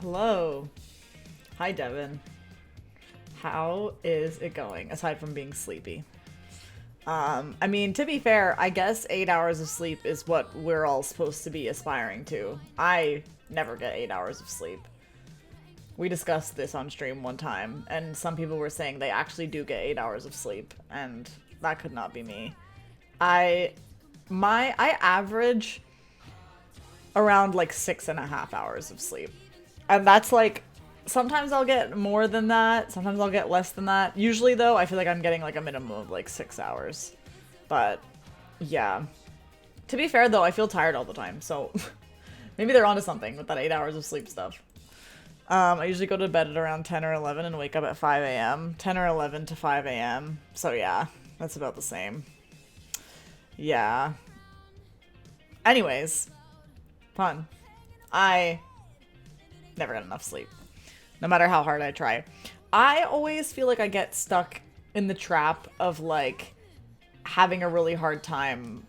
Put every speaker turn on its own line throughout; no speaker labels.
Hello. Hi, Devin. How is it going, aside from being sleepy? I mean, to be fair, I guess 8 hours of sleep is what we're all supposed to be aspiring to. I never get 8 hours of sleep. We discussed this on stream one time, and some people were saying they actually do get 8 hours of sleep, and that could not be me. I I average around like 6.5 hours of sleep. And that's like, sometimes I'll get more than that, sometimes I'll get less than that. Usually though, I feel like I'm getting like a minimum of like 6 hours. But yeah. To be fair though, I feel tired all the time, so maybe they're onto something with that 8 hours of sleep stuff. I usually go to bed at around 10 or 11 and wake up at 5 a.m. 10 or 11 to 5 a.m. So yeah, that's about the same. Yeah. Anyways, fun. I never get enough sleep, no matter how hard I try. I always feel like I get stuck in the trap of like having a really hard time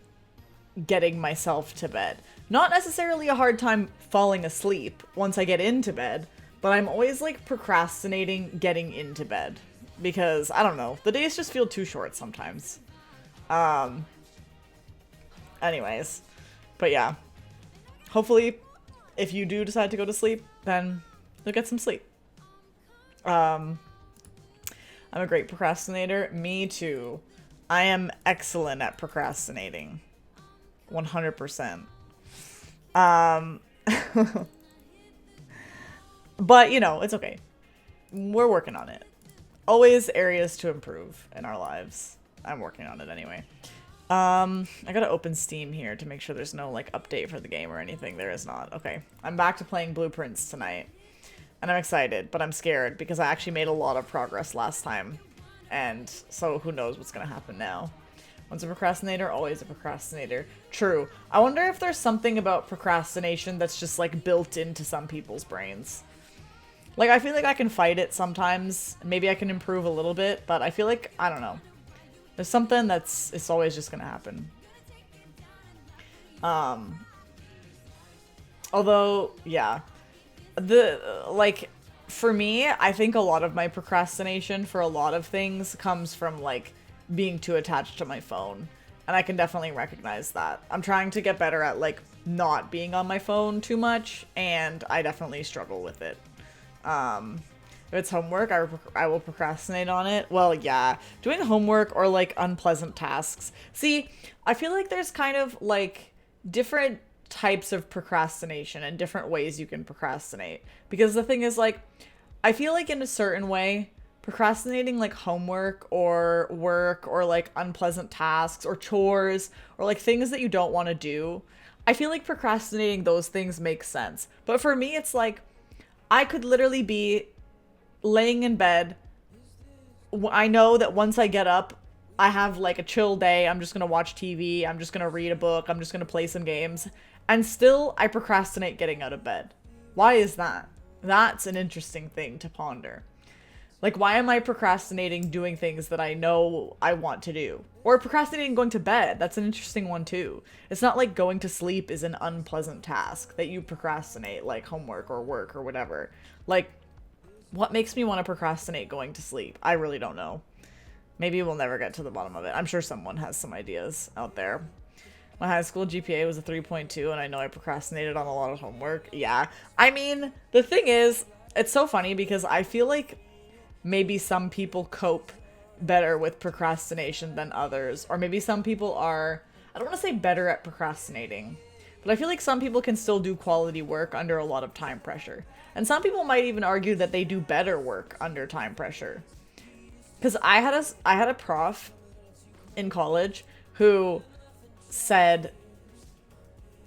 getting myself to bed. Not necessarily a hard time falling asleep once I get into bed, but I'm always like procrastinating getting into bed because I don't know, the days just feel too short sometimes. Um anyways, but yeah. Hopefully if you do decide to go to sleep, then you'll get some sleep. Um, I'm a great procrastinator. Me too. I am excellent at procrastinating. 100%. Um, but, you know, it's okay. We're working on it. Always areas to improve in our lives. I'm working on it anyway. I gotta open Steam here to make sure there's no, like, update for the game or anything. There is not. Okay. I'm back to playing Blueprints tonight. And I'm excited, but I'm scared because I actually made a lot of progress last time. And so who knows what's gonna happen now. Once a procrastinator, always a procrastinator. True. I wonder if there's something about procrastination that's just, like, built into some people's brains. Like, I feel like I can fight it sometimes. Maybe I can improve a little bit, but I feel like, I don't know. There's something it's always just gonna happen. Although, yeah. Like, for me, I think a lot of my procrastination for a lot of things comes from, like, being too attached to my phone. And I can definitely recognize that. I'm trying to get better at, like, not being on my phone too much, and I definitely struggle with it. If it's homework, I will procrastinate on it. Well, yeah. Doing homework or, like, unpleasant tasks. See, I feel like there's kind of, like, different types of procrastination and different ways you can procrastinate. Because the thing is, like, I feel like in a certain way, procrastinating, like, homework or work or, like, unpleasant tasks or chores or, like, things that you don't want to do, I feel like procrastinating those things makes sense. But for me, it's like, I could literally be laying in bed. I know that once I get up, I have like a chill day. I'm just gonna watch TV. I'm just gonna read a book. I'm just gonna play some games. And still, I procrastinate getting out of bed. Why is that? That's an interesting thing to ponder. Like, why am I procrastinating doing things that I know I want to do? Or procrastinating going to bed. That's an interesting one too. It's not like going to sleep is an unpleasant task that you procrastinate, like homework or work or whatever. Like, what makes me want to procrastinate going to sleep? I really don't know. Maybe we'll never get to the bottom of it. I'm sure someone has some ideas out there. My high school GPA was a 3.2, and I know I procrastinated on a lot of homework. Yeah. I mean, the thing is, it's so funny because I feel like maybe some people cope better with procrastination than others. Or maybe some people are, I don't want to say better at procrastinating, but I feel like some people can still do quality work under a lot of time pressure. And some people might even argue that they do better work under time pressure. Because I had a prof in college who said,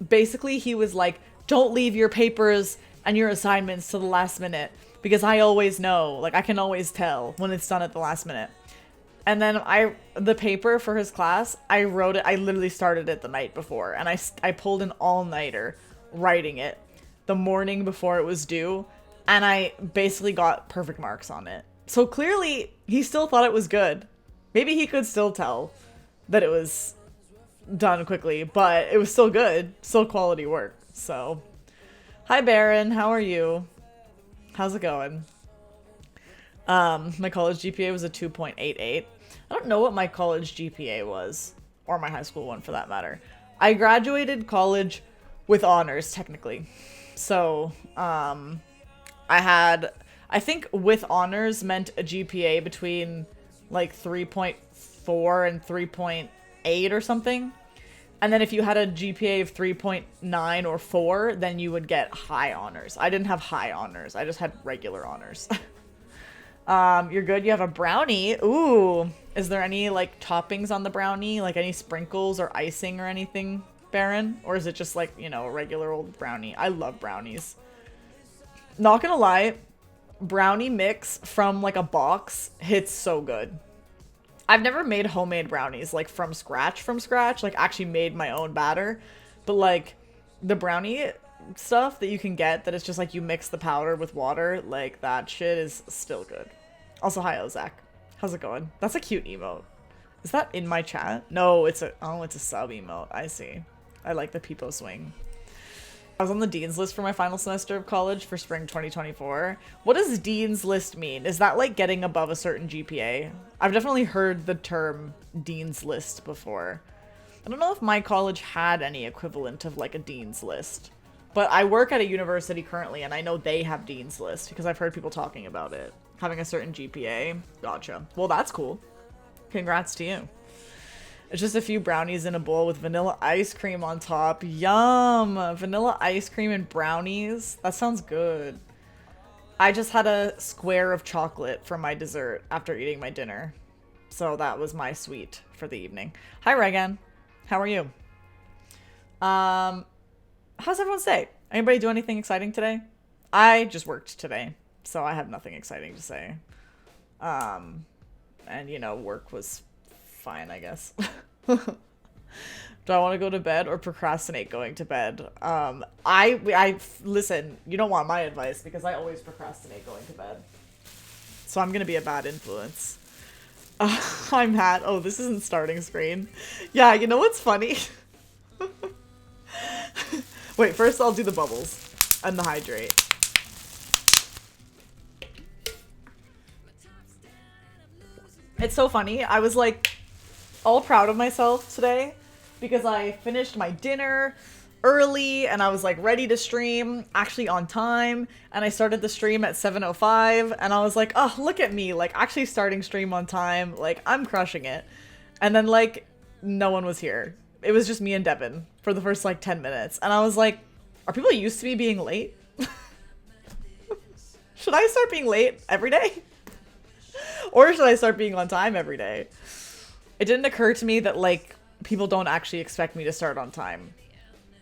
basically he was like, don't leave your papers and your assignments to the last minute because I always know, like I can always tell when it's done at the last minute. And then the paper for his class, I wrote it, I literally started it the night before, and I pulled an all-nighter writing it the morning before it was due, and I basically got perfect marks on it. So clearly, he still thought it was good. Maybe he could still tell that it was done quickly, but it was still good. Still quality work. So, hi Baron, how are you? How's it going? My college GPA was a 2.88. I don't know what my college GPA was, or my high school one for that matter. I graduated college with honors, technically. So, I think with honors meant a GPA between like 3.4 and 3.8 or something. And then if you had a GPA of 3.9 or 4, then you would get high honors. I didn't have high honors. I just had regular honors. You're good. You have a brownie. Ooh. Is there any like toppings on the brownie? Like any sprinkles or icing or anything, Baron? Or is it just like, you know, a regular old brownie? I love brownies. Not gonna lie, brownie mix from like a box hits so good. I've never made homemade brownies like from scratch, like actually made my own batter. But like the brownie stuff that you can get that it's just like you mix the powder with water, like that shit is still good. Also, hi Ozak. How's it going? That's a cute emote. Is that in my chat? No, it's a sub emote. I see. I like the peepo swing. I was on the Dean's List for my final semester of college for spring 2024. What does Dean's List mean? Is that like getting above a certain GPA? I've definitely heard the term Dean's List before. I don't know if my college had any equivalent of like a Dean's List. But I work at a university currently and I know they have Dean's List because I've heard people talking about it. Having a certain GPA. Gotcha. Well, that's cool. Congrats to you. It's just a few brownies in a bowl with vanilla ice cream on top. Yum! Vanilla ice cream and brownies. That sounds good. I just had a square of chocolate for my dessert after eating my dinner. So that was my sweet for the evening. Hi, Regan. How are you? How's everyone's day? Anybody do anything exciting today? I just worked today, so I have nothing exciting to say. And, you know, work was fine, I guess. Do I want to go to bed or procrastinate going to bed? Listen, you don't want my advice because I always procrastinate going to bed. So I'm going to be a bad influence. I'm Matt. Oh, this isn't starting screen. Yeah, you know what's funny? Wait, first I'll do the bubbles and the hydrate. It's so funny. I was like all proud of myself today because I finished my dinner early and I was like ready to stream, actually on time, and I started the stream at 7:05 and I was like, oh, look at me, like actually starting stream on time, like I'm crushing it. And then like no one was here. It was just me and Devin for the first like 10 minutes and I was like, are people used to me being late? Should I start being late every day? Or should I start being on time every day? It didn't occur to me that like people don't actually expect me to start on time.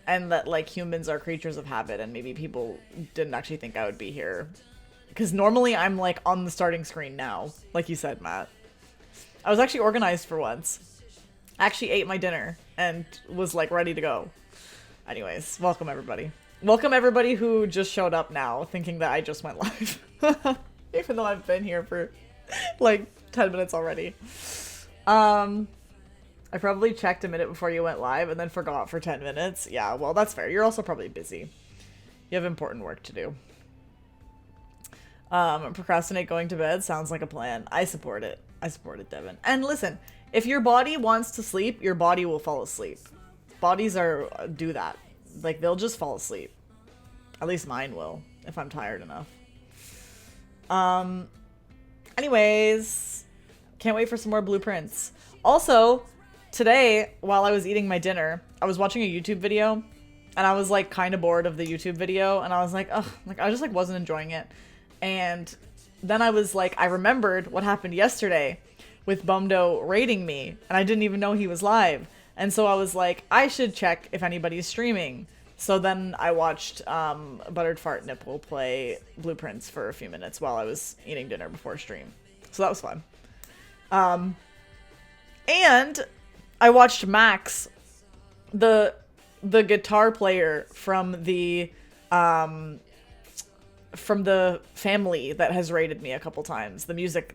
And that like humans are creatures of habit and maybe people didn't actually think I would be here. Because normally I'm like on the starting screen now, like you said, Matt. I was actually organized for once. I actually ate my dinner and was like ready to go. Anyways, welcome everybody. Welcome everybody who just showed up now thinking that I just went live. Even though I've been here for like 10 minutes already. I probably checked a minute before you went live and then forgot for 10 minutes. Yeah, well, that's fair. You're also probably busy. You have important work to do. Procrastinate going to bed sounds like a plan. I support it. I support it, Devin. And listen, if your body wants to sleep, your body will fall asleep. Bodies do that. Like, they'll just fall asleep. At least mine will, if I'm tired enough. Anyways, can't wait for some more blueprints. Also, today, while I was eating my dinner, I was watching a YouTube video, and I was, like, kind of bored of the YouTube video, and I was like, ugh, like, I just, like, wasn't enjoying it. And then I was like, I remembered what happened yesterday with Bumdo raiding me, and I didn't even know he was live. And so I was like, I should check if anybody's streaming. So then I watched Buttered Fart Nipple play Blueprints for a few minutes while I was eating dinner before stream. So that was fun. And I watched Max, the guitar player from the family that has raided me a couple times. The music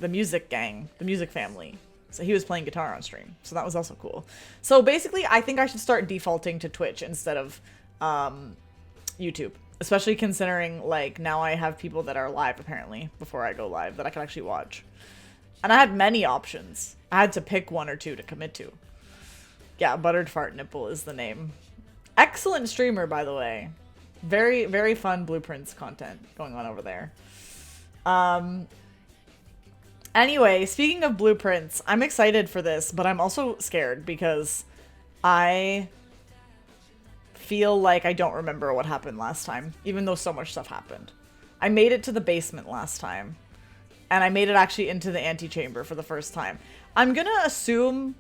gang, the music family. So he was playing guitar on stream. So that was also cool. So basically, I think I should start defaulting to Twitch instead of YouTube. Especially considering, like, now I have people that are live, apparently, before I go live, that I can actually watch. And I had many options. I had to pick one or two to commit to. Yeah, Buttered Fart Nipple is the name. Excellent streamer, by the way. Very, very fun Blueprints content going on over there. Anyway, speaking of Blueprints, I'm excited for this, but I'm also scared because I feel like I don't remember what happened last time, even though so much stuff happened. I made it to the basement last time, and I made it actually into the antechamber for the first time. I'm gonna assume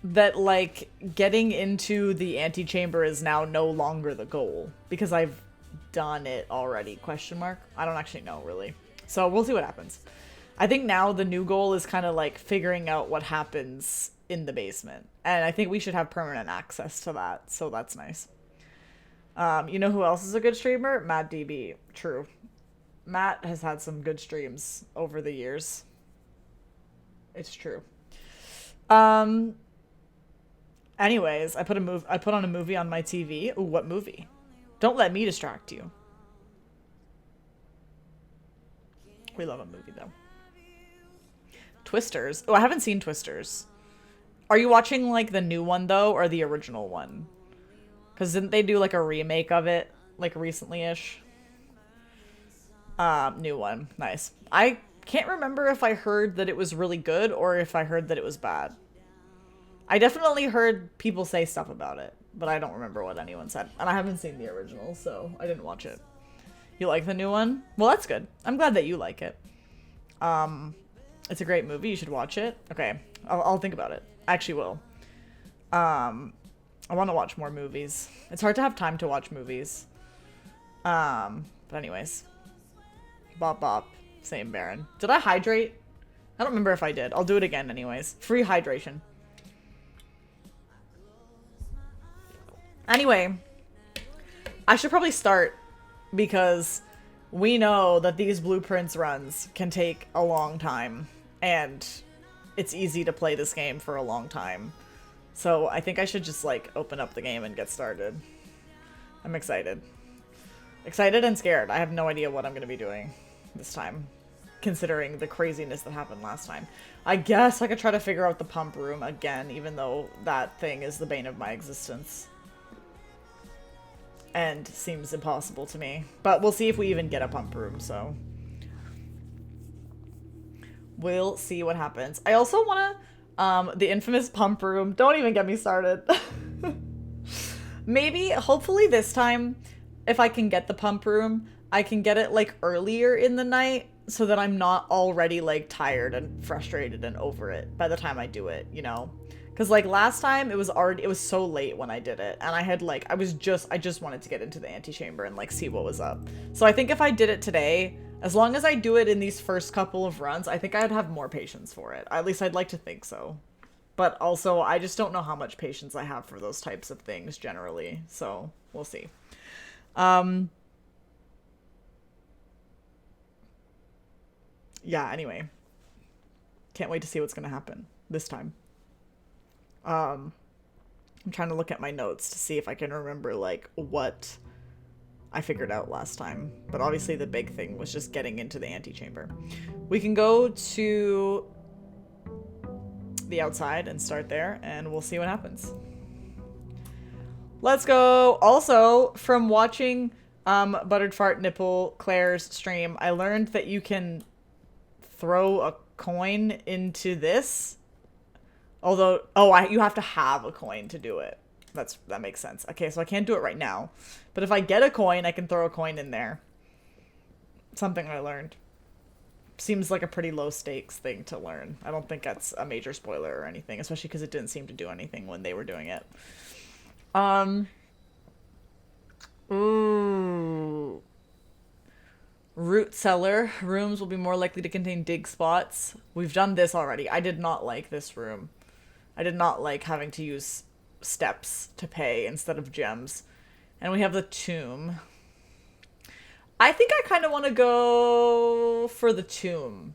that, like, getting into the antechamber is now no longer the goal, because I've done it already, question mark? I don't actually know, really. So we'll see what happens. I think now the new goal is kind of like figuring out what happens in the basement. And I think we should have permanent access to that, so that's nice. You know who else is a good streamer? Matt DB. True. Matt has had some good streams over the years. It's true. Anyways, I put on a movie on my TV. Ooh, what movie? Don't let me distract you. We love a movie though. Twisters. Oh, I haven't seen Twisters. Are you watching like the new one though, or the original one? Because didn't they do like a remake of it like recently-ish? New one. Nice. I can't remember if I heard that it was really good or if I heard that it was bad. I definitely heard people say stuff about it, but I don't remember what anyone said. And I haven't seen the original, so I didn't watch it. You like the new one? Well, that's good. I'm glad that you like it. It's a great movie. You should watch it. Okay, I'll think about it. I actually will. I want to watch more movies. It's hard to have time to watch movies. But anyways. Bop bop. Same Baron. Did I hydrate? I don't remember if I did. I'll do it again anyways. Free hydration. Anyway. I should probably start because we know that these Blueprints runs can take a long time and it's easy to play this game for a long time. So I think I should just like open up the game and get started. I'm excited. Excited and scared. I have no idea what I'm going to be doing this time, considering the craziness that happened last time. I guess I could try to figure out the pump room again, even though that thing is the bane of my existence. And seems impossible to me. But we'll see if we even get a pump room, so. We'll see what happens. I also want to, the infamous pump room. Don't even get me started. Maybe, hopefully this time, if I can get the pump room, I can get it, like, earlier in the night so that I'm not already, like, tired and frustrated and over it by the time I do it, you know? Because, like, last time, it was so late when I did it, and I had, like, I just wanted to get into the antechamber and, like, see what was up. So I think if I did it today, as long as I do it in these first couple of runs, I think I'd have more patience for it. At least I'd like to think so. But also, I just don't know how much patience I have for those types of things, generally. So, we'll see. Yeah, anyway. Can't wait to see what's gonna happen this time. I'm trying to look at my notes to see if I can remember, like, what I figured out last time. But obviously the big thing was just getting into the antechamber. We can go to the outside and start there, and we'll see what happens. Let's go! Also, from watching Buttered Fart Nipple Claire's stream, I learned that you can throw a coin into this. Although, you have to have a coin to do it. That makes sense. Okay, so I can't do it right now. But if I get a coin, I can throw a coin in there. Something I learned. Seems like a pretty low stakes thing to learn. I don't think that's a major spoiler or anything, especially because it didn't seem to do anything when they were doing it. Ooh. Root cellar. Rooms will be more likely to contain dig spots. We've done this already. I did not like this room. I did not like having to use steps to pay instead of gems. And we have the tomb. I think I kind of want to go for the tomb.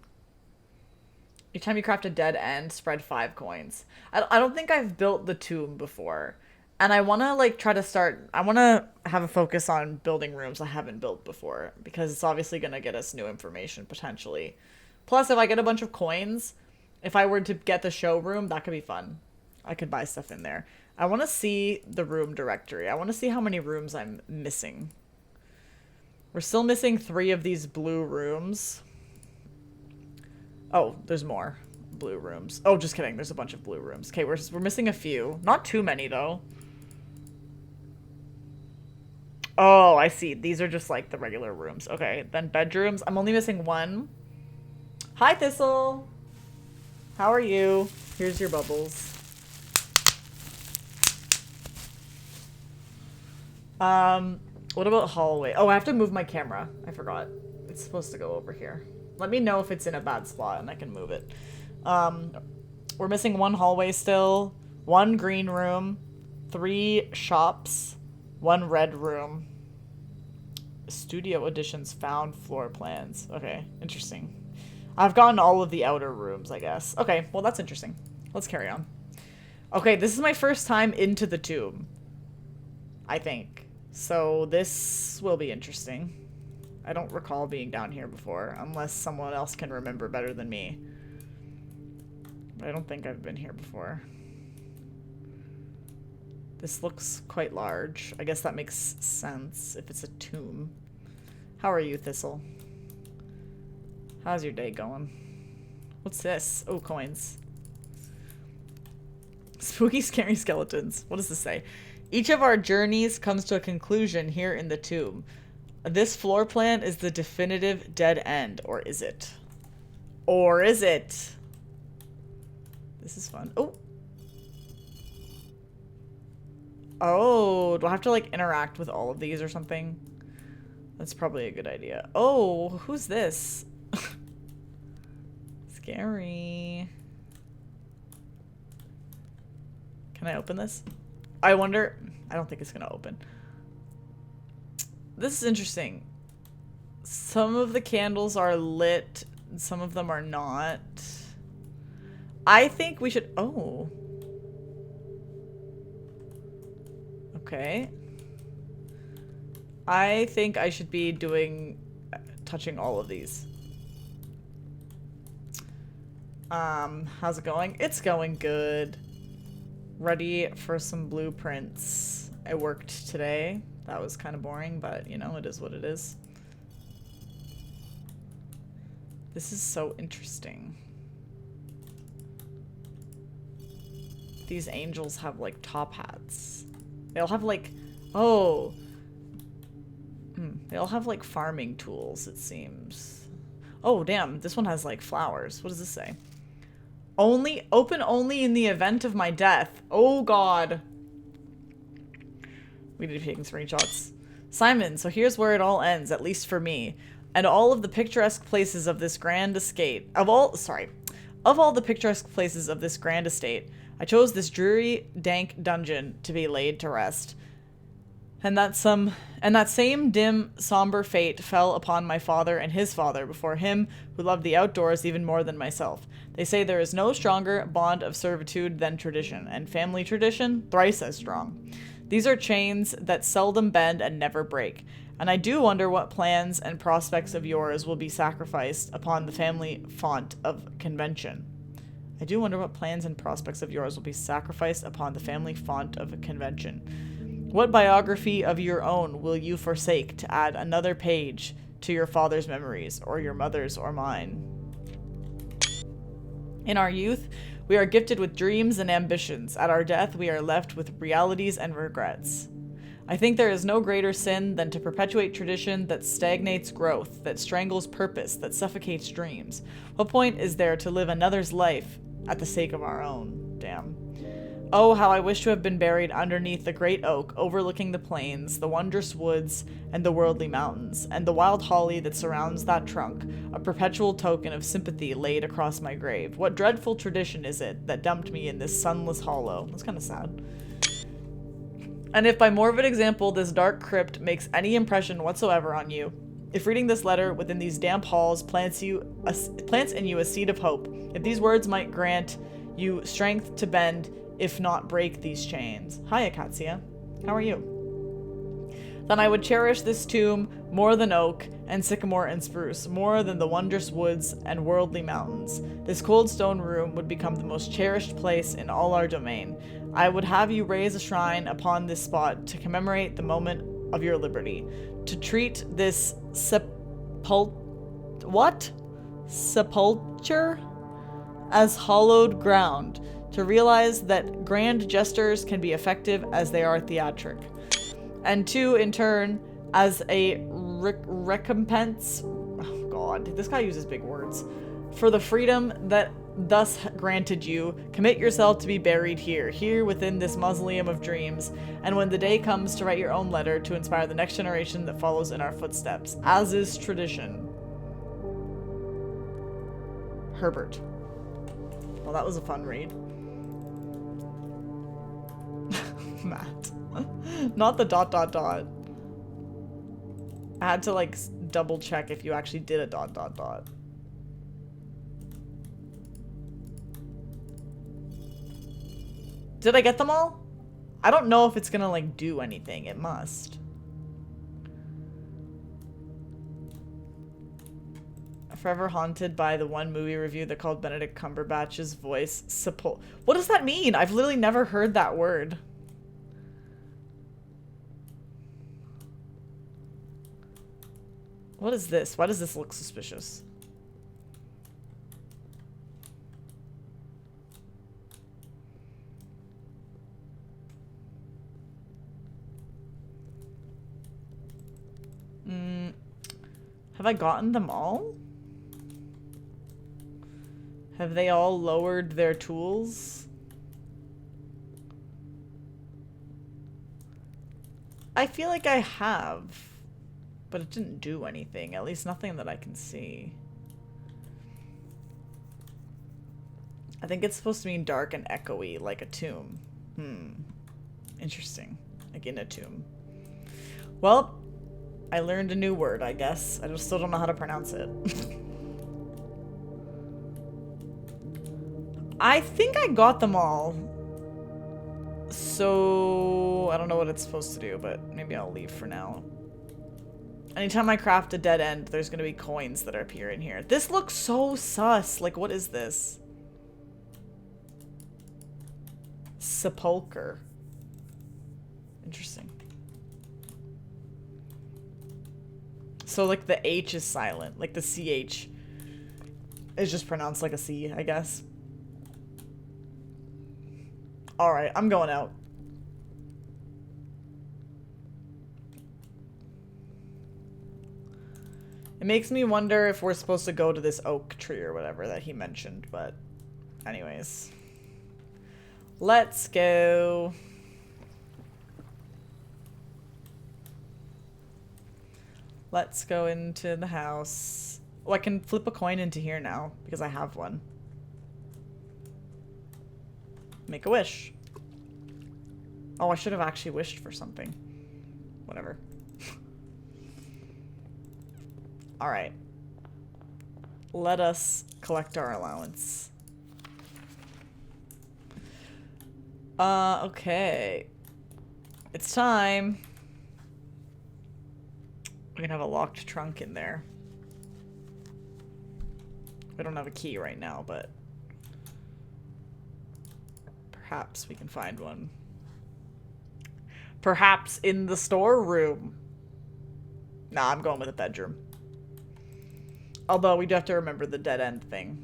Each time you craft a dead end, spread 5 coins. I don't think I've built the tomb before. And I want to like try to start, I want to have a focus on building rooms I haven't built before because it's obviously going to get us new information potentially. Plus, if I get a bunch of coins, if I were to get the showroom, that could be fun. I could buy stuff in there. I want to see the room directory. I want to see how many rooms I'm missing. We're still missing 3 of these blue rooms. Oh, there's more blue rooms. Oh, just kidding. There's a bunch of blue rooms. Okay, we're missing a few. Not too many, though. Oh, I see. These are just like the regular rooms. Okay, then bedrooms. I'm only missing 1. Hi, Thistle. How are you? Here's your bubbles. What about hallway? Oh, I have to move my camera. I forgot. It's supposed to go over here. Let me know if it's in a bad spot and I can move it. We're missing 1 hallway still, 1 green room, 3 shops, 1 red room. Studio additions found floor plans. Okay, interesting. I've gotten all of the outer rooms, I guess. Okay, well that's interesting. Let's carry on. Okay, this is my first time into the tomb, I think. So this will be interesting. I don't recall being down here before, unless someone else can remember better than me. But I don't think I've been here before. This looks quite large. I guess that makes sense if it's a tomb. How are you, Thistle? How's your day going? What's this? Oh, coins. Spooky, scary skeletons. What does this say? Each of our journeys comes to a conclusion here in the tomb. This floor plan is the definitive dead end, or is it? Or is it? This is fun. Oh. Oh, do I have to like interact with all of these or something? That's probably a good idea. Oh, who's this? Scary. Can I open this? I wonder. I don't think it's gonna open. This is interesting. Some of the candles are lit, some of them are not. I think we should. Oh. Okay. I think I should be touching all of these. How's it going? It's going good. Ready for some blueprints. I worked today. That was kind of boring, but you know, it is what it is. This is so interesting. These angels have like top hats. They all have like, oh. They all have like farming tools, it seems. Oh, damn. This one has like flowers. What does this say? Open only in the event of my death. Oh, God. We need to be taking screenshots. Simon, so here's where it all ends, at least for me. And all of the picturesque places of this grand estate. Of all the picturesque places of this grand estate, I chose this dreary, dank dungeon to be laid to rest. And that same dim, somber fate fell upon my father and his father before him, who loved the outdoors even more than myself. They say there is no stronger bond of servitude than tradition, and family tradition, thrice as strong. These are chains that seldom bend and never break, and I do wonder what plans and prospects of yours will be sacrificed upon the family font of convention. I do wonder what plans and prospects of yours will be sacrificed upon the family font of a convention. What biography of your own will you forsake to add another page to your father's memories, or your mother's or mine? In our youth, we are gifted with dreams and ambitions. At our death, we are left with realities and regrets. I think there is no greater sin than to perpetuate tradition that stagnates growth, that strangles purpose, that suffocates dreams. What point is there to live another's life at the sake of our own? Damn. Oh, how I wish to have been buried underneath the great oak overlooking the plains, the wondrous woods, and the worldly mountains, and the wild holly that surrounds that trunk, a perpetual token of sympathy laid across my grave. What dreadful tradition is it that dumped me in this sunless hollow? That's kind of sad. And if by morbid example this dark crypt makes any impression whatsoever on you, if reading this letter within these damp halls plants in you a seed of hope, if these words might grant you strength to bend if not break these chains. Hi, Akatsia. How are you? Then I would cherish this tomb more than oak and sycamore and spruce, more than the wondrous woods and worldly mountains. This cold stone room would become the most cherished place in all our domain. I would have you raise a shrine upon this spot to commemorate the moment of your liberty, to treat this sepulture as hallowed ground, to realize that grand gestures can be effective as they are theatric, and to, in turn, as a recompense, oh god, this guy uses big words, for the freedom that thus granted you, commit yourself to be buried here within this mausoleum of dreams, and when the day comes to write your own letter to inspire the next generation that follows in our footsteps, as is tradition. Herbert. Well, that was a fun read. Matt. Not the ... I had to, like, double check if you actually did a ... Did I get them all? I don't know if it's gonna, like, do anything. It must. Forever haunted by the one movie review that called Benedict Cumberbatch's voice What does that mean? I've literally never heard that word. What is this? Why does this look suspicious? Have I gotten them all? Have they all lowered their tools? I feel like I have, but it didn't do anything. At least nothing that I can see. I think it's supposed to mean dark and echoey, like a tomb. Interesting. Like in a tomb. Well, I learned a new word, I guess. I just still don't know how to pronounce it. I think I got them all. So, I don't know what it's supposed to do, but maybe I'll leave for now. Anytime I craft a dead end, there's gonna be coins that appear in here. This looks so sus. Like, what is this? Sepulcher. Interesting. So, like, the H is silent. Like, the CH is just pronounced like a C, I guess. Alright, I'm going out. It makes me wonder if we're supposed to go to this oak tree or whatever that he mentioned, but anyways. Let's go. Let's go into the house. Oh, I can flip a coin into here now because I have one. Make a wish. Oh, I should have actually wished for something. Whatever. Alright. Let us collect our allowance. Okay. It's time. We're gonna have a locked trunk in there. We don't have a key right now, but perhaps we can find one. Perhaps in the storeroom. Nah, I'm going with a bedroom. Although we do have to remember the dead end thing.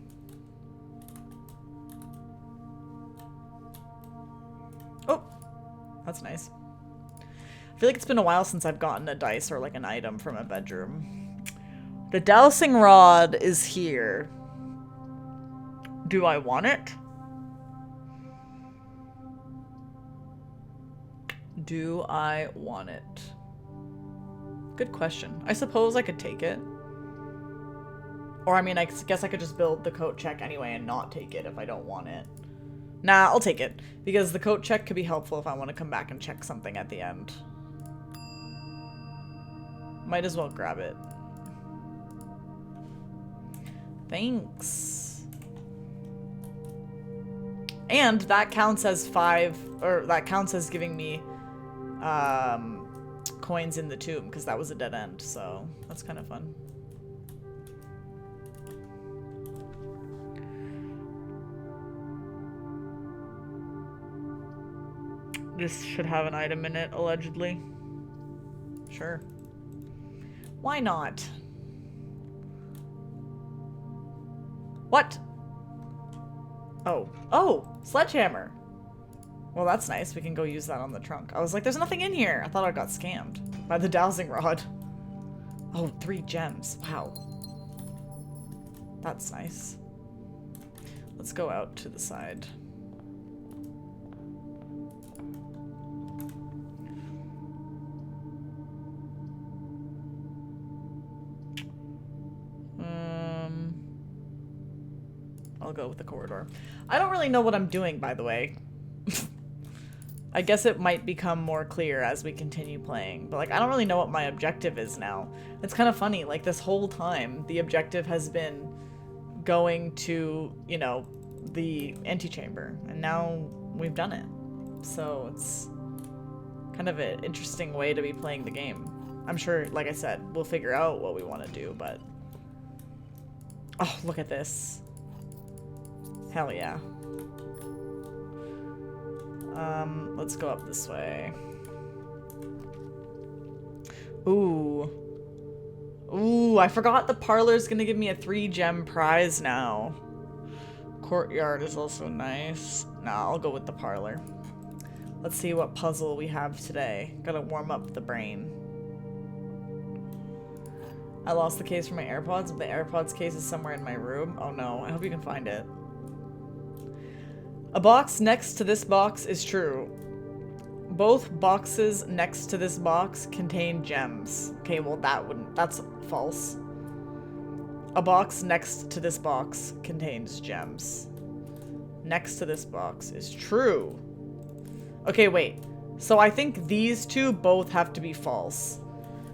Oh, that's nice. I feel like it's been a while since I've gotten a dice or like an item from a bedroom. The dowsing rod is here. Do I want it? Do I want it? Good question. I suppose I could take it. Or I mean, I guess I could just build the coat check anyway and not take it if I don't want it. Nah, I'll take it. Because the coat check could be helpful if I want to come back and check something at the end. Might as well grab it. Thanks. And that counts as 5, or that counts as giving me coins in the tomb, because that was a dead end, so that's kind of fun. This should have an item in it, allegedly. Sure. Why not? What? Oh. Oh! Sledgehammer! Well, that's nice. We can go use that on the trunk. I was like, there's nothing in here! I thought I got scammed by the dowsing rod. Oh, 3 gems. Wow. That's nice. Let's go out to the side. I'll go with the corridor. I don't really know what I'm doing, by the way. I guess it might become more clear as we continue playing, but like I don't really know what my objective is now. It's kind of funny, like this whole time the objective has been going to, you know, the antechamber, and now we've done it. So it's kind of an interesting way to be playing the game. I'm sure, like I said, we'll figure out what we want to do, but... Oh, look at this. Hell yeah. Let's go up this way. Ooh. Ooh, I forgot the parlor's gonna give me a 3-gem prize now. Courtyard is also nice. Nah, I'll go with the parlor. Let's see what puzzle we have today. Gotta warm up the brain. I lost the case for my AirPods, but the AirPods case is somewhere in my room. Oh no, I hope you can find it. A box next to this box is true. Both boxes next to this box contain gems. Okay, well that's false. A box next to this box contains gems. Next to this box is true. Okay, wait. So I think these two both have to be false.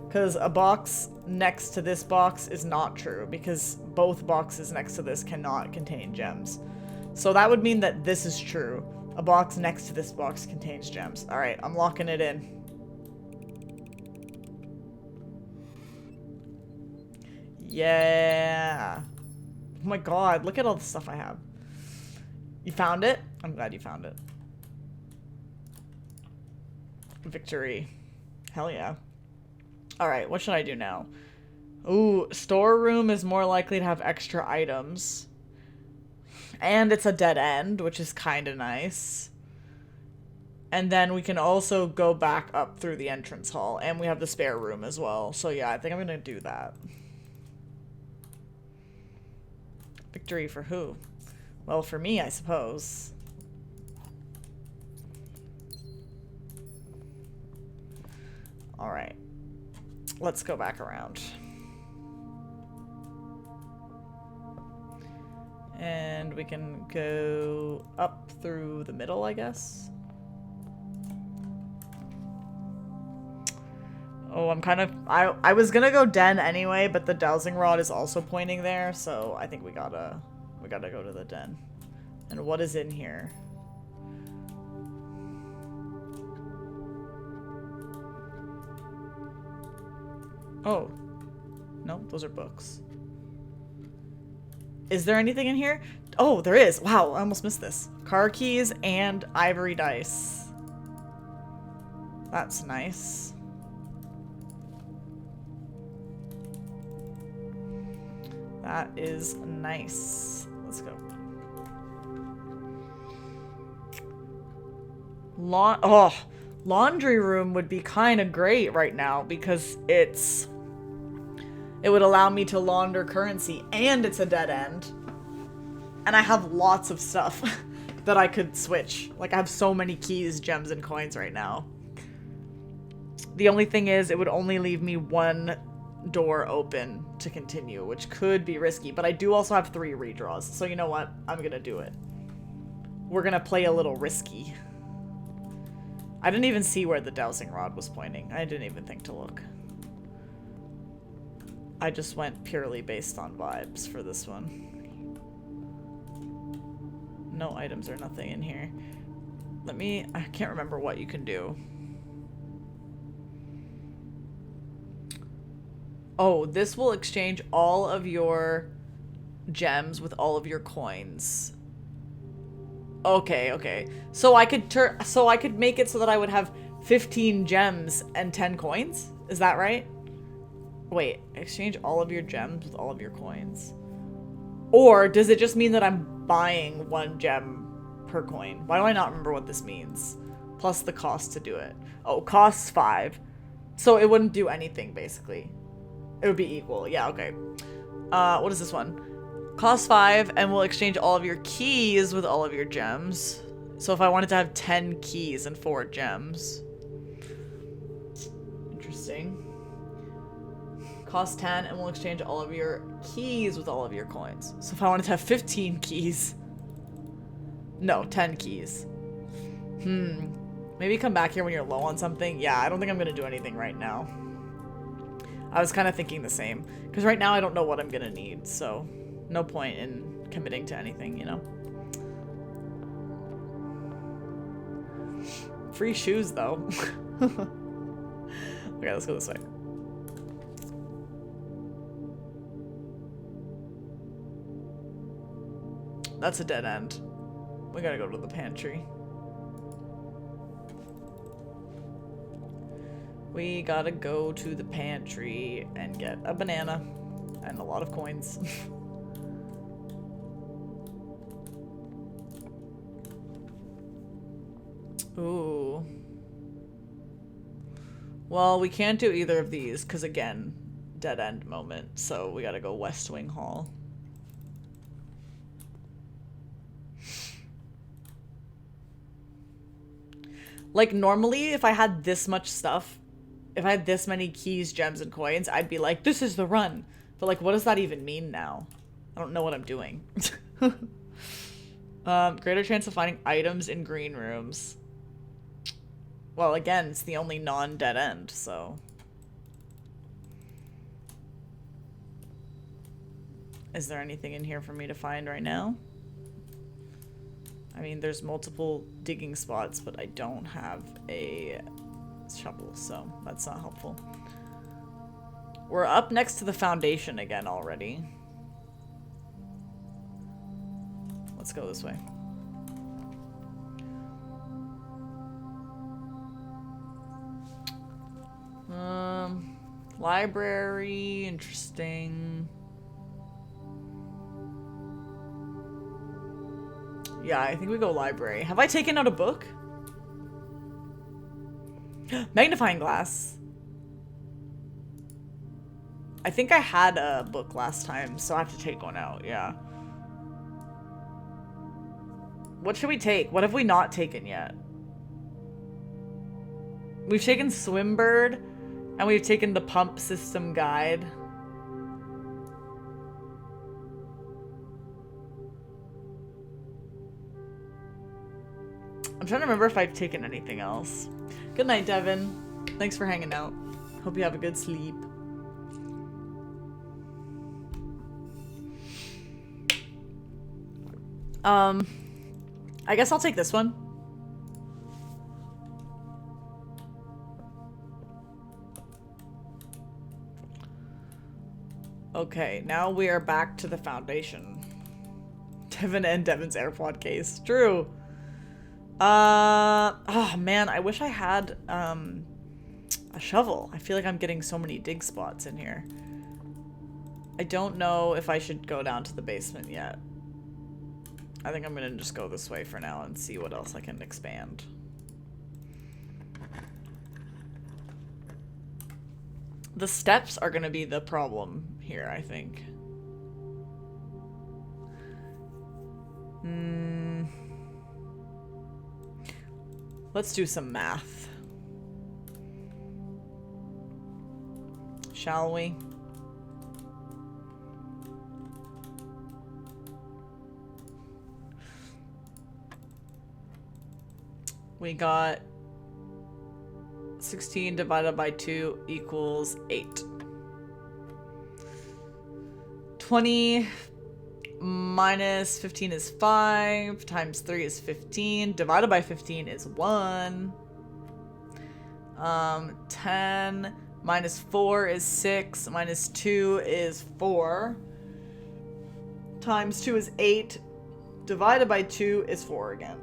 Because a box next to this box is not true, because both boxes next to this cannot contain gems. So that would mean that this is true. A box next to this box contains gems. Alright, I'm locking it in. Yeah. Oh my god, look at all the stuff I have. You found it? I'm glad you found it. Victory. Hell yeah. Alright, what should I do now? Ooh, storeroom is more likely to have extra items. And it's a dead end, which is kind of nice. And then we can also go back up through the entrance hall. And we have the spare room as well. So yeah, I think I'm going to do that. Victory for who? Well, for me, I suppose. Alright. Let's go back around. And we can go up through the middle, I guess. Oh, I'm kind of... I was gonna go den anyway, but the dowsing rod is also pointing there, so I think we gotta go to the den. And what is in here? Oh. No, those are books. Is there anything in here? Oh, there is. Wow, I almost missed this. Car keys and ivory dice. That's nice. That is nice. Let's go. Laundry room would be kind of great right now because it would allow me to launder currency, and it's a dead end. And I have lots of stuff that I could switch. Like, I have so many keys, gems, and coins right now. The only thing is, it would only leave me one door open to continue, which could be risky. But I do also have 3 redraws, so you know what? I'm gonna do it. We're gonna play a little risky. I didn't even see where the dowsing rod was pointing. I didn't even think to look. I just went purely based on vibes for this one. no items or nothing in here. I can't remember what you can do. Oh, this will exchange all of your gems with all of your coins. Okay, okay. So I could make it so that I would have 15 gems and 10 coins? Is that right? Wait, exchange all of your gems with all of your coins. Or does it just mean that I'm buying 1 gem per coin? Why do I not remember what this means? Plus the cost to do it. Oh, costs 5. So it wouldn't do anything, basically. It would be equal. Yeah, okay. What is this one? Cost 5, and we'll exchange all of your keys with all of your gems. So if I wanted to have 10 keys and 4 gems. Interesting. Cost 10, and we'll exchange all of your keys with all of your coins. So if I wanted to have 15 keys. No, 10 keys. Maybe come back here when you're low on something. Yeah, I don't think I'm going to do anything right now. I was kind of thinking the same. Because right now I don't know what I'm going to need, so no point in committing to anything, you know? Free shoes, though. Okay, let's go this way. That's a dead end. We gotta go to the pantry. We gotta go to the pantry and get a banana and a lot of coins. Ooh. Well, we can't do either of these because, again, dead end moment. So we gotta go West Wing Hall. Like, normally, if I had this much stuff, if I had this many keys, gems, and coins, I'd be like, this is the run. But, like, what does that even mean now? I don't know what I'm doing. Greater chance of finding items in green rooms. Well, again, it's the only non-dead end, so. Is there anything in here for me to find right now? I mean, there's multiple digging spots, but I don't have a shovel, so that's not helpful. We're up next to the foundation again already. Let's go this way. Library, interesting. Yeah, I think we go library. Have I taken out a book? Magnifying glass. I think I had a book last time, so I have to take one out, yeah. What should we take? What have we not taken yet? We've taken Swimbird, and we've taken the pump system guide. I'm trying to remember if I've taken anything else. Good night, Devin. Thanks for hanging out. Hope you have a good sleep. I guess I'll take this one. Okay, now we are back to the foundation. Devin and Devin's AirPod case. True. Oh man, I wish I had, a shovel. I feel like I'm getting so many dig spots in here. I don't know if I should go down to the basement yet. I think I'm gonna just go this way for now and see what else I can expand. The steps are gonna be the problem here, I think. Let's do some math. Shall we? We got 16 divided by 2 equals 8. 20 minus 15 is 5, times 3 is 15, divided by 15 is 1. 10 minus 4 is 6, minus 2 is 4, times 2 is 8, divided by 2 is 4 again.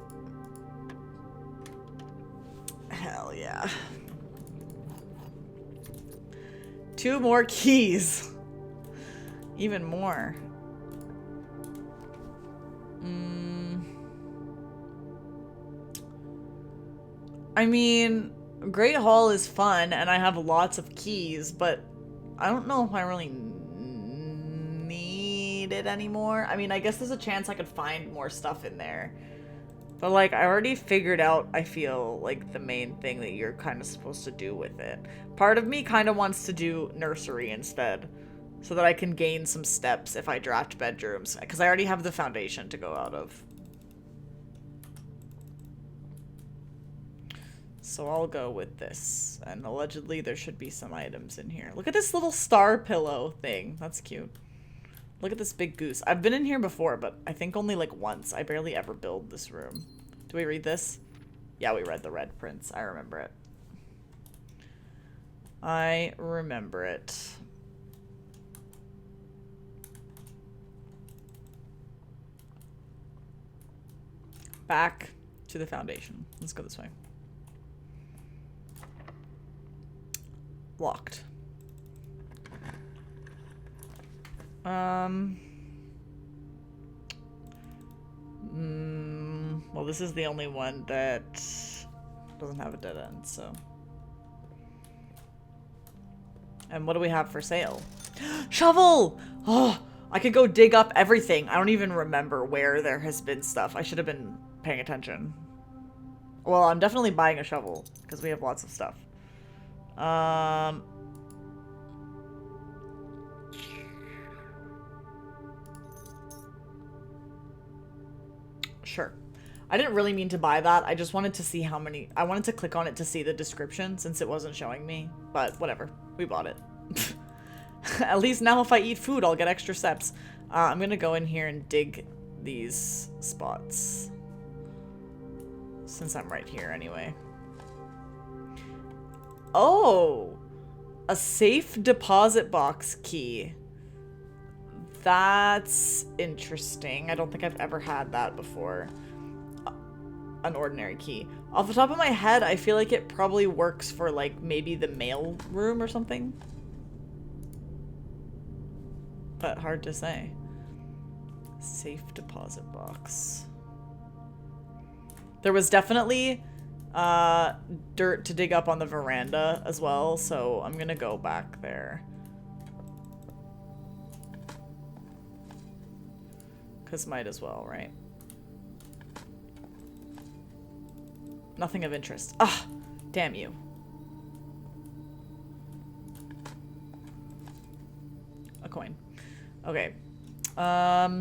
Hell yeah. 2 more keys. Even more. I mean, Great Hall is fun, and I have lots of keys, but I don't know if I really need it anymore. I mean, I guess there's a chance I could find more stuff in there. But, like, I already figured out, I feel, like, the main thing that you're kind of supposed to do with it. Part of me kind of wants to do nursery instead, so that I can gain some steps if I draft bedrooms, because I already have the foundation to go out of. So I'll go with this, and allegedly there should be some items in here. Look at this little star pillow thing. That's cute. Look at this big goose. I've been in here before, but I think only like once. I barely ever build this room. Do we read this? Yeah, we read the Red Prince. I remember it. I remember it. Back to the foundation. Let's go this way. Locked. Well, this is the only one that doesn't have a dead end, so. And what do we have for sale? Shovel! Oh, I could go dig up everything. I don't even remember where there has been stuff. I should have been paying attention. Well, I'm definitely buying a shovel because we have lots of stuff. Sure. I didn't really mean to buy that. I just wanted to see how many... I wanted to click on it to see the description since it wasn't showing me. But whatever. We bought it. At least now if I eat food, I'll get extra steps. I'm gonna go in here and dig these spots. Since I'm right here anyway. Oh! A safe deposit box key. That's interesting. I don't think I've ever had that before. An ordinary key. Off the top of my head, I feel like it probably works for, like, maybe the mail room or something. But hard to say. Safe deposit box. There was definitely dirt to dig up on the veranda as well, so I'm gonna go back there. Because might as well, right? Nothing of interest. Ah, damn you. A coin. Okay. I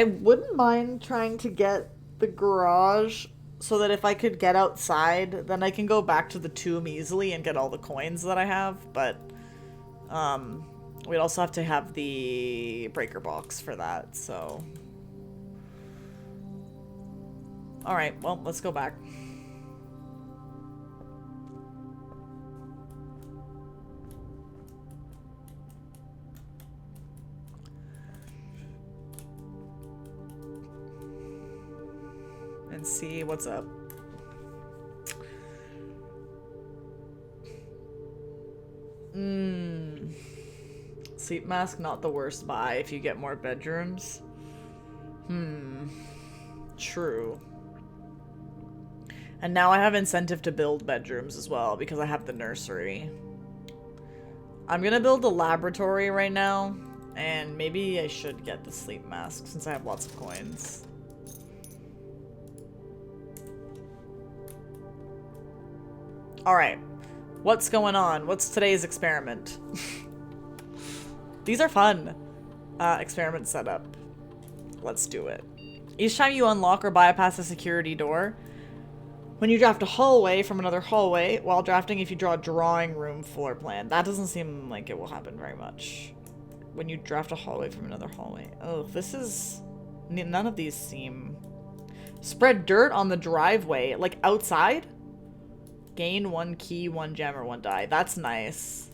wouldn't mind trying to get the garage so that if I could get outside, then I can go back to the tomb easily and get all the coins that I have, but we'd also have to have the breaker box for that, so. Alright, well, let's go back. And see what's up. Sleep mask, not the worst buy if you get more bedrooms. True. And now I have incentive to build bedrooms as well because I have the nursery. I'm gonna build a laboratory right now, and maybe I should get the sleep mask since I have lots of coins. Alright, what's going on? What's today's experiment? These are fun. Experiment setup. Let's do it. Each time you unlock or bypass a security door, when you draft a hallway from another hallway, while drafting if you draw a drawing room floor plan. That doesn't seem like it will happen very much. when you draft a hallway from another hallway. Oh, this is... None of these seem... Spread dirt on the driveway. Like, outside? Gain 1 key, 1 gem, or 1 die. That's nice.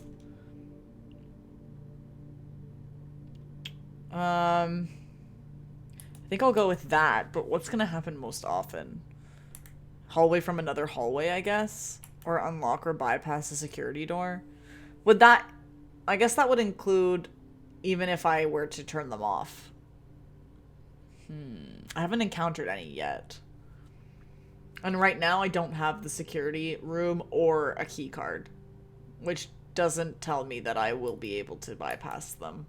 I think I'll go with that, but what's gonna happen most often? Hallway from another hallway, I guess? Or unlock or bypass a security door? Would that... I guess that would include even if I were to turn them off. I haven't encountered any yet. And right now I don't have the security room or a key card, which doesn't tell me that I will be able to bypass them.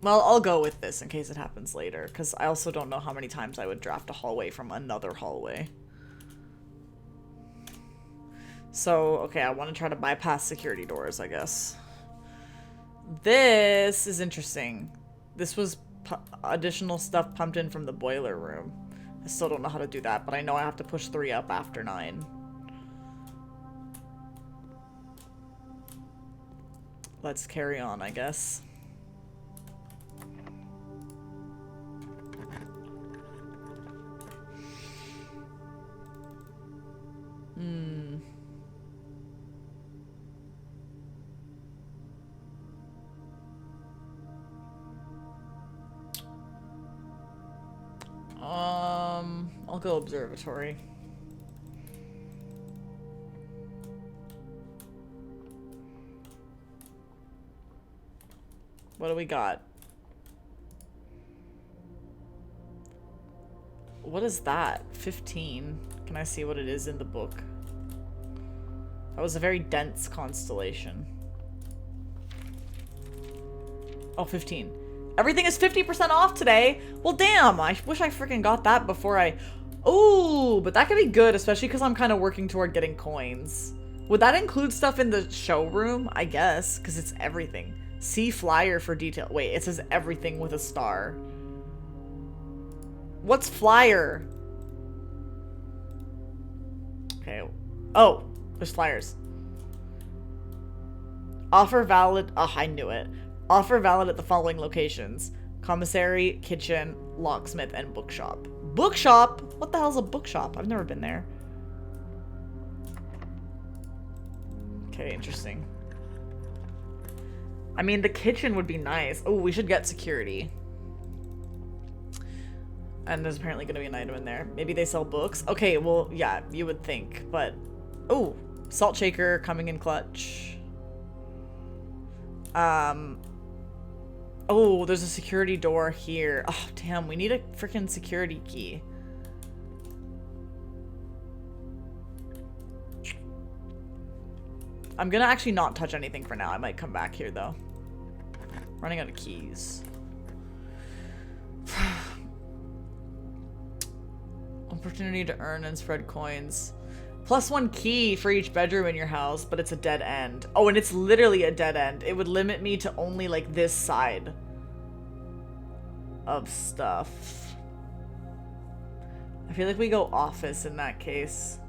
Well, I'll go with this in case it happens later, because I also don't know how many times I would draft a hallway from another hallway. So, okay, I want to try to bypass security doors, I guess. This is interesting. This was additional stuff pumped in from the boiler room. I still don't know how to do that, but I know I have to push 3 up after 9. Let's carry on, I guess. I'll go observatory. What do we got? What is that? 15. Can I see what it is in the book? That was a very dense constellation. Oh, 15. Everything is 50% off today. Well, damn. I wish I freaking got that before I... Oh, but that could be good, especially because I'm kind of working toward getting coins. Would that include stuff in the showroom? I guess, because it's everything. See flyer for detail. Wait, it says everything with a star. What's flyer? Okay. Oh, there's flyers. Offer valid. Oh, I knew it. Offer valid at the following locations: commissary, kitchen, locksmith, and bookshop. Bookshop? What the hell's a bookshop? I've never been there. Okay, interesting. I mean, the kitchen would be nice. Oh, we should get security. And there's apparently going to be an item in there. Maybe they sell books. Okay, well, yeah, you would think, but... Oh, salt shaker coming in clutch. Oh, there's a security door here. Oh, damn, we need a freaking security key. I'm gonna actually not touch anything for now. I might come back here, though. Running out of keys. Opportunity to earn and spread coins. +1 key for each bedroom in your house, but it's a dead end. Oh, and it's literally a dead end. It would limit me to only, like, this side of stuff. I feel like we go office in that case.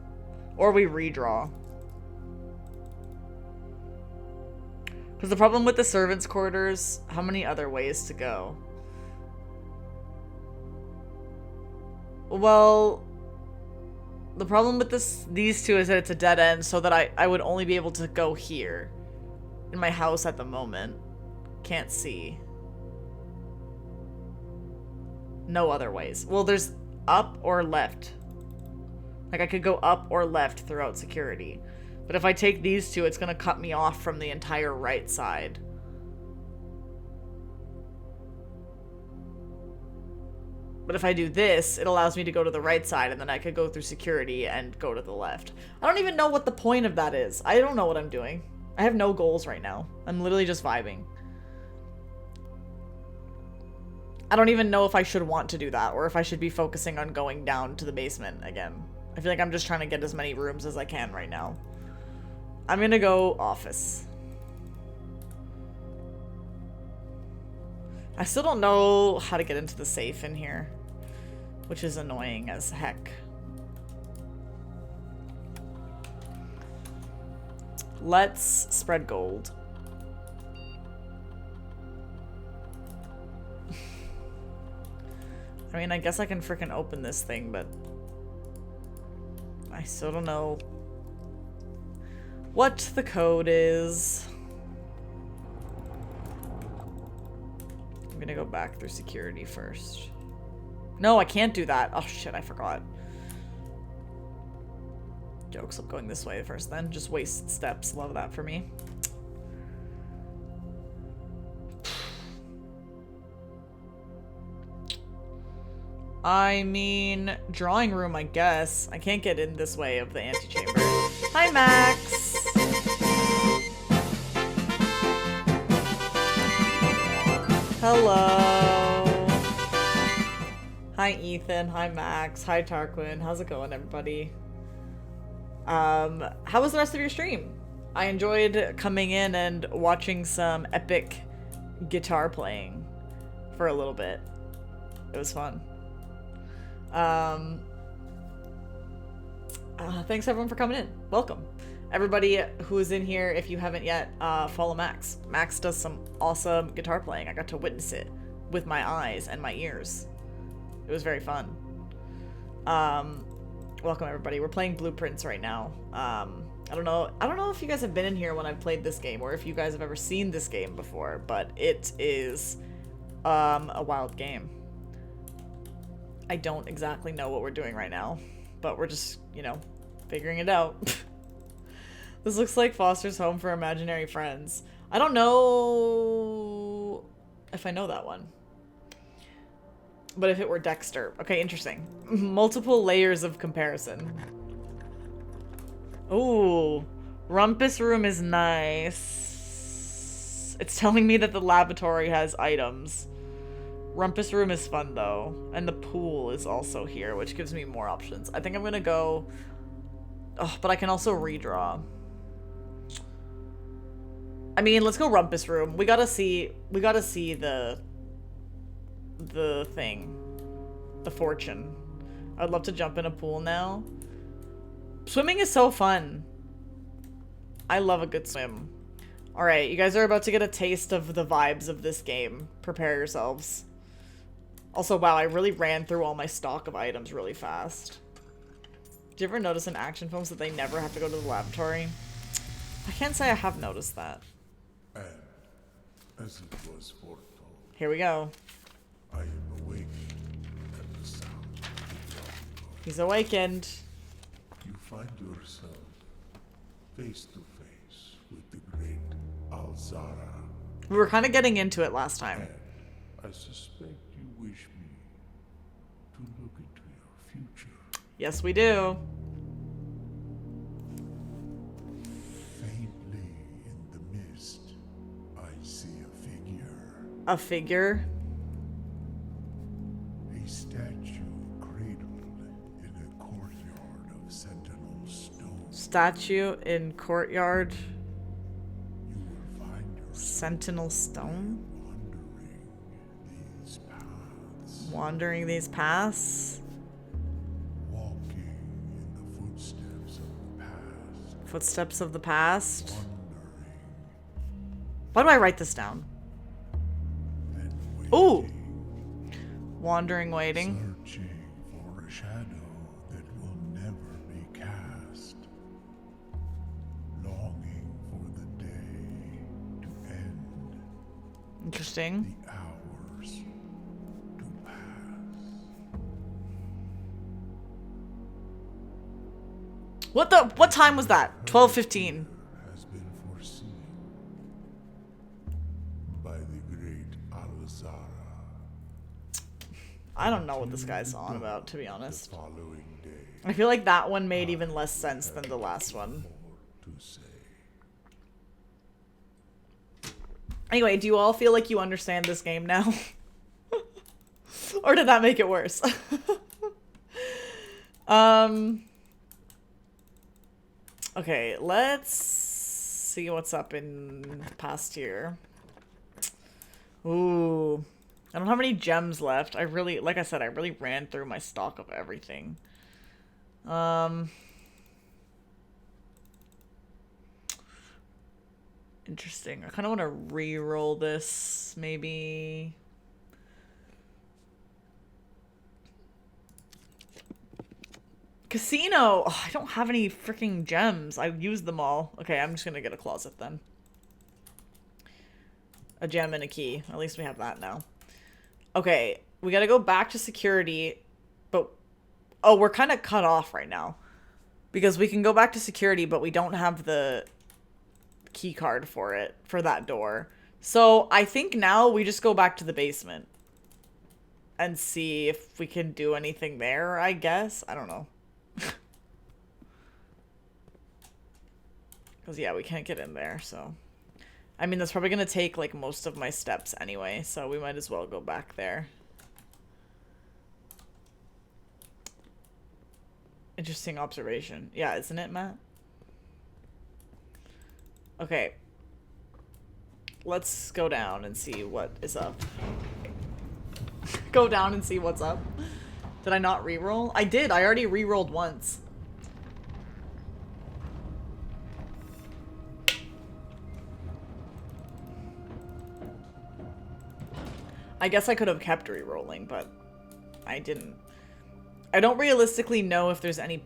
Or we redraw. Because the problem with the servants' quarters, how many other ways to go? Well... The problem with these two is that it's a dead end, so that I would only be able to go here. In my house at the moment. Can't see. No other ways. Well, there's up or left. Like, I could go up or left throughout security. But if I take these two, it's gonna cut me off from the entire right side. But if I do this, it allows me to go to the right side, and then I could go through security and go to the left. I don't even know what the point of that is. I don't know what I'm doing. I have no goals right now. I'm literally just vibing. I don't even know if I should want to do that, or if I should be focusing on going down to the basement again. I feel like I'm just trying to get as many rooms as I can right now. I'm gonna go office. I still don't know how to get into the safe in here, which is annoying as heck. Let's spread gold. I mean, I guess I can freaking open this thing, but I still don't know what the code is. I'm gonna go back through security first. No, I can't do that. Oh shit, I forgot. Jokes, I'm going this way first then. Just waste steps. Love that for me. I mean, drawing room, I guess. I can't get in this way of the antechamber. Hi, Max! Hello! Hi, Ethan. Hi, Max. Hi, Tarquin. How's it going, everybody? How was the rest of your stream? I enjoyed coming in and watching some epic guitar playing for a little bit. It was fun. Thanks everyone for coming in. Welcome. Everybody who is in here, if you haven't yet, follow Max. Max does some awesome guitar playing. I got to witness it with my eyes and my ears. It was very fun. Welcome everybody. We're playing Blueprints right now. I don't know if you guys have been in here when I've played this game or if you guys have ever seen this game before, but it is a wild game. I don't exactly know what we're doing right now, but we're just, you know, figuring it out. This looks like Foster's Home for Imaginary Friends. I don't know if I know that one. But if it were Dexter. Okay, interesting. Multiple layers of comparison. Ooh. Rumpus Room is nice. It's telling me that the lavatory has items. Rumpus Room is fun, though. And the pool is also here, which gives me more options. I think I'm gonna go... Oh, but I can also redraw. I mean, let's go Rumpus Room. We gotta see the thing. The fortune. I'd love to jump in a pool now. Swimming is so fun. I love a good swim. Alright, you guys are about to get a taste of the vibes of this game. Prepare yourselves. Also, wow, I really ran through all my stock of items really fast. Do you ever notice in action films that they never have to go to the lavatory? I can't say I have noticed that.
And, as it was foretold,
Here we go.
I am awakened at the sound of the drum.
He's awakened.
You find yourself face to face with the great Alzara.
We were kind of getting into it last time.
And I suspect you wish me to look into your future.
Yes, we do.
Faintly in the mist, I see a figure.
A figure?
A statue cradled in a courtyard of sentinel stone.
Statue in courtyard.
You will find yourself
Sentinel stone?
wandering these paths.
Wandering these paths?
Walking in the footsteps of the past.
Footsteps of the past?
Wondering
Why do I write this down?
and
Ooh!
waiting.
Wandering, waiting.
Searching for a shadow that will never be cast. Longing for the day to end.
Interesting.
The hours to pass.
What time was that? 12:15.
Has been foreseen by the great Alzara.
I don't know what this guy's on about, to be honest.
The following day,
I feel like that one made even less sense than the last one.
more to say.
Anyway, do you all feel like you understand this game now? Or did that make it worse? Okay, let's see what's up in past here. Ooh. I don't have any gems left. Like I said, I really ran through my stock of everything. Interesting. I kind of want to re-roll this, maybe. Casino! Oh, I don't have any freaking gems. I used them all. Okay, I'm just gonna get a closet then. A gem and a key. At least we have that now. Okay, we gotta go back to security, but... Oh, we're kind of cut off right now. Because we can go back to security, but we don't have the key card for it, for that door. So I think now we just go back to the basement. And see if we can do anything there, I guess. I don't know. Because, yeah, we can't get in there, so... I mean, that's probably going to take, like, most of my steps anyway, so we might as well go back there. Interesting observation. Yeah, isn't it, Matt? Okay. Let's go down and see what is up. Go down and see what's up. Did I not re-roll? I did. I already re-rolled once. I guess I could have kept re-rolling, but I didn't. I don't realistically know if there's any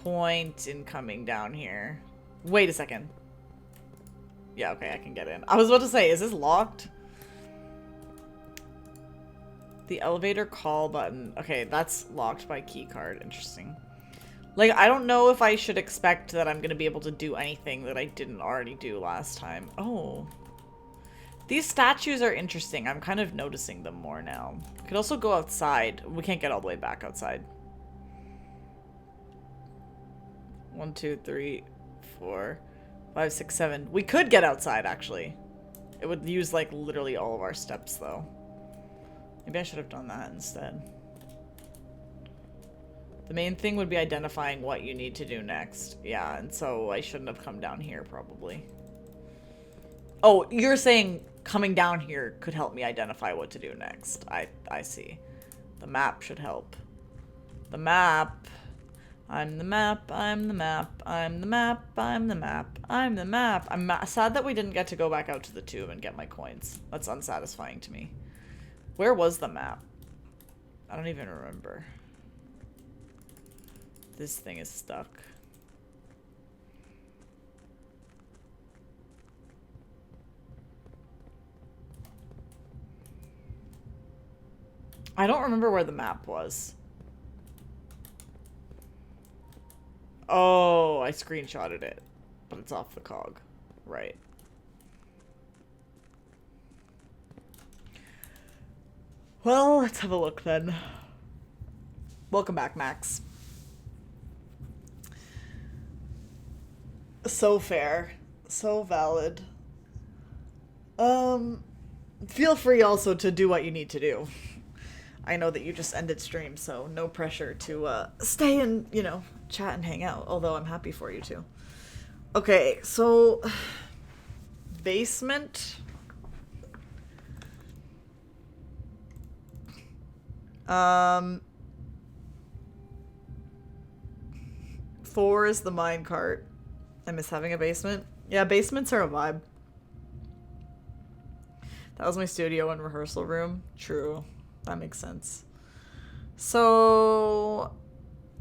point in coming down here. Wait a second. Yeah, okay, I can get in. I was about to say, is this locked? The elevator call button. Okay, that's locked by key card. Interesting. Like, I don't know if I should expect that I'm going to be able to do anything that I didn't already do last time. Oh. These statues are interesting. I'm kind of noticing them more now. Could also go outside. We can't get all the way back outside. 1, 2, 3, 4, 5, 6, 7. We could get outside, actually. It would use, like, literally all of our steps, though. Maybe I should have done that instead. The main thing would be identifying what you need to do next. Yeah, and so I shouldn't have come down here, probably. Oh, you're saying coming down here could help me identify what to do next. I see. The map should help. The map. I'm the map, I'm the map, I'm the map, I'm the map, I'm the map. I'm sad that we didn't get to go back out to the tube and get my coins. That's unsatisfying to me. Where was the map? I don't even remember. This thing is stuck. I don't remember where the map was. Oh, I screenshotted it, but it's off the cog. Right. Well, let's have a look then. Welcome back, Max. So fair. So valid. Feel free also to do what you need to do. I know that you just ended stream, so no pressure to stay and, you know, chat and hang out, although I'm happy for you too. Okay, so basement. 4 is the minecart. I miss having a basement. Yeah, basements are a vibe. That was my studio and rehearsal room. True. That makes sense. So,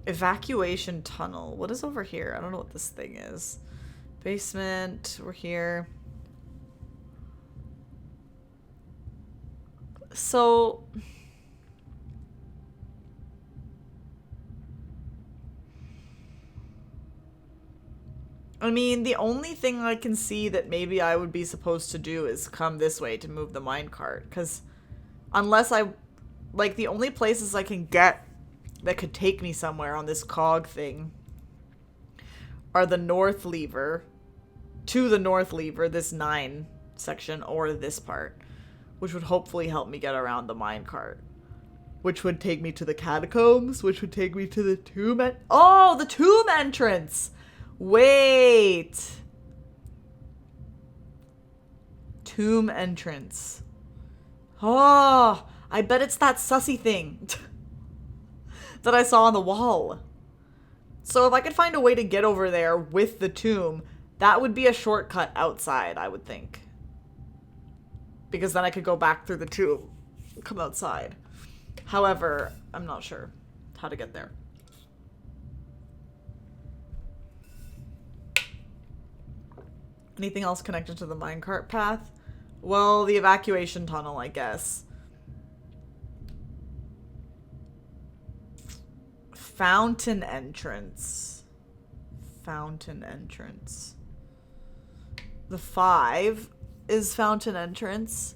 evacuation tunnel. What is over here? I don't know what this thing is. Basement. We're here. So, I mean, the only thing I can see that maybe I would be supposed to do is come this way to move the minecart. Because unless I... Like, the only places I can get that could take me somewhere on this cog thing are the north lever, to the north lever, this 9 section, or this part, which would hopefully help me get around the minecart, which would take me to the catacombs, which would take me to the tomb. Oh, the tomb entrance! Wait! Tomb entrance. Oh, I bet it's that sussy thing that I saw on the wall. So if I could find a way to get over there with the tomb, That would be a shortcut outside, I would think. Because then I could go back through the tube, come outside. However, I'm not sure how to get there. Anything else connected to the minecart path? Well, the evacuation tunnel, I guess. Fountain entrance. Fountain entrance. The 5 is fountain entrance.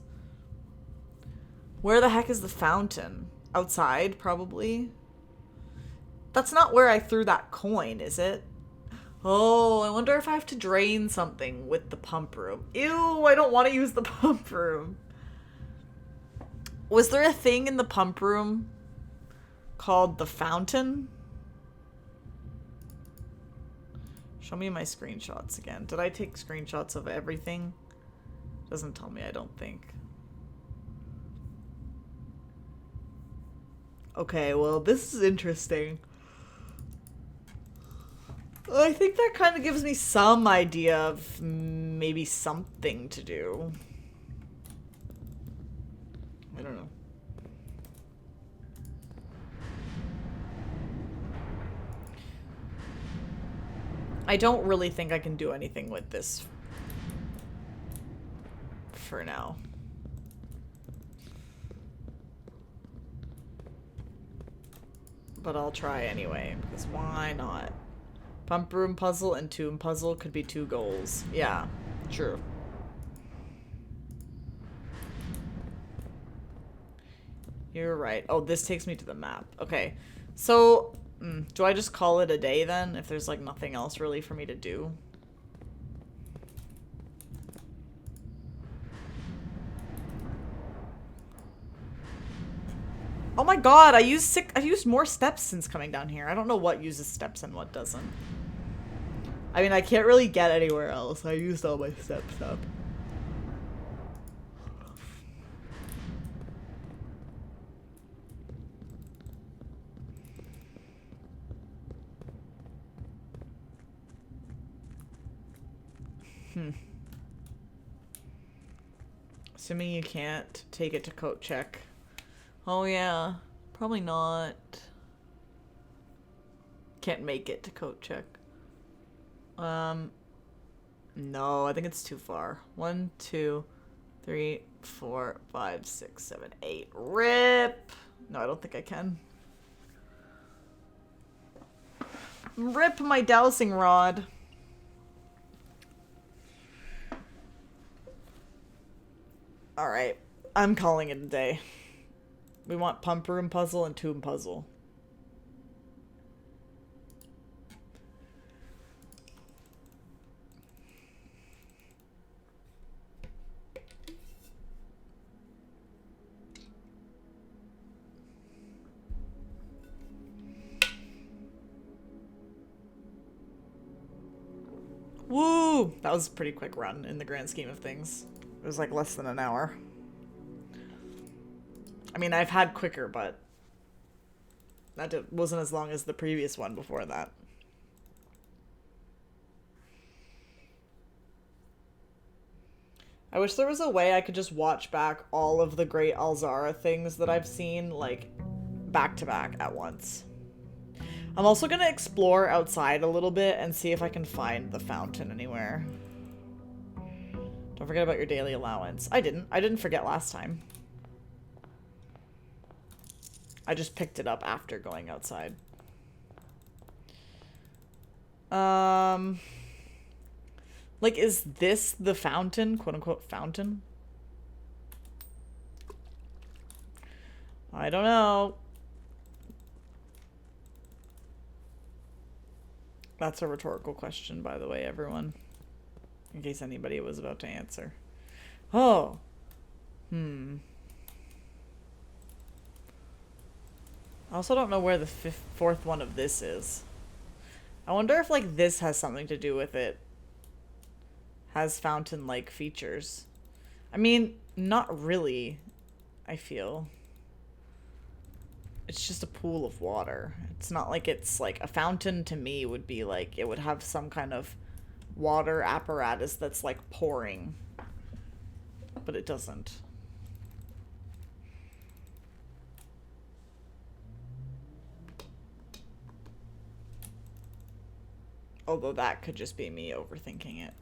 Where the heck is the fountain? Outside, probably. That's not where I threw that coin, is it? Oh, I wonder if I have to drain something with the pump room. Ew, I don't want to use the pump room. Was there a thing in the pump room called the fountain? Show me my screenshots again. Did I take screenshots of everything? Doesn't tell me, I don't think. Okay, well, this is interesting. I think that kind of gives me some idea of maybe something to do. I don't know. I don't really think I can do anything with this for now. But I'll try anyway, because why not? Pump room puzzle and tomb puzzle could be 2 goals. Yeah, true. You're right. Oh, this takes me to the map. Okay, so do I just call it a day then, if there's like nothing else really for me to do? Oh my god, I've used more steps since coming down here. I don't know what uses steps and what doesn't. I mean, I can't really get anywhere else. I used all my steps up. Assuming you can't take it to coat check. Oh yeah, probably not. Can't make it to coat check. No, I think it's too far. 1, 2, 3, 4, 5, 6, 7, 8. RIP! No, I don't think I can. RIP my dowsing rod. Alright, I'm calling it a day. We want pump room puzzle and tomb puzzle. Woo! That was a pretty quick run in the grand scheme of things. It was like less than an hour. I mean, I've had quicker, but that wasn't as long as the previous one before that. I wish there was a way I could just watch back all of the Great Alzara things that I've seen, like, back to back at once. I'm also gonna explore outside a little bit and see if I can find the fountain anywhere. Don't forget about your daily allowance. I didn't forget last time. I just picked it up after going outside. Like, is this the fountain? Quote unquote fountain? I don't know. That's a rhetorical question, by the way, everyone. In case anybody was about to answer. Oh. I also don't know where the fourth one of this is. I wonder if, like, this has something to do with it. Has fountain-like features. I mean, not really, I feel. It's just a pool of water. It's not like it's, like, a fountain to me would be, like, it would have some kind of water apparatus that's like pouring. But it doesn't. Although that could just be me overthinking it.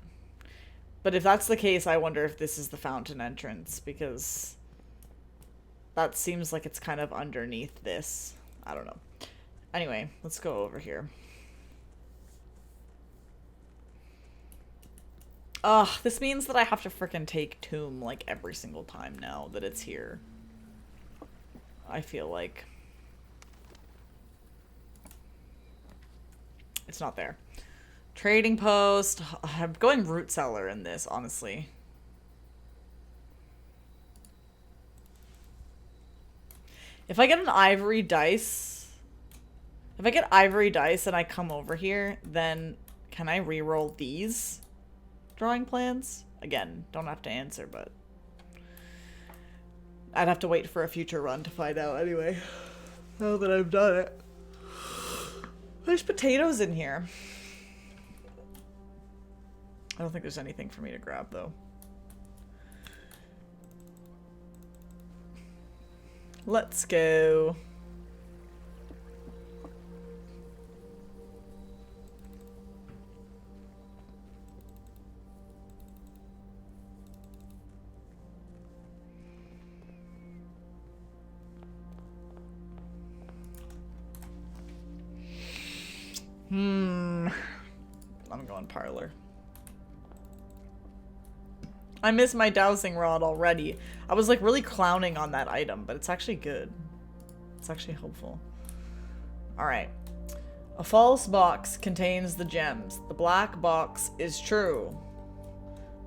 But if that's the case, I wonder if this is the fountain entrance, because that seems like it's kind of underneath this. I don't know. Anyway, let's go over here. Ugh, this means that I have to frickin' take Tomb like every single time now that it's here. I feel like. It's not there. Trading post. I'm going root cellar in this, honestly. If I get an ivory dice... If I get ivory dice and I come over here, then can I re-roll these drawing plans? Again, don't have to answer, but... I'd have to wait for a future run to find out anyway. Now that I've done it. There's potatoes in here. I don't think there's anything for me to grab, though. Let's go. I'm going parlor. I miss my dowsing rod already. I was like really clowning on that item, but it's actually good. It's actually helpful. Alright. A false box contains the gems. The black box is true.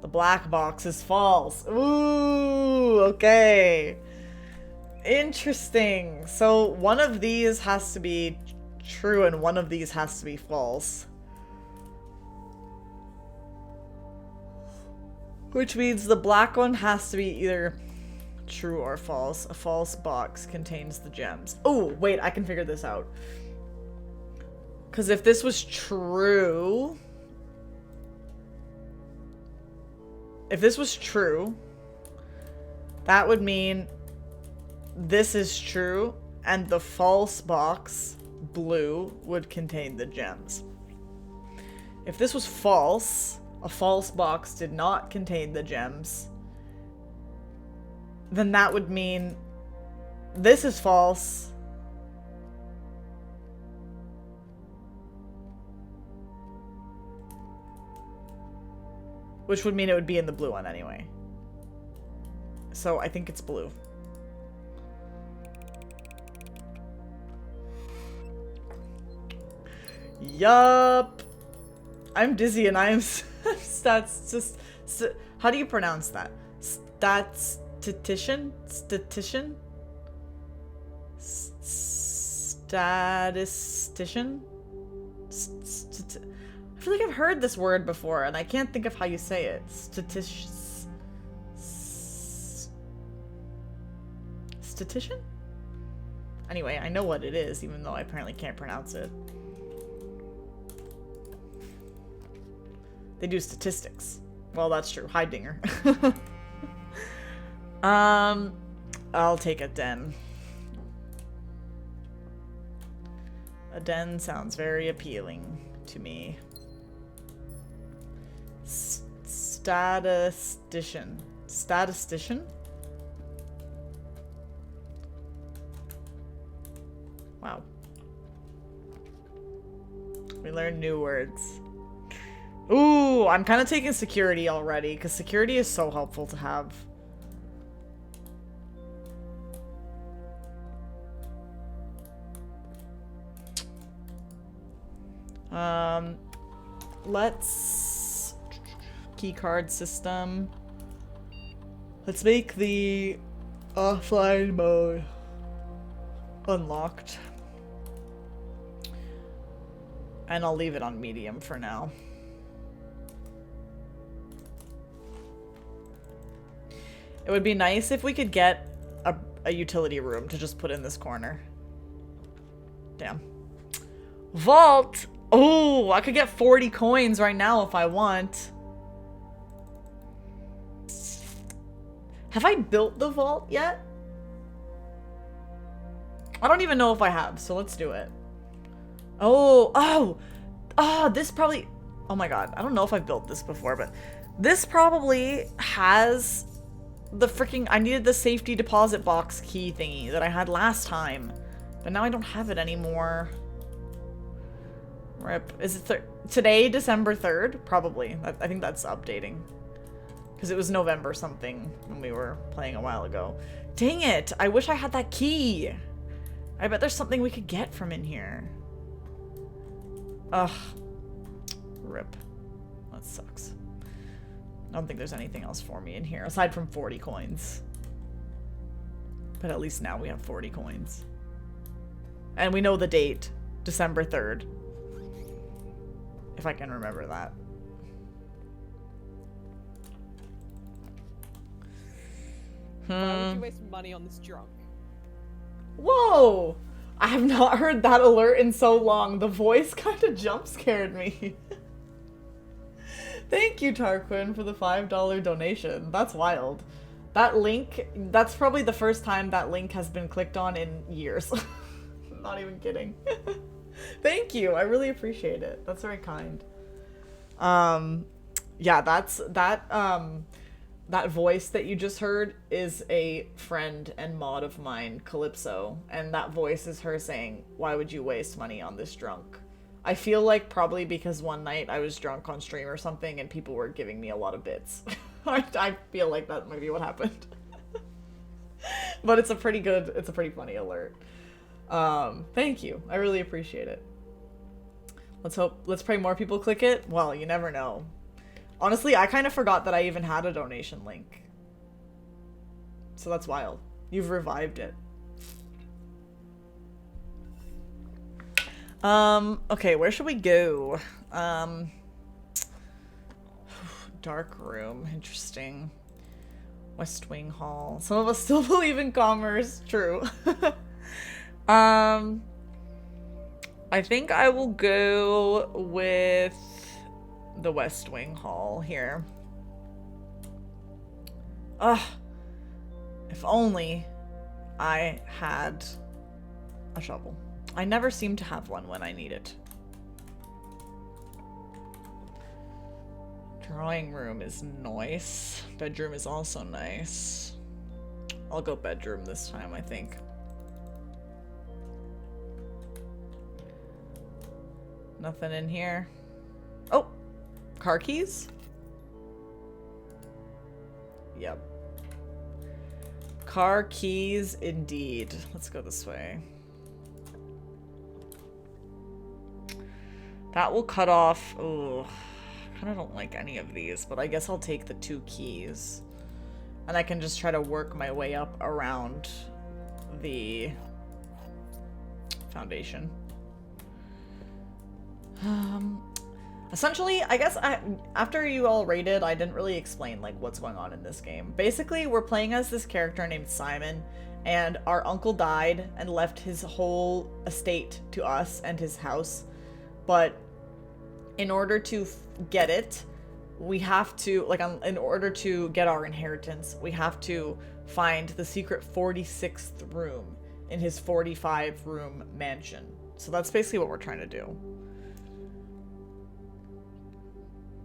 The black box is false. Ooh, okay. Interesting. So one of these has to be true and one of these has to be false. Which means the black one has to be either true or false. A false box contains the gems. Oh, wait, I can figure this out. Because if this was true... If this was true, that would mean this is true, and the false box, blue, would contain the gems. If this was false... A false box did not contain the gems, then that would mean this is false. Which would mean it would be in the blue one anyway. So I think it's blue. Yup. I'm dizzy and I'm... how do you pronounce that? Statistician? Statistician? Statistician? I feel like I've heard this word before and I can't think of how you say it. Statistician? Anyway, I know what it is, even though I apparently can't pronounce it. They do statistics. Well, that's true. Hi, Dinger. I'll take a den. A den sounds very appealing to me. Statistician. Statistician? Wow. We learn new words. Ooh, I'm kind of taking security already, because security is so helpful to have. Let's... Keycard system. Let's make the offline mode unlocked. And I'll leave it on medium for now. It would be nice if we could get a utility room to just put in this corner. Damn. Vault! Oh, I could get 40 coins right now if I want. Have I built the vault yet? I don't even know if I have, so let's do it. Oh, this probably, oh my god, I don't know if I've built this before, but this probably has the freaking, I needed the safety deposit box key thingy that I had last time, but now I don't have it anymore. Rip. Is it today, December 3rd? Probably. I think that's updating. Because it was November something when we were playing a while ago. Dang it! I wish I had that key! I bet there's something we could get from in here. Ugh. Rip. That sucks. I don't think there's anything else for me in here, aside from 40 coins. But at least now we have 40 coins. And we know the date. December 3rd. If I can remember that.
Why would you waste money on this drunk?
Whoa! I have not heard that alert in so long. The voice kind of jump scared me. Thank you, Tarquin, for the $5 donation. That's wild. That link, that's probably the first time that link has been clicked on in years. Not even kidding. Thank you. I really appreciate it. That's very kind. Yeah, that voice that you just heard is a friend and mod of mine, Calypso, and that voice is her saying, "Why would you waste money on this drunk?" I feel like probably because one night I was drunk on stream or something and people were giving me a lot of bits. I feel like that might be what happened. But it's a pretty funny alert. Thank you. I really appreciate it. Let's pray more people click it. Well, you never know. Honestly, I kind of forgot that I even had a donation link. So that's wild. You've revived it. Okay, where should we go? Dark room, interesting. West Wing Hall. Some of us still believe in commerce, true. I think I will go with the West Wing Hall here. Ugh. If only I had a shovel. I never seem to have one when I need it. Drawing room is nice. Bedroom is also nice. I'll go bedroom this time, I think. Nothing in here. Oh! Car keys? Yep. Car keys indeed. Let's go this way. That will cut off... Ugh. I kind of don't like any of these, but I guess I'll take the 2 keys. And I can just try to work my way up around the foundation. Essentially, I guess after you all raided, I didn't really explain like what's going on in this game. Basically, we're playing as this character named Simon, and our uncle died and left his whole estate to us and his house. But in order to get it, we have to, like, in order to get our inheritance, we have to find the secret 46th room in his 45-room mansion. So that's basically what we're trying to do.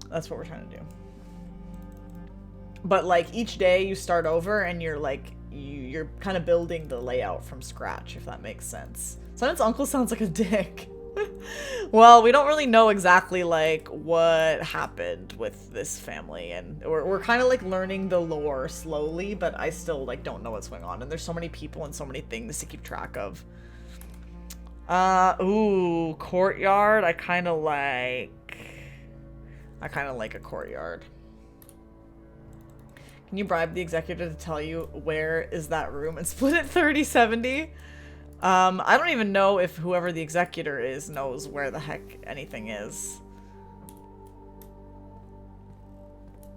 That's what we're trying to do. But like each day you start over and you're like, you're kind of building the layout from scratch, if that makes sense. Simon's uncle sounds like a dick. Well, we don't really know exactly like what happened with this family, and we're kind of like learning the lore slowly, but I still like don't know what's going on, and there's so many people and so many things to keep track of. Ooh, courtyard. I kind of like a courtyard. Can you bribe the executor to tell you where is that room and split it 30-70? I don't even know if whoever the executor is knows where the heck anything is.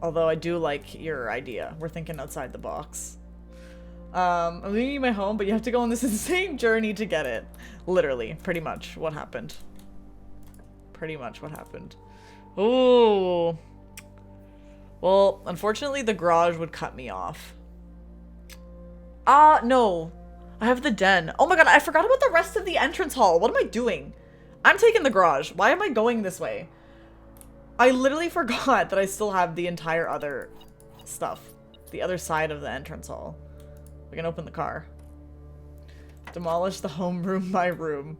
Although I do like your idea. We're thinking outside the box. I'm leaving you my home, but you have to go on this insane journey to get it. Literally, pretty much what happened. pretty much what happened. Ooh. Well, unfortunately, the garage would cut me off. No. I have the den. Oh my god, I forgot about the rest of the entrance hall. What am I doing? I'm taking the garage. Why am I going this way? I literally forgot that I still have the entire other stuff. The other side of the entrance hall. We can open the car. Demolish the home room by room.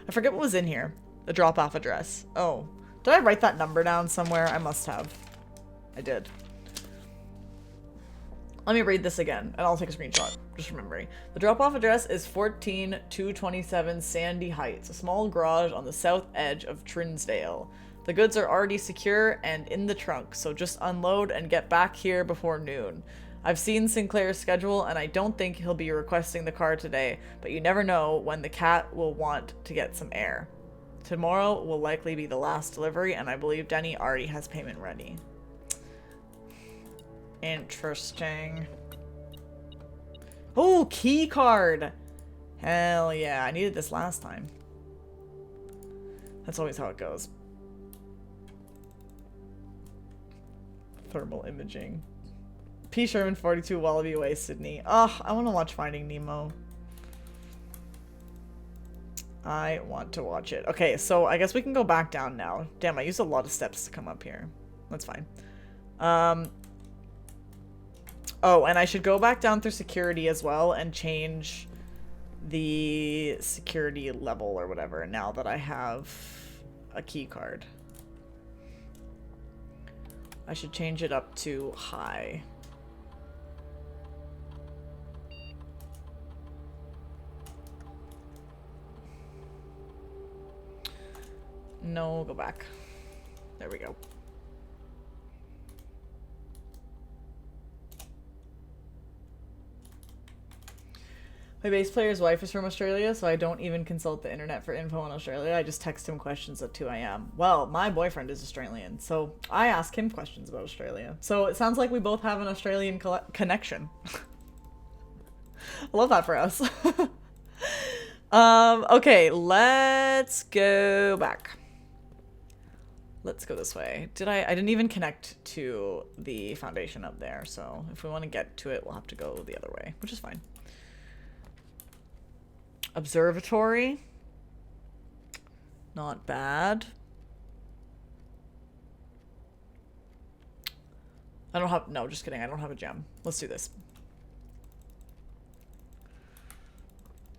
I forget what was in here. The drop-off address. Oh. Did I write that number down somewhere? I must have. I did. Let me read this again, and I'll take a screenshot. Just remembering. The drop-off address is 14227 Sandy Heights, a small garage on the south edge of Trinsdale. The goods are already secure and in the trunk, so just unload and get back here before noon. I've seen Sinclair's schedule, and I don't think he'll be requesting the car today, but you never know when the cat will want to get some air. Tomorrow will likely be the last delivery, and I believe Denny already has payment ready. Interesting. Oh, key card! Hell yeah, I needed this last time. That's always how it goes. Thermal imaging. P. Sherman 42 Wallaby Way, Sydney. Ugh, I want to watch Finding Nemo. I want to watch it. Okay, so I guess we can go back down now. Damn, I used a lot of steps to come up here. That's fine. Oh, and I should go back down through security as well and change the security level or whatever now that I have a key card. I should change it up to high. No, go back. There we go. My bass player's wife is from Australia, so I don't even consult the internet for info on Australia. I just text him questions at 2 a.m. Well, my boyfriend is Australian, so I ask him questions about Australia. So it sounds like we both have an Australian connection. I love that for us. Okay, let's go back. Let's go this way. I didn't even connect to the foundation up there, so if we want to get to it, we'll have to go the other way, which is fine. Observatory. Not bad. I don't have, no, just kidding. I don't have a gem. Let's do this.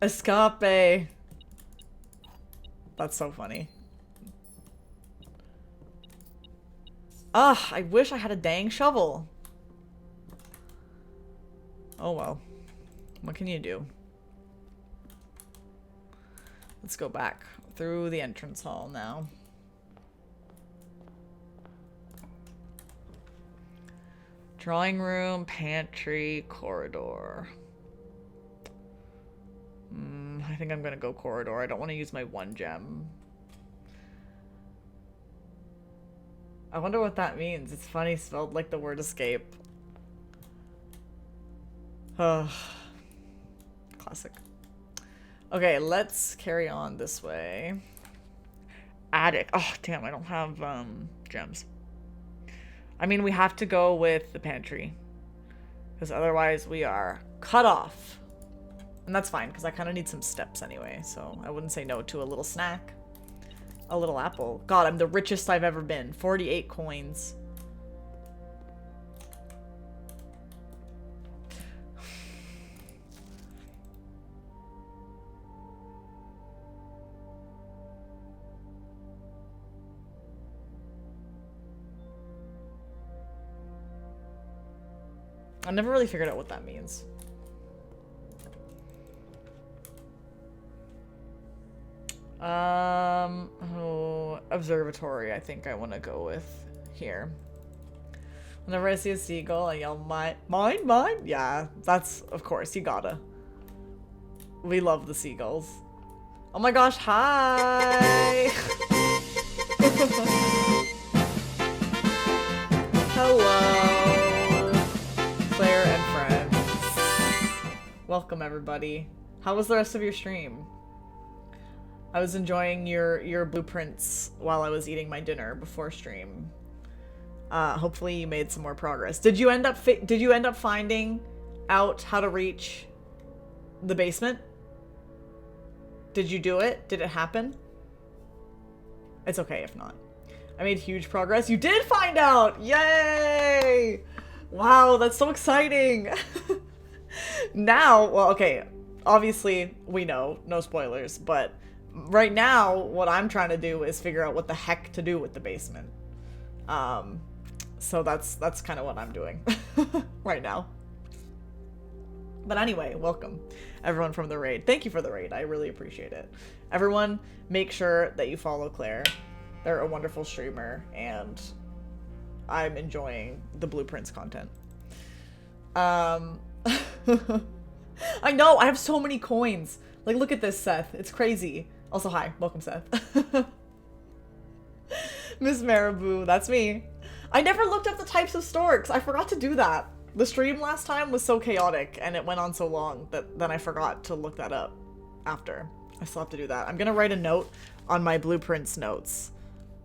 Escape. That's so funny. Ah, I wish I had a dang shovel. Oh well. What can you do? Let's go back through the entrance hall now. Drawing room, pantry, corridor. I think I'm gonna go corridor. I don't want to use my one gem. I wonder what that means. It's funny spelled like the word escape. Ugh. Classic. Okay, let's carry on this way. Attic. Oh, damn, I don't have gems. I mean, we have to go with the pantry. Because otherwise we are cut off. And that's fine, because I kind of need some steps anyway. So I wouldn't say no to a little snack. A little apple. God, I'm the richest I've ever been. 48 coins. I never really figured out what that means. Oh, observatory, I think I want to go with here. Whenever I see a seagull, I yell, mine, mine, mine. Yeah, that's, of course, you gotta. We love the seagulls. Oh my gosh, hi! Hello, Claire and friends. Welcome, everybody. How was the rest of your stream? I was enjoying your blueprints while I was eating my dinner before stream. Hopefully you made some more progress. Did you end up finding out how to reach the basement? Did you do it? Did it happen? It's okay if not. I made huge progress. You did find out! Yay! Wow, that's so exciting! Now, well, okay, obviously we know, no spoilers, but right now what I'm trying to do is figure out what the heck to do with the basement. So that's kind of what I'm doing right now. But anyway, welcome everyone from the raid. Thank you for the raid. I really appreciate it. Everyone, make sure that you follow Claire. They're a wonderful streamer, and I'm enjoying the Blueprints content. I know, I have so many coins. Like, look at this, Seth. It's crazy. Also, hi. Welcome, Seth. Miss Marabou, that's me. I never looked up the types of storks. I forgot to do that. The stream last time was so chaotic, and it went on so long that then I forgot to look that up after. I still have to do that. I'm gonna write a note on my Blueprints notes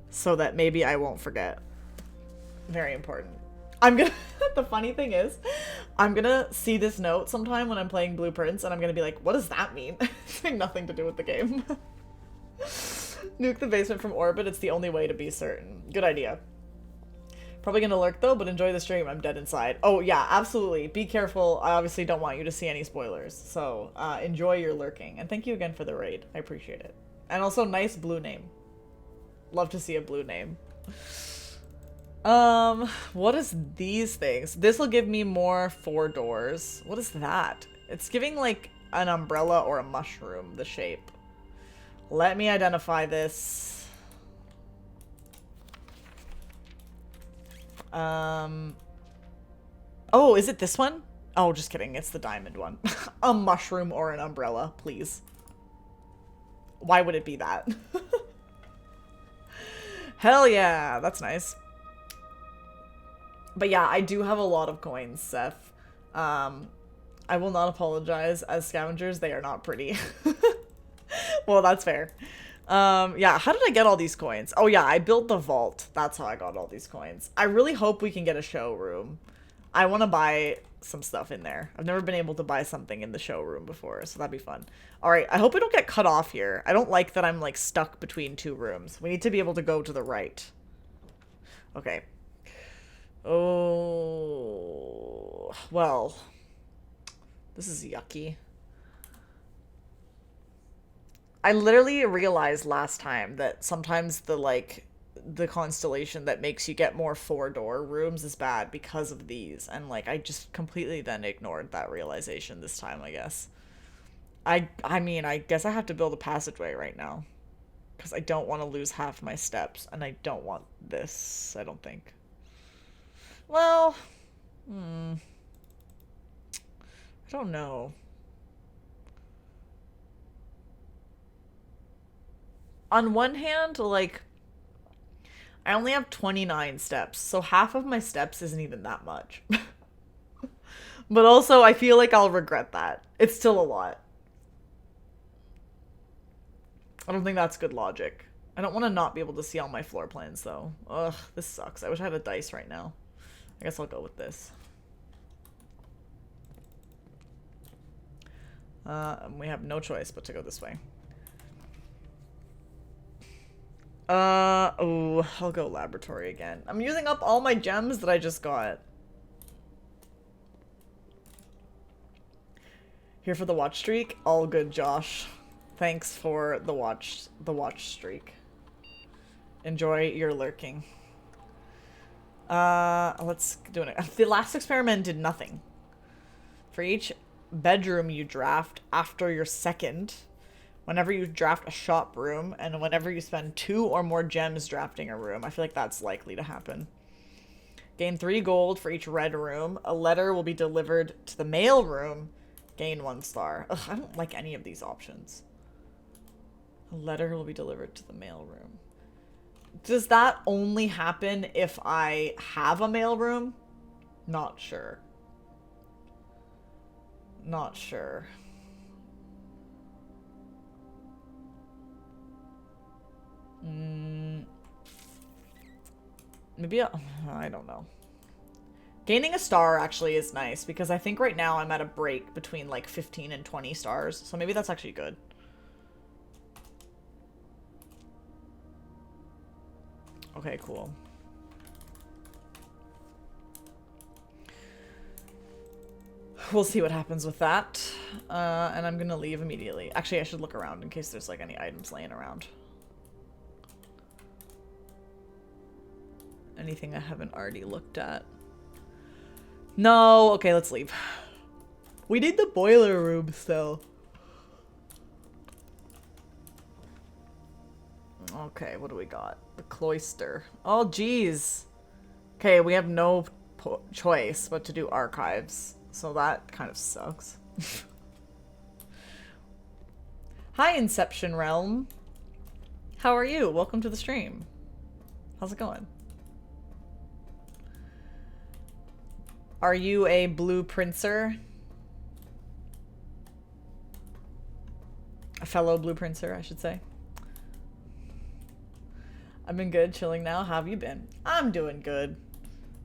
so that maybe I won't forget. Very important. I'm gonna, the funny thing is, I'm gonna see this note sometime when I'm playing Blueprints, and I'm gonna be like, what does that mean? It's like nothing to do with the game. Nuke the basement from orbit, it's the only way to be certain. Good idea. Probably gonna lurk though, but enjoy the stream. I'm dead inside. Oh yeah, absolutely. Be careful. I obviously don't want you to see any spoilers. So enjoy your lurking. And thank you again for the raid. I appreciate it. And also, nice blue name. Love to see a blue name. What is these things? This will give me more 4 doors. What is that? It's giving like an umbrella or a mushroom, the shape. Let me identify this. Oh, is it this one? Oh, just kidding. It's the diamond one. A mushroom or an umbrella, please. Why would it be that? Hell yeah, that's nice. But yeah, I do have a lot of coins, Seth. I will not apologize. As scavengers, they are not pretty. Well, that's fair. Yeah, how did I get all these coins? Oh yeah, I built the vault. That's how I got all these coins. I really hope we can get a showroom. I want to buy some stuff in there. I've never been able to buy something in the showroom before, so that'd be fun. Alright, I hope we don't get cut off here. I don't like that I'm, like, stuck between 2 rooms. We need to be able to go to the right. Okay. Oh... Well... This is yucky. I literally realized last time that sometimes the constellation that makes you get more 4-door rooms is bad because of these, and like I just completely then ignored that realization this time, I guess. I mean, I guess I have to build a passageway right now because I don't want to lose half my steps, and I don't want this, I don't think. Well, I don't know. On one hand, like, I only have 29 steps, so half of my steps isn't even that much. But also, I feel like I'll regret that. It's still a lot. I don't think that's good logic. I don't want to not be able to see all my floor plans, though. Ugh, this sucks. I wish I had a dice right now. I guess I'll go with this. We have no choice but to go this way. Oh, I'll go laboratory again. I'm using up all my gems that I just got. Here for the watch streak? All good, Josh. Thanks for the watch streak. Enjoy your lurking. Let's do it. The last experiment did nothing. For each bedroom you draft after your second, whenever you draft a shop room, and whenever you spend 2 or more gems drafting a room. I feel like that's likely to happen. Gain 3 gold for each red room. A letter will be delivered to the mail room. Gain 1 star. Ugh, I don't like any of these options. A letter will be delivered to the mail room. Does that only happen if I have a mail room? Not sure. Not sure. Maybe, I don't know. Gaining a star actually is nice because I think right now I'm at a break between like 15 and 20 stars. So maybe that's actually good. Okay, cool. We'll see what happens with that. And I'm gonna leave immediately. Actually, I should look around in case there's like any items laying around. Anything I haven't already looked at? No, okay, let's leave. We need the boiler room still. Okay, what do we got? The cloister. Oh, geez. Okay, we have no choice but to do archives. So that kind of sucks. Hi, Inception Realm. How are you? Welcome to the stream. How's it going? Are you a blue princer? A fellow blue princer, I should say. I've been good, chilling now. How have you been? I'm doing good.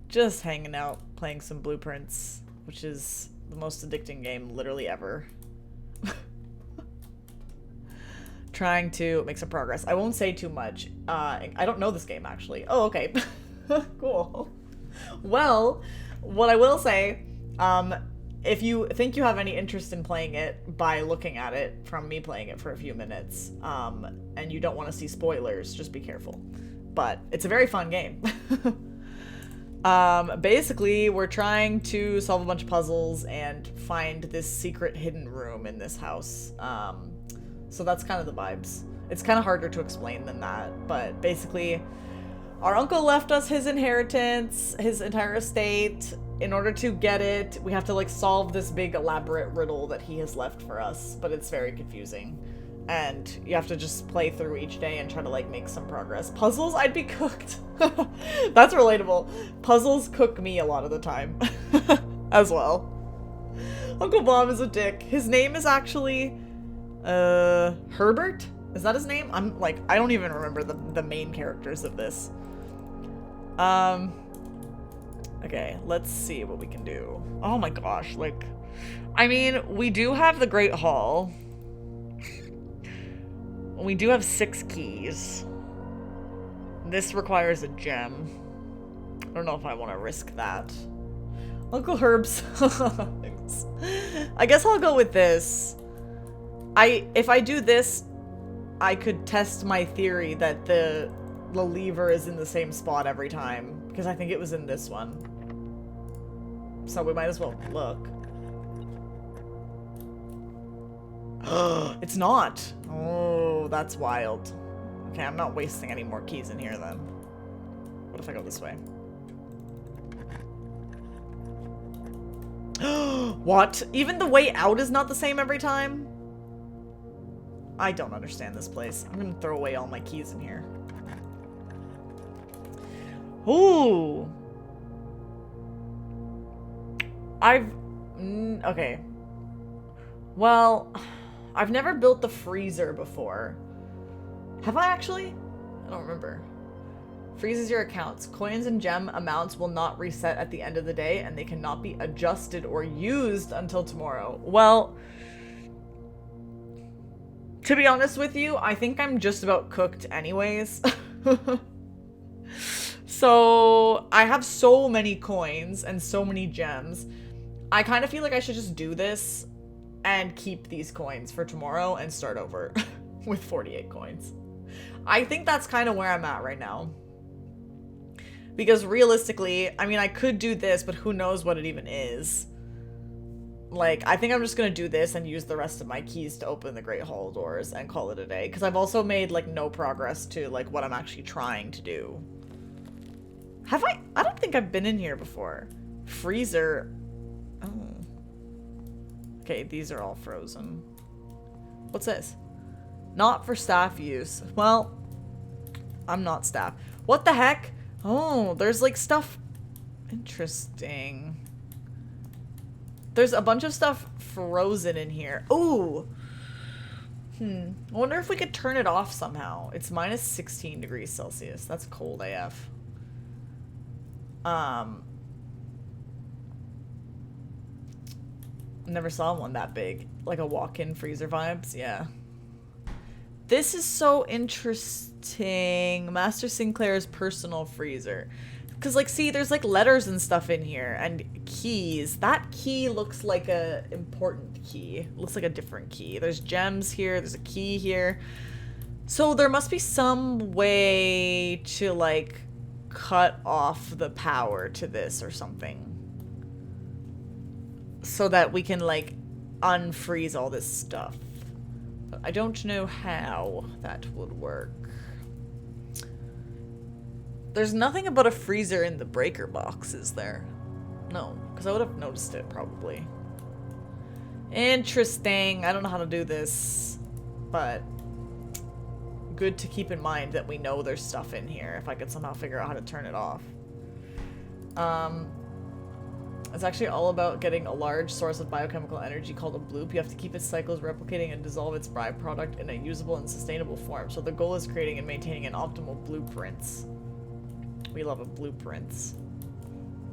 Just hanging out, playing some Blueprints, which is the most addicting game literally ever. Trying to make some progress. I won't say too much. I don't know this game, actually. Oh, okay. Cool. Well, what I will say, if you think you have any interest in playing it by looking at it from me playing it for a few minutes, and you don't want to see spoilers, just be careful. But it's a very fun game. Basically, we're trying to solve a bunch of puzzles and find this secret hidden room in this house. So that's kind of the vibes. It's kind of harder to explain than that, but basically, our uncle left us his inheritance, his entire estate. In order to get it, we have to like solve this big elaborate riddle that he has left for us, but it's very confusing. And you have to just play through each day and try to like make some progress. Puzzles, I'd be cooked. That's relatable. Puzzles cook me a lot of the time as well. Uncle Bob is a dick. His name is actually Herbert? Is that his name? I'm like, I don't even remember the main characters of this. Okay, let's see what we can do. Oh my gosh, like, I mean, we do have the Great Hall. We do have 6 keys. This requires a gem. I don't know if I want to risk that. Uncle Herb's. I guess I'll go with this. If I do this, I could test my theory that the lever is in the same spot every time, because I think it was in this one. So we might as well look. It's not. Oh, that's wild. Okay, I'm not wasting any more keys in here then. What if I go this way? What? Even the way out is not the same every time? I don't understand this place. I'm gonna throw away all my keys in here. Ooh. Okay. Well, I've never built the freezer before. Have I actually? I don't remember. Freezes your accounts. Coins and gem amounts will not reset at the end of the day, and they cannot be adjusted or used until tomorrow. Well, to be honest with you, I think I'm just about cooked anyways. So, I have so many coins and so many gems. I kind of feel like I should just do this and keep these coins for tomorrow and start over with 48 coins. I think that's kind of where I'm at right now. Because realistically, I mean, I could do this, but who knows what it even is. Like, I think I'm just gonna do this and use the rest of my keys to open the Great Hall doors and call it a day. Because I've also made, like, no progress to, like, what I'm actually trying to do. Have I? I don't think I've been in here before. Freezer. Oh. Okay, these are all frozen. What's this? Not for staff use. Well, I'm not staff. What the heck? Oh, there's like stuff. Interesting. There's a bunch of stuff frozen in here. Ooh. I wonder if we could turn it off somehow. It's minus 16 degrees Celsius. That's cold AF. Never saw one that big. Like a walk-in freezer vibes, yeah. This is so interesting. Master Sinclair's personal freezer. Because, like, see, there's, like, letters and stuff in here. And keys. That key looks like a important key. Looks like a different key. There's gems here. There's a key here. So there must be some way to, like, cut off the power to this or something. So that we can, like, unfreeze all this stuff. But I don't know how that would work. There's nothing about a freezer in the breaker box, is there? No, because I would have noticed it, probably. Interesting. I don't know how to do this, but good to keep in mind that we know there's stuff in here if I could somehow figure out how to turn it off. It's actually all about getting a large source of biochemical energy called a bloop. You have to keep its cycles replicating and dissolve its byproduct in a usable and sustainable form. So the goal is creating and maintaining an optimal blueprints. We love a blueprints.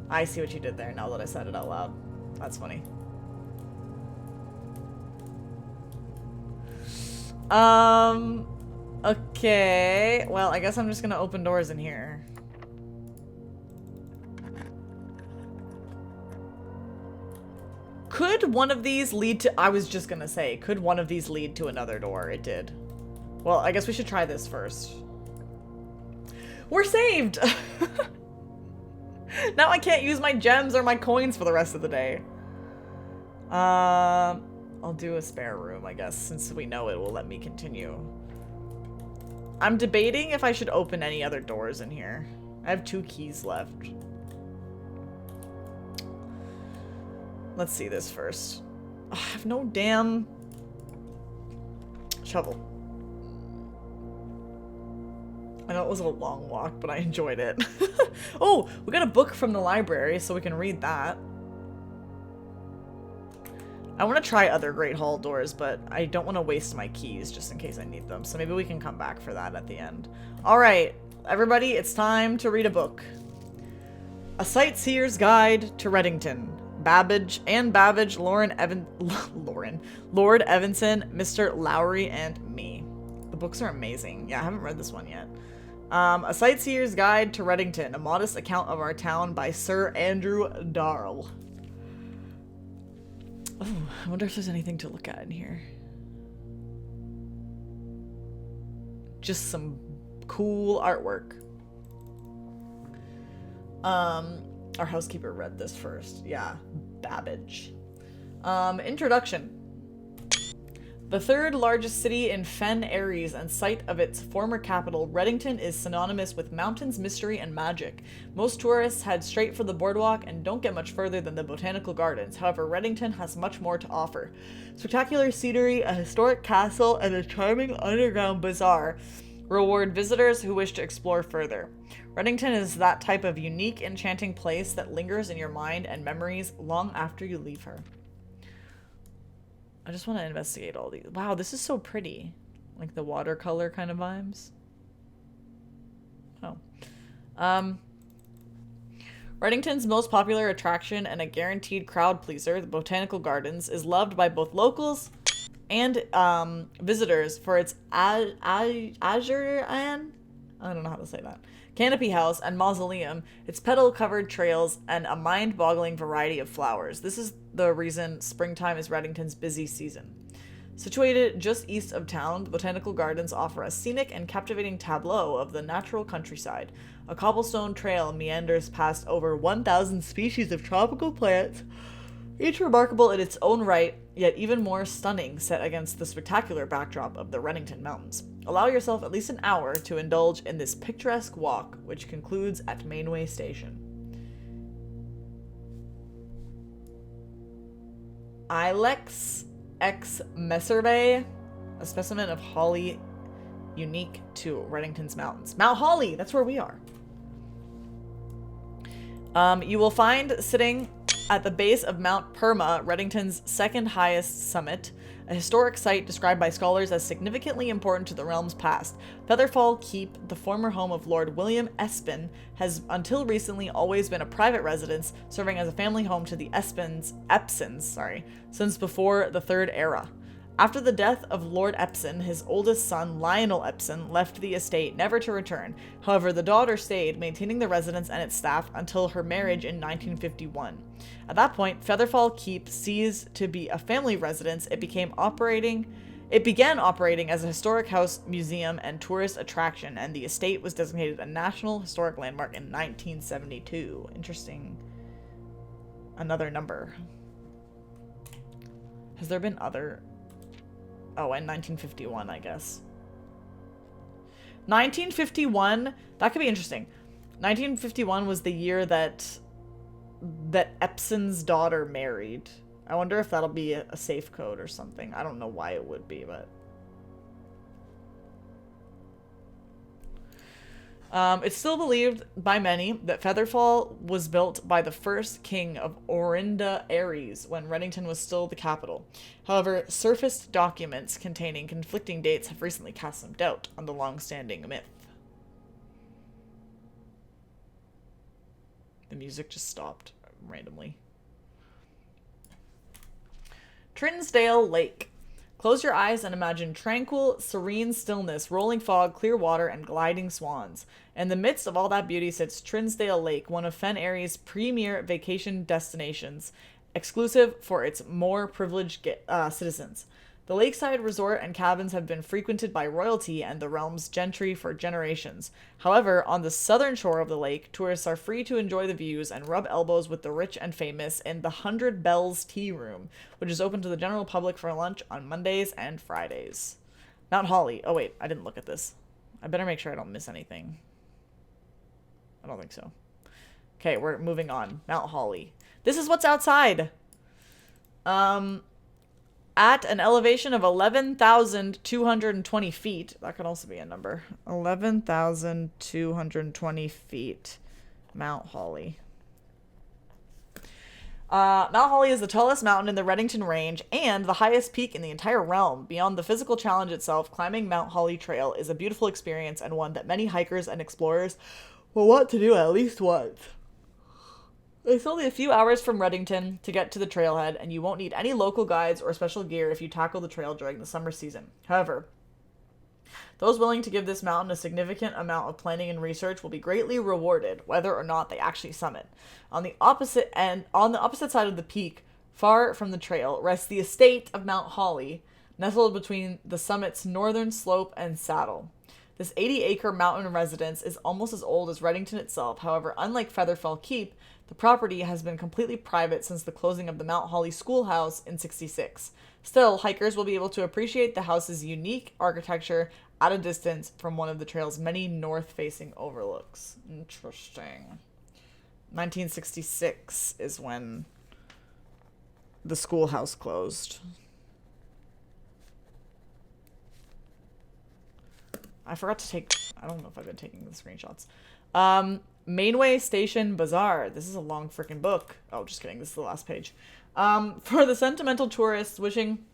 I see what you did there now that I said it out loud. That's funny. Okay. Well, I guess I'm just gonna open doors in here. Could one of these lead to... I was just gonna say, could one of these lead to another door? It did. Well, I guess we should try this first. We're saved! Now I can't use my gems or my coins for the rest of the day. I'll do a spare room, I guess, since we know it will let me continue. I'm debating if I should open any other doors in here. I have 2 keys left. Let's see this first. I have no damn shovel. I know it was a long walk, but I enjoyed it. Oh, we got a book from the library, so we can read that. I want to try other Great Hall doors, but I don't want to waste my keys just in case I need them. So maybe we can come back for that at the end. All right, everybody, it's time to read a book. A Sightseer's Guide to Reddington. Lord Evanson, Mr. Lowry, and me. The books are amazing. Yeah, I haven't read this one yet. A Sightseer's Guide to Reddington, a modest account of our town by Sir Andrew Darrell. Oh, I wonder if there's anything to look at in here. Just some cool artwork. Our housekeeper read this first. Yeah, Babbage. Introduction. The 3rd largest city in Fen Aries and site of its former capital, Reddington is synonymous with mountains, mystery, and magic. Most tourists head straight for the boardwalk and don't get much further than the botanical gardens. However, Reddington has much more to offer. Spectacular scenery, a historic castle, and a charming underground bazaar reward visitors who wish to explore further. Reddington is that type of unique, enchanting place that lingers in your mind and memories long after you leave her. I just want to investigate all these. Wow, this is so pretty. Like the watercolor kind of vibes. Oh. Reddington's most popular attraction and a guaranteed crowd pleaser, the Botanical Gardens, is loved by both locals and visitors for its azure and I don't know how to say that. Canopy house and mausoleum, its petal-covered trails, and a mind-boggling variety of flowers. This is the reason springtime is Reddington's busy season. Situated just east of town, the Botanical Gardens offer a scenic and captivating tableau of the natural countryside. A cobblestone trail meanders past over 1,000 species of tropical plants, each remarkable in its own right, yet even more stunning set against the spectacular backdrop of the Reddington Mountains. Allow yourself at least an hour to indulge in this picturesque walk, which concludes at Mainway Station. Ilex X Messervey, a specimen of holly unique to Reddington's mountains. Mount Holly, that's where we are. You will find sitting at the base of Mount Perma, Reddington's second highest summit, a historic site described by scholars as significantly important to the realm's past. Featherfall Keep, the former home of Lord William Espin, has until recently always been a private residence, serving as a family home to the Epsons, since before the Third Era. After the death of Lord Epson, his oldest son, Lionel Epson, left the estate, never to return. However, the daughter stayed, maintaining the residence and its staff until her marriage in 1951. At that point, Featherfall Keep ceased to be a family residence. It began operating as a historic house, museum, and tourist attraction, and the estate was designated a National Historic Landmark in 1972. Interesting. Another number. Has there been other... Oh, and 1951, I guess. 1951? That could be interesting. 1951 was the year that Epson's daughter married. I wonder if that'll be a safe code or something. I don't know why it would be, but... It's still believed by many that Featherfall was built by the first king of Orinda Aries when Reddington was still the capital. However, surfaced documents containing conflicting dates have recently cast some doubt on the long-standing myth. The music just stopped randomly. Trinsdale Lake. Close your eyes and imagine tranquil, serene stillness, rolling fog, clear water, and gliding swans. In the midst of all that beauty sits Trinsdale Lake, one of Fen Airie's premier vacation destinations, exclusive for its more privileged citizens. The lakeside resort and cabins have been frequented by royalty and the realm's gentry for generations. However, on the southern shore of the lake, tourists are free to enjoy the views and rub elbows with the rich and famous in the 100 Bells Tea Room, which is open to the general public for lunch on Mondays and Fridays. Mount Holly. Oh wait, I didn't look at this. I better make sure I don't miss anything. I don't think so. Okay, we're moving on. Mount Holly. This is what's outside. At an elevation of 11,220 feet, that could also be a number, 11,220 feet, Mount Holly. Mount Holly is the tallest mountain in the Reddington Range and the highest peak in the entire realm. Beyond the physical challenge itself, climbing Mount Holly Trail is a beautiful experience and one that many hikers and explorers will want to do at least once. It's only a few hours from Reddington to get to the trailhead, and you won't need any local guides or special gear if you tackle the trail during the summer season. However, those willing to give this mountain a significant amount of planning and research will be greatly rewarded, whether or not they actually summit. On the opposite side of the peak, far from the trail, rests the estate of Mount Holly, nestled between the summit's northern slope and saddle. This 80-acre mountain residence is almost as old as Reddington itself. However, unlike Featherfall Keep, the property has been completely private since the closing of the Mount Holly Schoolhouse in '66. Still, hikers will be able to appreciate the house's unique architecture at a distance from one of the trail's many north-facing overlooks. Interesting. 1966 is when the schoolhouse closed. I forgot to take... I don't know if I've been taking the screenshots. Mainway Station Bazaar. This is a long freaking book. Oh, just kidding. This is the last page. For the sentimental tourists wishing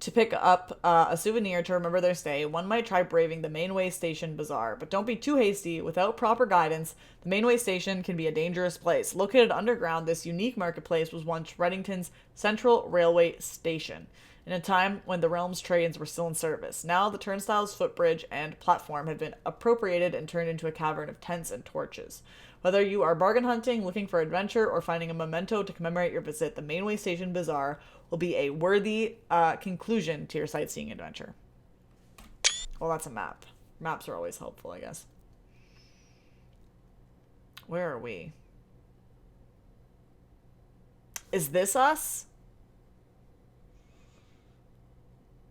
to pick up a souvenir to remember their stay, one might try braving the Mainway Station Bazaar. But don't be too hasty. Without proper guidance, the Mainway Station can be a dangerous place. Located underground, this unique marketplace was once Reddington's central railway station, in a time when the realm's trains were still in service. Now the turnstile's footbridge and platform have been appropriated and turned into a cavern of tents and torches. Whether you are bargain hunting, looking for adventure, or finding a memento to commemorate your visit, the Mainway Station Bazaar will be a worthy conclusion to your sightseeing adventure. Well, that's a map. Maps are always helpful, I guess. Where are we? Is this us?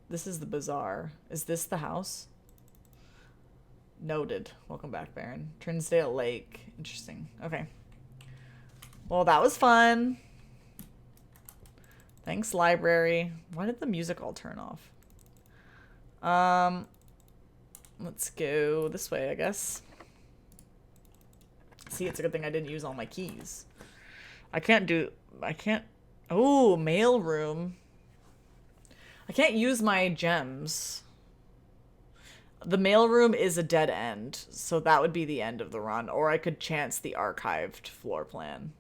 This is the bazaar. Is this the house? Noted. Welcome back, Baron. Trinsdale Lake. Interesting. Okay. Well, that was fun. Thanks, library. Why did the music all turn off? Let's go this way, I guess. See, it's a good thing I didn't use all my keys. I can't... Oh, mail room. I can't use my gems. The mailroom is a dead end, so that would be the end of the run. Or I could chance the archived floor plan.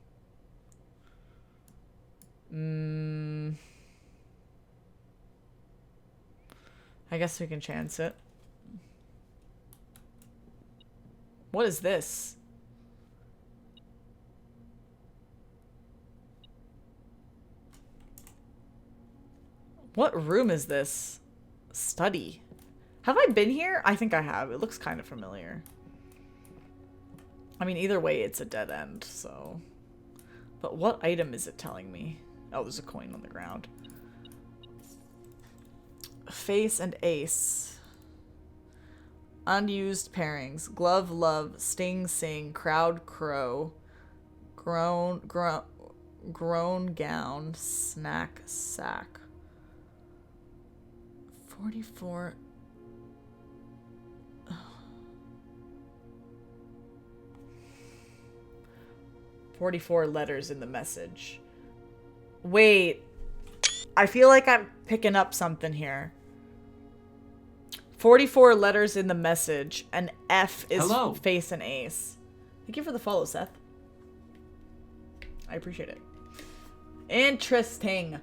I guess we can chance it. What is this? What room is this? Study. Have I been here? I think I have. It looks kind of familiar. I mean, either way, it's a dead end, so... But what item is it telling me? Oh, there's a coin on the ground. Face and ace. Unused pairings. Glove, love, sting, sing, crowd, crow. Groan, gown, snack, sack. 44... 44 letters in the message. Wait. I feel like I'm picking up something here. 44 letters in the message, and F is
Hello.
face and ace. Thank you for the follow, Seth. I appreciate it. Interesting.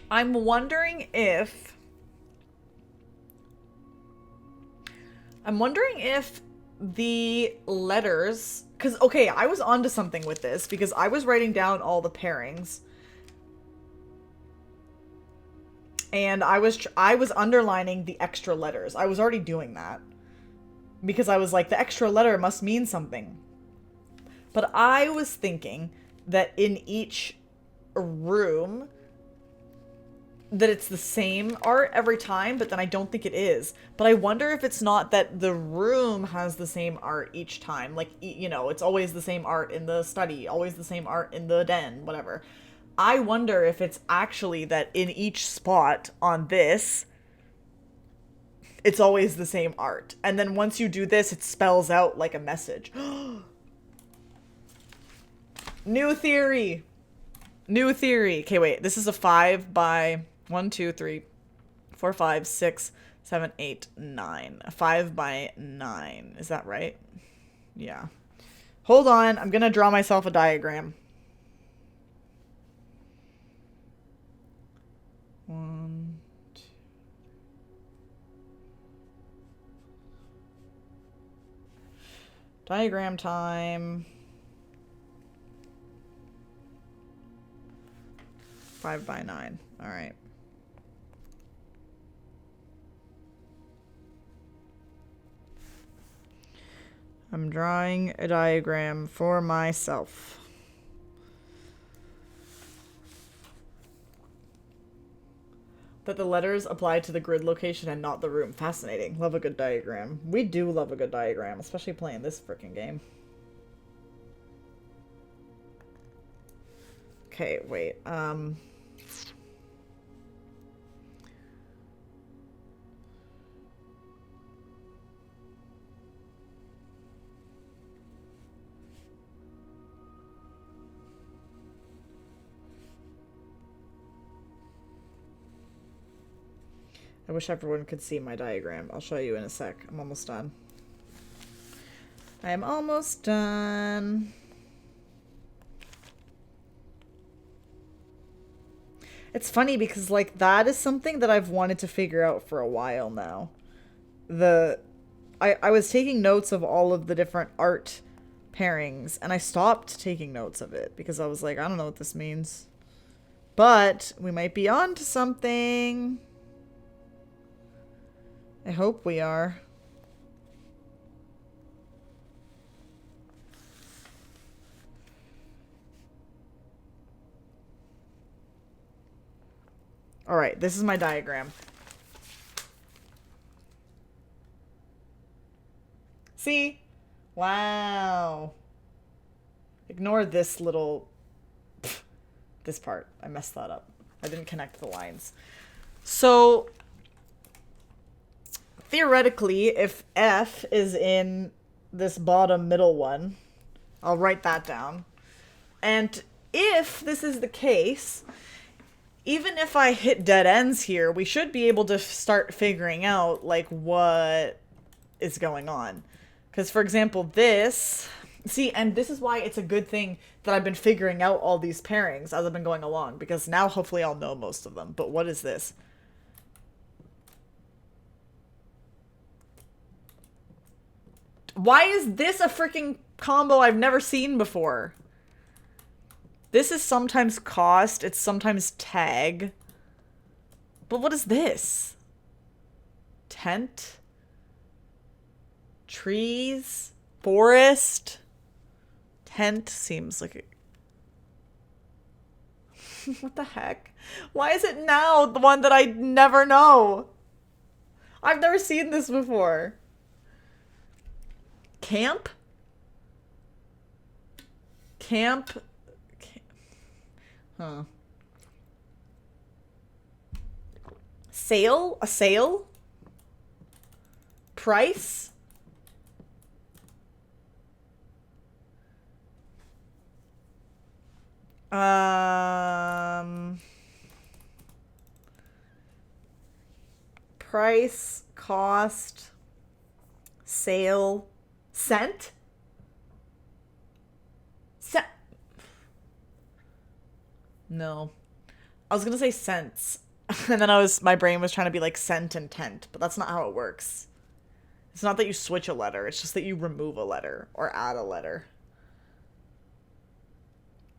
I'm wondering if the letters, because okay, I was onto something with this because I was writing down all the pairings and I was underlining the extra letters. I was already doing that because I was like, the extra letter must mean something. But I was thinking that in each room that it's the same art every time, but then I don't think it is. But I wonder if it's not that the room has the same art each time. Like, you know, it's always the same art in the study, always the same art in the den, whatever. I wonder if it's actually that in each spot on this, it's always the same art. And then once you do this, it spells out like a message. New theory! New theory! Okay, wait. This is a 5 by... 1, 2, 3, 4, 5, 6, 7, 8, 9. 5 by 9. Is that right? Yeah. Hold on. I'm gonna draw myself a diagram. 1, 2. Diagram time. 5 by 9. All right. I'm drawing a diagram for myself. That the letters apply to the grid location and not the room. Fascinating. Love a good diagram. We do love a good diagram, especially playing this frickin' game. Okay, wait. I wish everyone could see my diagram. I'll show you in a sec. I'm almost done. I am almost done. It's funny because, like, that is something that I've wanted to figure out for a while now. I was taking notes of all of the different art pairings, and I stopped taking notes of it because I was like, I don't know what this means. But we might be on to something. I hope we are. Alright, this is my diagram. See? Wow. Ignore this little... this part. I messed that up. I didn't connect the lines. So... theoretically, if F is in this bottom middle one, I'll write that down. And if this is the case, even if I hit dead ends here, we should be able to start figuring out, like, what is going on. Because, for example, this... See, and this is why it's a good thing that I've been figuring out all these pairings as I've been going along. Because now, hopefully, I'll know most of them. But what is this? Why is this a freaking combo I've never seen before? This is sometimes cost, it's sometimes tag. But what is this? Tent? Trees? Forest? Tent seems like a... What the heck? Why is it now the one that I never know? I've never seen this before. Camp? Camp? Huh. Sale? A sale? Price? Price, cost, sale, cent? No. I was gonna say cents. And then my brain was trying to be like cent and tent, but that's not how it works. It's not that you switch a letter, it's just that you remove a letter or add a letter.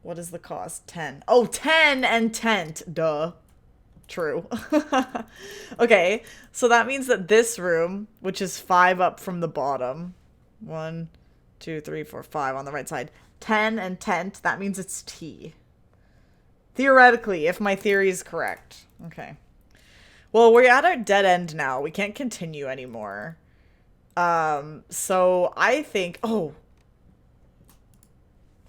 What is the cost? 10. Oh, 10 and tent. Duh. True. Okay, so that means that this room, which is 5 up from the bottom, 1, 2, 3, 4, 5 on the right side, 10 and tent, that means it's T. Theoretically, if my theory is correct. Okay. Well, we're at our dead end now. We can't continue anymore. So I think... Oh.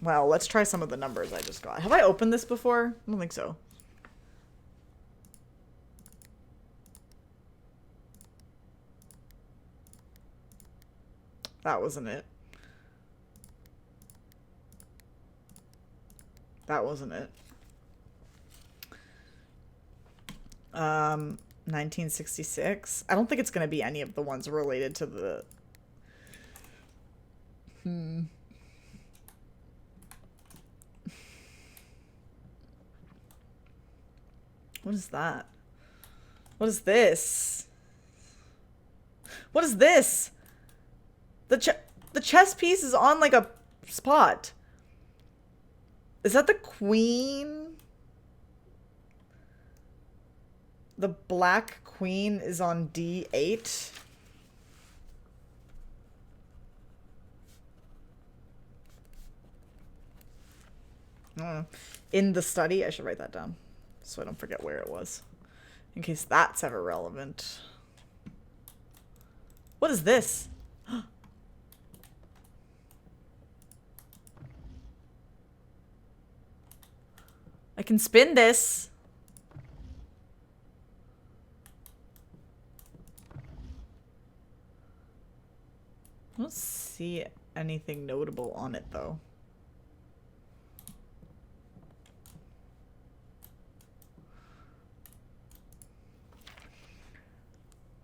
Well, let's try some of the numbers I just got. Have I opened this before? I don't think so. That wasn't it. That wasn't it. 1966. I don't think it's going to be any of the ones related to the... What is that? What is this? What is this? The chess piece is on like a spot. Is that the queen? The black queen is on D8. In the study, I should write that down so I don't forget where it was, in case that's ever relevant. What is this? I can spin this. I don't see anything notable on it, though.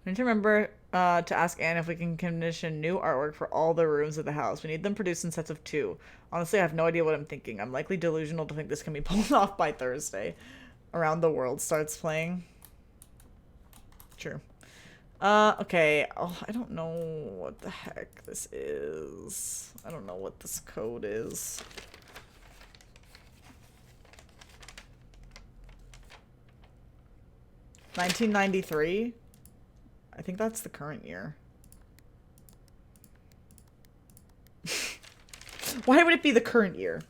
I need to remember to ask Anne if we can commission new artwork for all the rooms of the house. We need them produced in sets of 2. Honestly, I have no idea what I'm thinking. I'm likely delusional to think this can be pulled off by Thursday. Around the World starts playing. True. Okay. Oh, I don't know what the heck this is. I don't know what this code is. $1993? I think that's the current year. Why would it be the current year?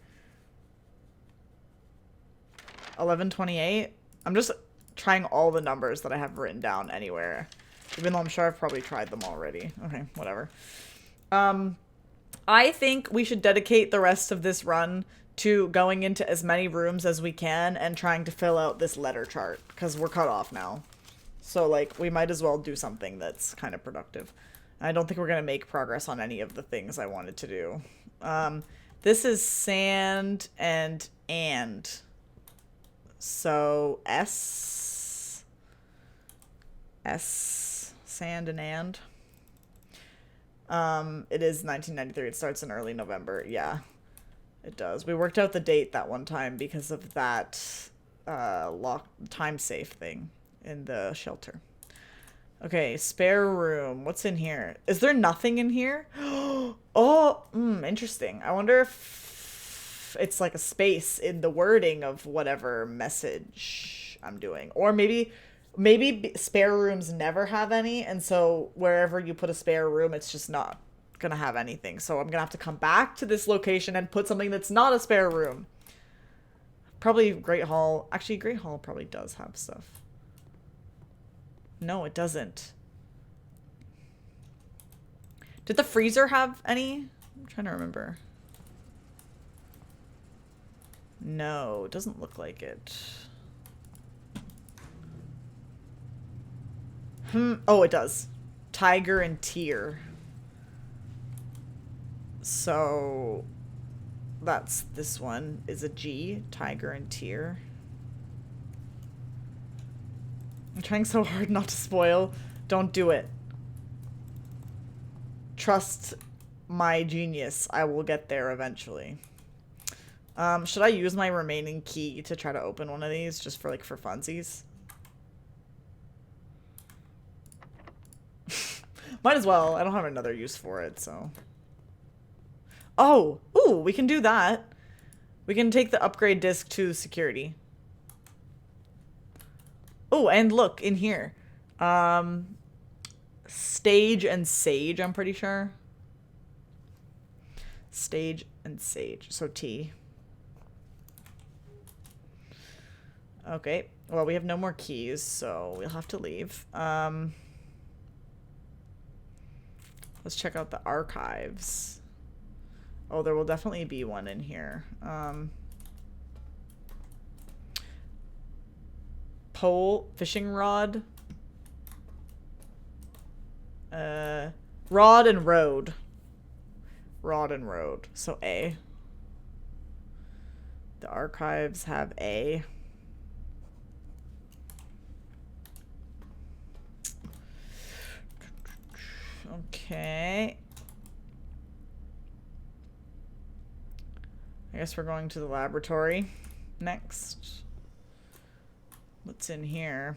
1128? I'm just trying all the numbers that I have written down anywhere. Even though I'm sure I've probably tried them already. Okay, whatever. I think we should dedicate the rest of this run to going into as many rooms as we can and trying to fill out this letter chart. Because we're cut off now. So, like, we might as well do something that's kind of productive. I don't think we're going to make progress on any of the things I wanted to do. This is sand and. So sand and. It is 1993. It starts in early November. Yeah, it does. We worked out the date that one time because of that time safe thing in the shelter. Okay, spare room. What's in here? Is there nothing in here? Oh, interesting. I wonder if it's like a space in the wording of whatever message I'm doing. Or maybe spare rooms never have any, and so wherever you put a spare room, it's just not gonna have anything. So I'm gonna have to come back to this location and put something that's not a spare room. Probably Great Hall. Actually, Great Hall probably does have stuff. No, it doesn't. Did the freezer have any? I'm trying to remember. No, it doesn't look like it. Oh, it does. Tiger and Tear. So that's this one is a G. Tiger and Tear. I'm trying so hard not to spoil. Don't do it. Trust my genius. I will get there eventually. Should I use my remaining key to try to open one of these just for funsies? Might as well. I don't have another use for it, so. Oh! Ooh, we can do that. We can take the upgrade disc to security. Oh, and look, in here. Stage and Sage, I'm pretty sure. Stage and Sage. So T. Okay. Well, we have no more keys, so we'll have to leave. Let's check out the archives. Oh, there will definitely be one in here. Pole, fishing rod. Rod and road. Rod and road. So A. The archives have A. Okay. I guess we're going to the laboratory next. What's in here?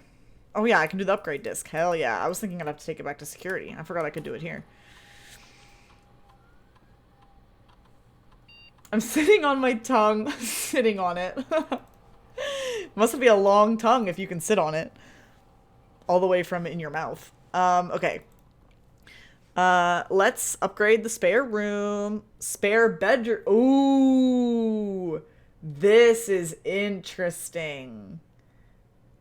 Oh yeah, I can do the upgrade disc. Hell yeah. I was thinking I'd have to take it back to security. I forgot I could do it here. I'm sitting on my tongue. Sitting on it. Must be a long tongue if you can sit on it. All the way from in your mouth. Okay. Let's upgrade the spare room. Spare bedroom. Ooh. This is interesting.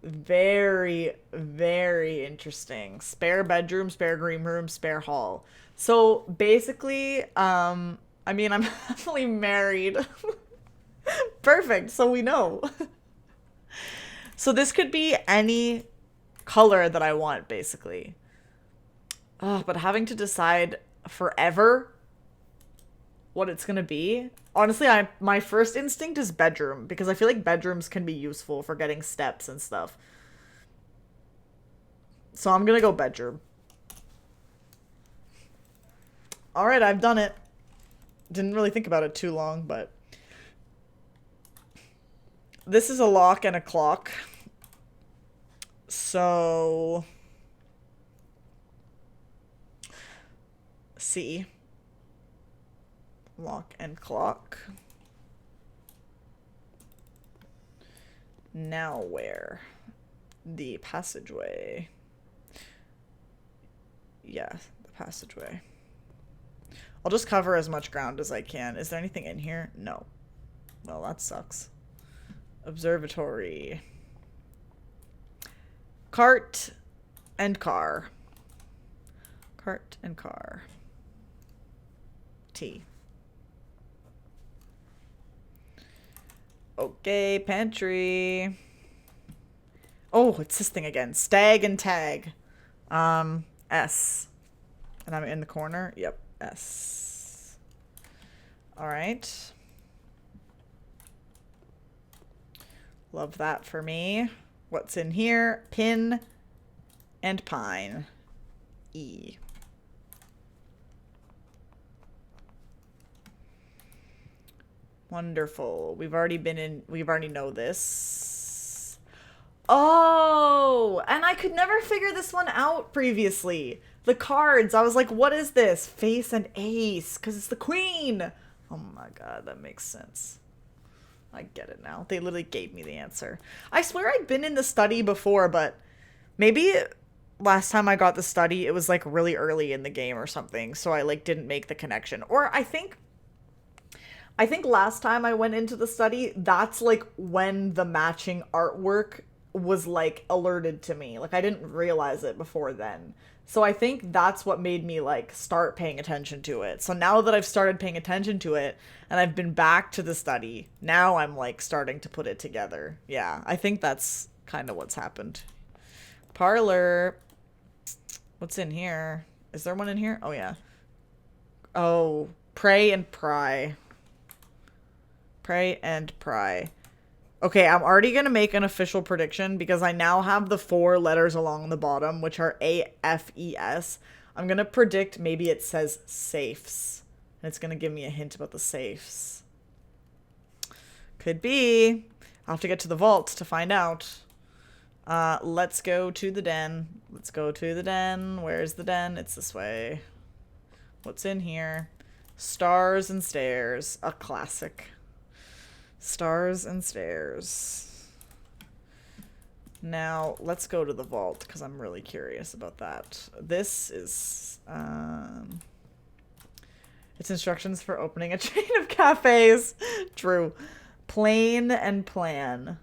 Very, very interesting. Spare bedroom, spare green room, spare hall. So basically, I mean, I'm happily married. Perfect. So we know. So this could be any color that I want, basically. But having to decide forever what it's gonna be. Honestly, my first instinct is bedroom, because I feel like bedrooms can be useful for getting steps and stuff. So I'm gonna go bedroom. Alright, I've done it. Didn't really think about it too long, but... This is a lock and a clock. So... C. Lock and clock. Now where? The passageway. Yeah, the passageway. I'll just cover as much ground as I can. Is there anything in here? No. Well, that sucks. Observatory. Cart and car. Cart and car. T. Okay, pantry. Oh, it's this thing again. Stag and tag. S. And I'm in the corner? Yep, S. Alright. Love that for me. What's in here? Pin and pine. E. Wonderful. We already know this. Oh, and I could never figure this one out previously. The cards, I was like, what is this? Face and ace, because it's the queen. Oh my god, that makes sense. I get it now. They literally gave me the answer. I swear I'd been in the study before, but maybe last time I got the study, it was like really early in the game or something, so I like didn't make the connection. Or I think last time I went into the study, that's like when the matching artwork was like alerted to me. Like I didn't realize it before then. So I think that's what made me like start paying attention to it. So now that I've started paying attention to it and I've been back to the study, now I'm like starting to put it together. Yeah, I think that's kind of what's happened. Parlor. What's in here? Is there one in here? Oh yeah. Oh, pray and pry. Pray and pry. Okay, I'm already going to make an official prediction because I now have the 4 letters along the bottom, which are A, F, E, S. I'm going to predict maybe it says safes. And it's going to give me a hint about the safes. Could be. I'll have to get to the vault to find out. Let's go to the den. Let's go to the den. Where's the den? It's this way. What's in here? Stars and stairs. A classic. Stars and stairs. Now, let's go to the vault, because I'm really curious about that. This is, it's instructions for opening a chain of cafes. True. Plane and plan.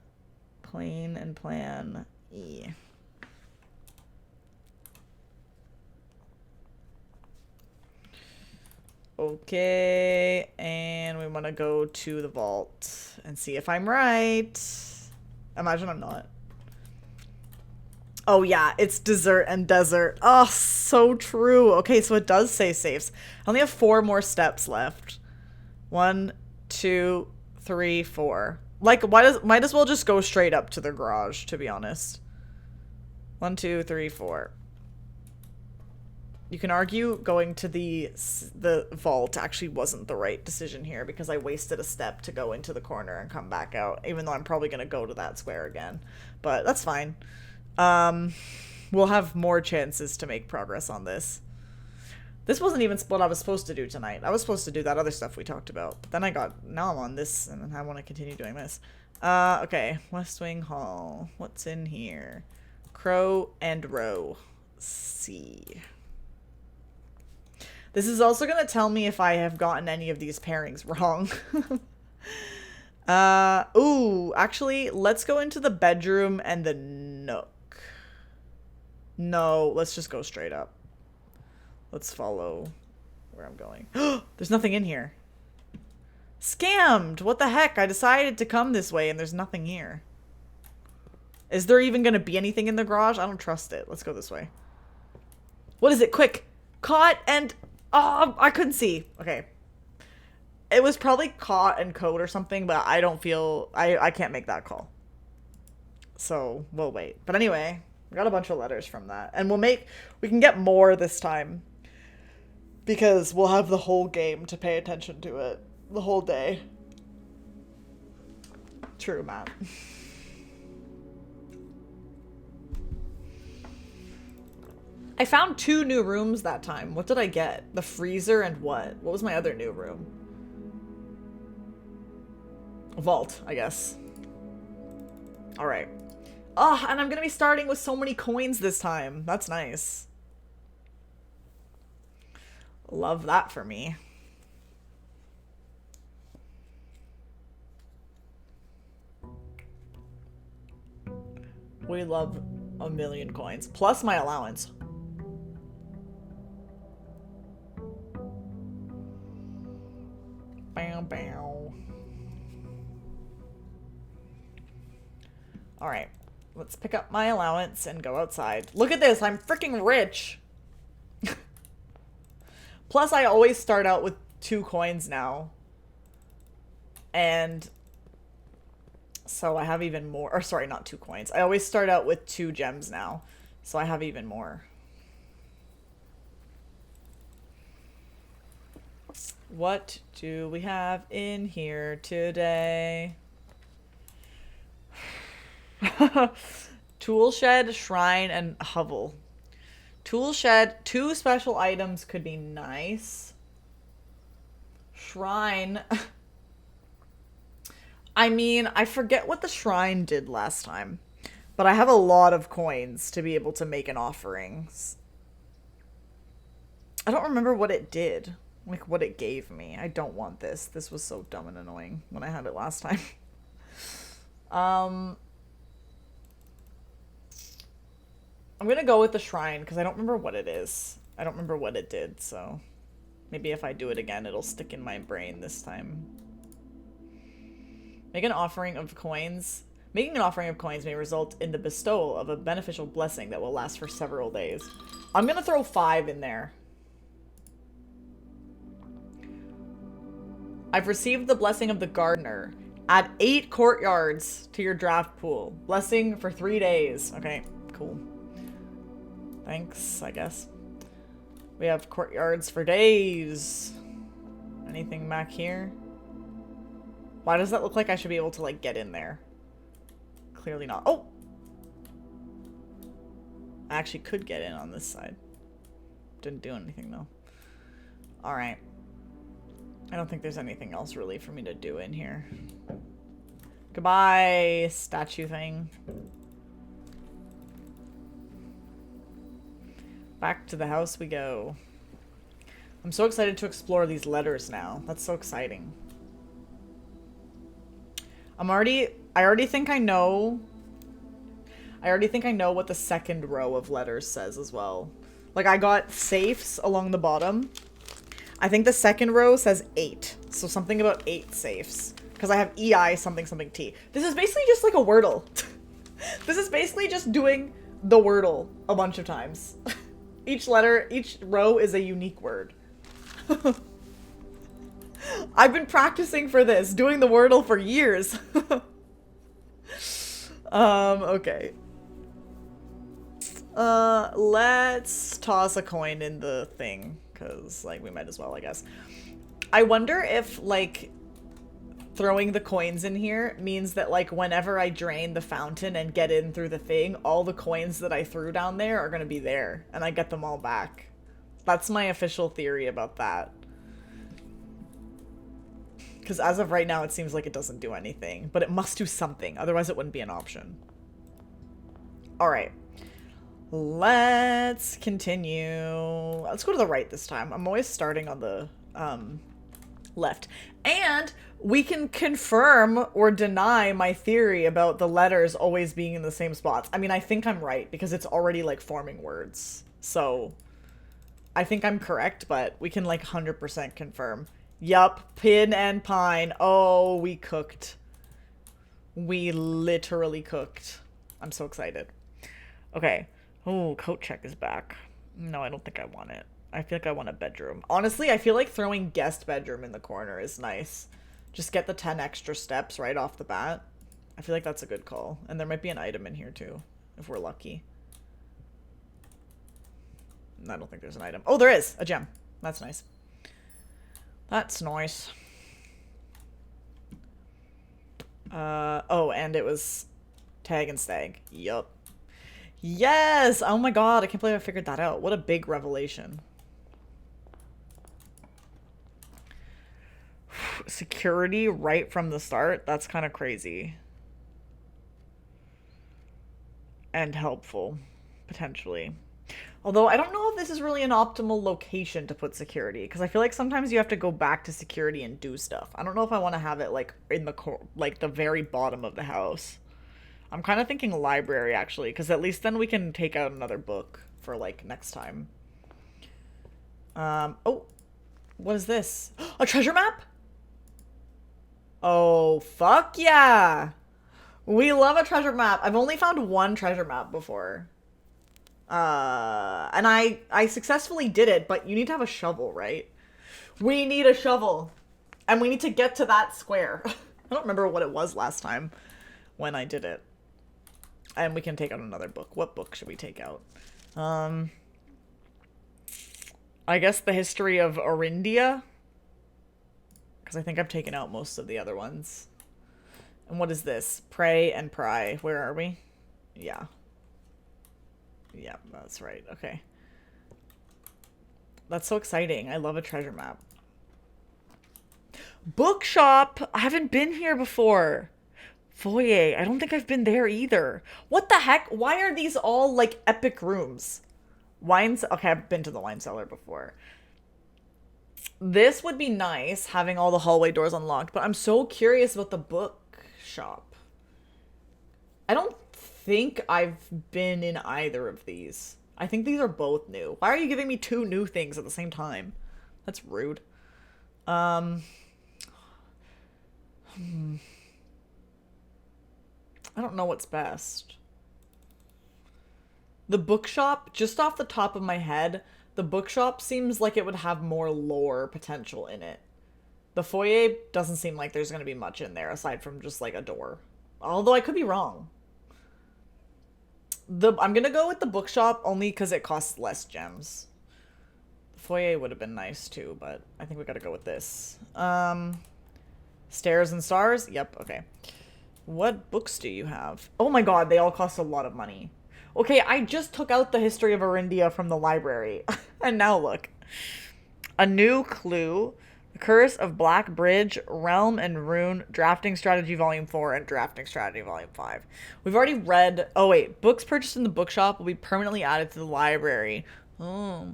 Plane and plan. E. Okay, and we want to go to the vault and see if I'm right. Imagine I'm not. Oh yeah, it's dessert and desert. Oh, so true. Okay, so it does say safes. I only have 4 more steps left. 1, 2, 3, 4. Like, might as well just go straight up to the garage, to be honest. 1, 2, 3, 4. You can argue going to the vault actually wasn't the right decision here because I wasted a step to go into the corner and come back out, even though I'm probably going to go to that square again. But that's fine. We'll have more chances to make progress on this. This wasn't even what I was supposed to do tonight. I was supposed to do that other stuff we talked about. But then now I'm on this, and I want to continue doing this. Okay. West Wing Hall. What's in here? Crow and Row. C. This is also going to tell me if I have gotten any of these pairings wrong. Ooh, actually, let's go into the bedroom and the nook. No, let's just go straight up. Let's follow where I'm going. There's nothing in here. Scammed! What the heck? I decided to come this way and there's nothing here. Is there even going to be anything in the garage? I don't trust it. Let's go this way. What is it? Quick! Caught and... Oh, I couldn't see. Okay. It was probably caught and code or something, but I don't feel... I can't make that call. So, we'll wait. But anyway, we got a bunch of letters from that. And we can get more this time. Because we'll have the whole game to pay attention to it. The whole day. True, Matt. I found 2 new rooms that time. What did I get? The freezer and what? What was my other new room? Vault, I guess. Alright. Oh, and I'm gonna be starting with so many coins this time. That's nice. Love that for me. We love a million coins. Plus my allowance. Bow, bow. Alright. Let's pick up my allowance and go outside. Look at this! I'm freaking rich! Plus, I always start out with 2 coins now. And So I have even more. Or sorry, not 2 coins. I always start out with 2 gems now. So I have even more. What do we have in here today? Tool shed, shrine, and hovel. Tool shed, 2 special items could be nice. Shrine. I mean, I forget what the shrine did last time, but I have a lot of coins to be able to make an offerings. I don't remember what it did, like what it gave me. I don't want this. This was so dumb and annoying when I had it last time. I'm gonna go with the shrine because I don't remember what it is. I don't remember what it did, so maybe if I do it again, it'll stick in my brain this time. Make an offering of coins. Making an offering of coins may result in the bestowal of a beneficial blessing that will last for several days. I'm gonna throw 5 in there. I've received the blessing of the gardener. Add 8 courtyards to your draft pool. Blessing for 3 days. Okay, cool. Thanks, I guess. We have courtyards for days. Anything back here? Why does that look like I should be able to, like, get in there? Clearly not. Oh! I actually could get in on this side. Didn't do anything, though. Alright. I don't think there's anything else, really, for me to do in here. Goodbye, statue thing. Back to the house we go. I'm so excited to explore these letters now. That's so exciting. I already think I know what the second row of letters says as well. Like, I got safes along the bottom. I think the second row says 8. So something about 8 safes. Because I have EI something something T. This is basically just like a Wordle. This is basically just doing the Wordle a bunch of times. Each letter, each row is a unique word. I've been practicing for this, doing the Wordle for years. Okay. Let's toss a coin in the thing, because, like, we might as well, I guess. I wonder if, like, throwing the coins in here means that, like, whenever I drain the fountain and get in through the thing, all the coins that I threw down there are gonna be there, and I get them all back. That's my official theory about that. Because as of right now, it seems like it doesn't do anything, but it must do something, otherwise it wouldn't be an option. Alright. Let's continue. Let's go to the right this time. I'm always starting on the left. And we can confirm or deny my theory about the letters always being in the same spots. I mean, I think I'm right because it's already, like, forming words. So I think I'm correct, but we can, like, 100% confirm. Yup, pin and pine. Oh, we cooked. We literally cooked. I'm so excited. Okay. Oh, coat check is back. No, I don't think I want it. I feel like I want a bedroom. Honestly, I feel like throwing guest bedroom in the corner is nice. Just get the 10 extra steps right off the bat. I feel like that's a good call. And there might be an item in here too, if we're lucky. I don't think there's an item. Oh, there is! A gem. That's nice. That's nice. Oh, and it was tag and stag. Yup. Yes! Oh my god, I can't believe I figured that out. What a big revelation. Security right from the start? That's kind of crazy. And helpful, potentially. Although, I don't know if this is really an optimal location to put security, because I feel like sometimes you have to go back to security and do stuff. I don't know if I want to have it, like, in the like, the very bottom of the house. I'm kind of thinking library, actually, because at least then we can take out another book for, like, next time. Oh, what is this? A treasure map? Oh, fuck yeah! We love a treasure map. I've only found one treasure map before. And I successfully did it, but you need to have a shovel, right? We need a shovel. And we need to get to that square. I don't remember what it was last time. when I did it. And we can take out another book. What book should we take out? I guess the history of Orindia. Because I think I've taken out most of the other ones. And what is this? Pray and Pry. Where are we? Yeah. Yeah, that's right. Okay. That's so exciting. I love a treasure map. Bookshop! I haven't been here before. Foyer. I don't think I've been there either. What the heck? Why are these all, like, epic rooms? Wines. Okay, I've been to the wine cellar before. This would be nice, having all the hallway doors unlocked, but I'm so curious about the bookshop. I don't think I've been in either of these. I think these are both new. Why are you giving me 2 new things at the same time? That's rude. I don't know what's best. The bookshop, just off the top of my head, the bookshop seems like it would have more lore potential in it. The foyer doesn't seem like there's going to be much in there aside from just like a door. Although I could be wrong. I'm going to go with the bookshop only because it costs less gems. The foyer would have been nice too, but I think we got to go with this. Stairs and Stars? Yep, okay. What books do you have? Oh my god, they all cost a lot of money. Okay, I just took out the history of Orindia from the library. And now look. A New Clue, The Curse of Black Bridge, Realm and Rune, Drafting Strategy Volume 4, and Drafting Strategy Volume 5. We've already read... Oh wait, books purchased in the bookshop will be permanently added to the library. Oh.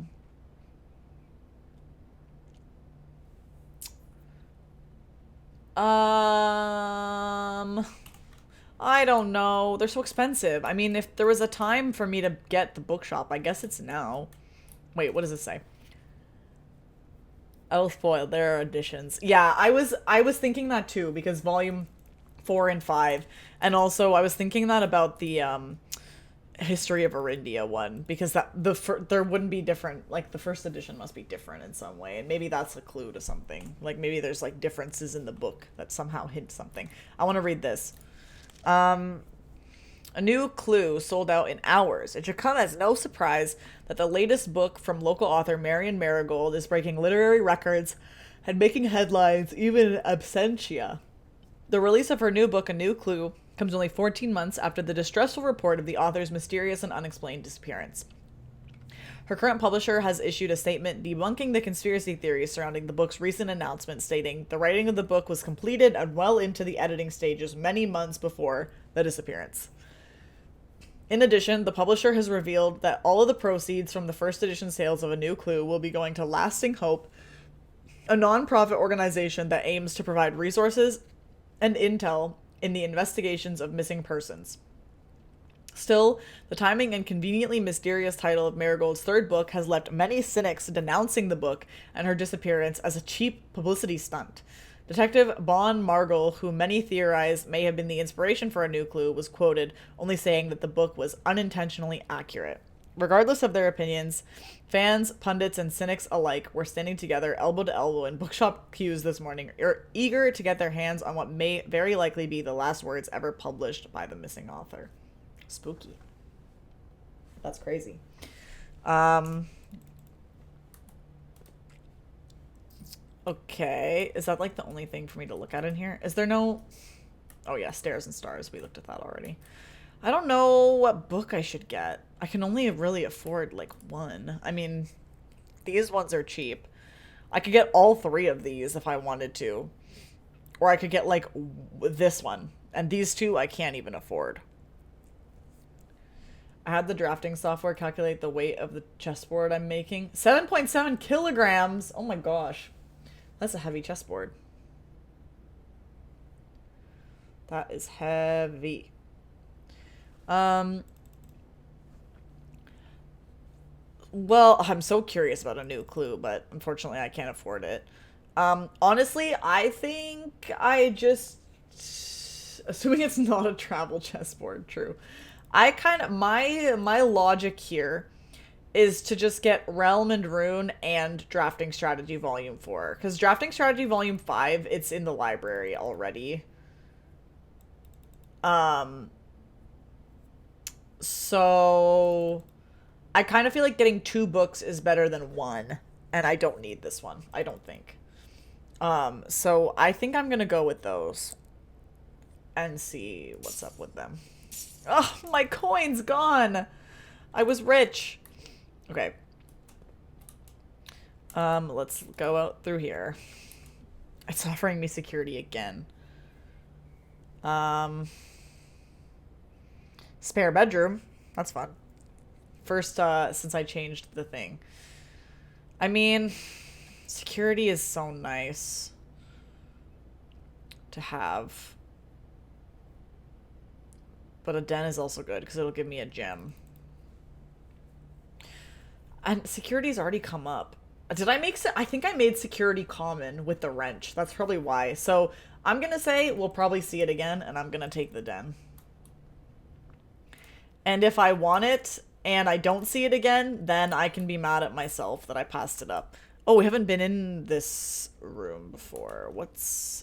I don't know. They're so expensive. I mean, if there was a time for me to get the bookshop, I guess it's now. Wait, what does it say? Elffoil, there are editions. Yeah, I was thinking that too, because volume 4 and 5. And also I was thinking that about the History of Orindia one, because that there wouldn't be different, like the first edition must be different in some way, and maybe that's a clue to something. Like maybe there's like differences in the book that somehow hint something. I want to read this. A New Clue sold out in hours. It should come as no surprise that the latest book from local author Marion Marigold is breaking literary records and making headlines even in absentia. The release of her new book, A New Clue, comes only 14 months after the distressful report of the author's mysterious and unexplained disappearance. Her current publisher has issued a statement debunking the conspiracy theories surrounding the book's recent announcement, stating the writing of the book was completed and well into the editing stages many months before the disappearance. In addition, the publisher has revealed that all of the proceeds from the first edition sales of A New Clue will be going to Lasting Hope, a non-profit organization that aims to provide resources and intel in the investigations of missing persons. Still, the timing and conveniently mysterious title of Marigold's third book has left many cynics denouncing the book and her disappearance as a cheap publicity stunt. Detective Bon Margul, who many theorize may have been the inspiration for A New Clue, was quoted only saying that the book was unintentionally accurate. Regardless of their opinions, fans, pundits, and cynics alike were standing together elbow to elbow in bookshop queues this morning, eager to get their hands on what may very likely be the last words ever published by the missing author. Spooky. That's crazy. Okay, is that like the only thing for me to look at in here? Is there no... Oh yeah, Stairs and Stars. We looked at that already. I don't know what book I should get. I can only really afford like one. I mean, these ones are cheap. I could get all 3 of these if I wanted to. Or I could get like this one. And these 2 I can't even afford. I had the drafting software calculate the weight of the chessboard I'm making. 7.7 kilograms! Oh my gosh. That's a heavy chessboard. That is heavy. Well, I'm so curious about A New Clue, but unfortunately I can't afford it. Honestly, I think I just... Assuming it's not a travel chessboard, true. I kind of... My logic here is to just get Realm and Rune and Drafting Strategy Volume 4. Because Drafting Strategy Volume 5, it's in the library already. So I kind of feel like getting 2 books is better than one, and I don't need this one. I don't think. So I think I'm gonna go with those and see what's up with them. Oh, my coin's gone. I was rich. Okay. Let's go out through here. It's offering me security again. Spare bedroom. That's fun. First, since I changed the thing. I mean, security is so nice to have. But a den is also good because it'll give me a gem. And security's already come up. Did I make... I think I made security common with the wrench. That's probably why. So I'm going to say we'll probably see it again, and I'm going to take the den. And if I want it and I don't see it again, then I can be mad at myself that I passed it up. Oh, we haven't been in this room before.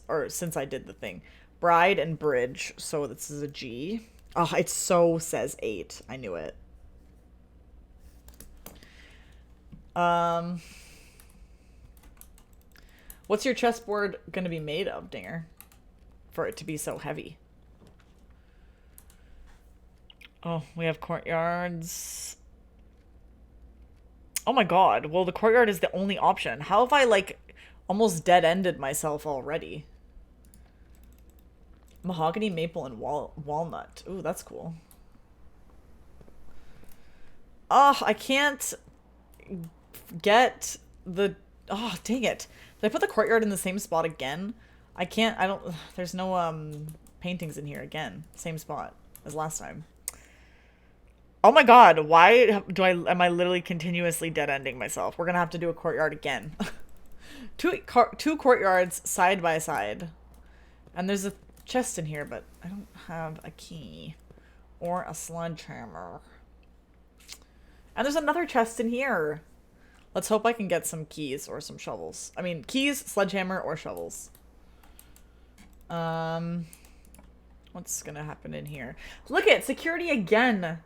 Or since I did the thing. Bride and bridge. So this is a G. Oh, it so says 8. I knew it. What's your chessboard gonna be made of, Dinger? For it to be so heavy. Oh, we have courtyards. Oh my god. Well, the courtyard is the only option. How have I, like, almost dead-ended myself already? Mahogany, maple, and walnut. Ooh, that's cool. Oh, I can't get the... Oh, dang it. Did I put the courtyard in the same spot again? I can't... I don't... There's no, paintings in here again. Same spot as last time. Oh my god, why do am I literally continuously dead-ending myself? We're gonna have to do a courtyard again. two courtyards side by side. And there's a chest in here, but I don't have a key. Or a sledgehammer. And there's another chest in here. Let's hope I can get some keys or some shovels. I mean, keys, sledgehammer, or shovels. What's gonna happen in here? Look at security again!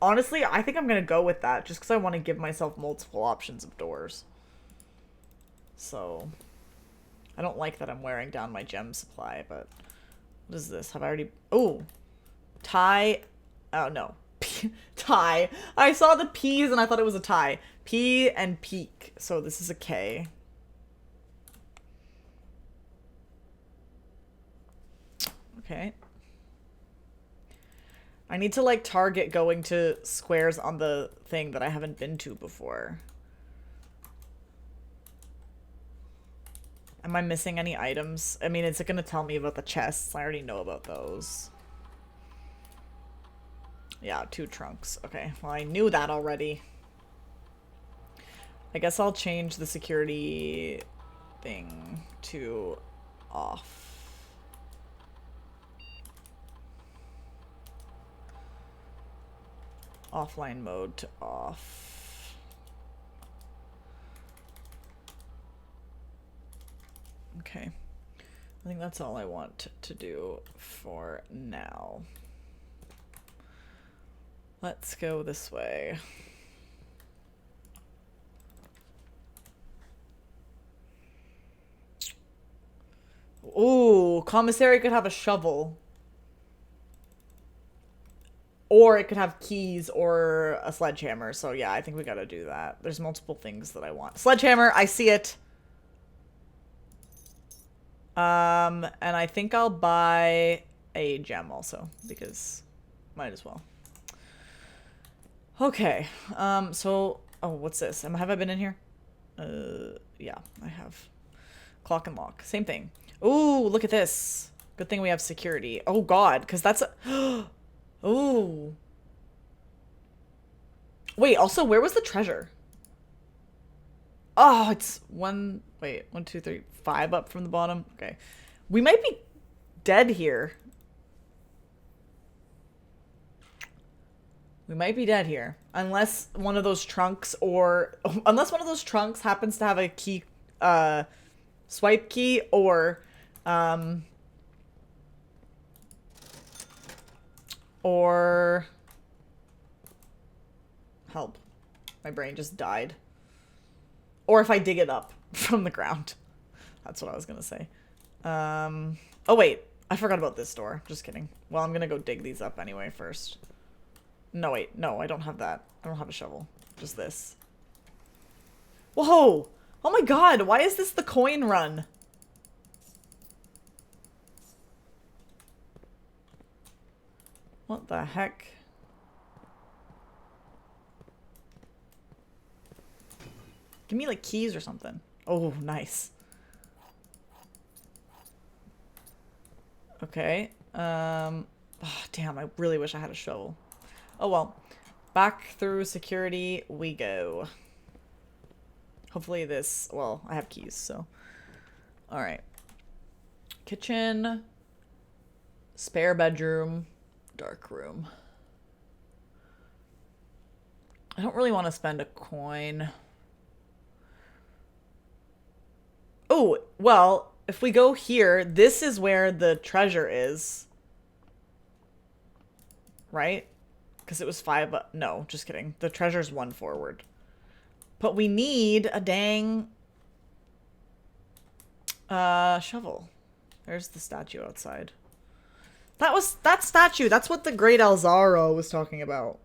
Honestly, I think I'm gonna go with that, just because I want to give myself multiple options of doors. So, I don't like that I'm wearing down my gem supply, but... What is this? Have I already... Oh! Tie... Oh, no. Tie. I saw the P's and I thought it was a tie. P and peak. So this is a K. Okay. I need to, like, target going to squares on the thing that I haven't been to before. Am I missing any items? I mean, it's gonna tell me about the chests. I already know about those. Yeah, 2 trunks. Okay, well, I knew that already. I guess I'll change the security thing to off. Offline mode to off. Okay. I think that's all I want to do for now. Let's go this way. Ooh, commissary could have a shovel. Or it could have keys or a sledgehammer. So yeah, I think we gotta do that. There's multiple things that I want. Sledgehammer, I see it. And I think I'll buy a gem also, because might as well. Okay, so, oh, what's this? Have I been in here? Yeah, I have. Clock and lock, same thing. Ooh, look at this. Good thing we have security. Oh god, because that's a... Ooh. Wait, also, where was the treasure? Oh, it's one, wait, 1, 2, 3, 5 up from the bottom. Okay. We might be dead here. We might be dead here. Unless one of those trunks unless one of those trunks happens to have a key, swipe key or, Or... Help. My brain just died. Or if I dig it up from the ground. That's what I was gonna say. Oh wait, I forgot about this door. Just kidding. Well, I'm gonna go dig these up anyway first. No, wait. No, I don't have that. I don't have a shovel. Just this. Whoa! Oh my god, why is this the coin run? What the heck? Give me like keys or something. Oh, nice. Okay. Oh, damn, I really wish I had a shovel. Oh well. Back through security we go. Hopefully this... Well, I have keys, so... Alright. Kitchen. Spare bedroom. Dark room. I don't really want to spend a coin. Oh, well, if we go here, this is where the treasure is. Right? Because it was 5... No, just kidding. The treasure's 1 forward. But we need a dang... shovel. There's the statue outside. That statue! That's what the Great Alzaro was talking about.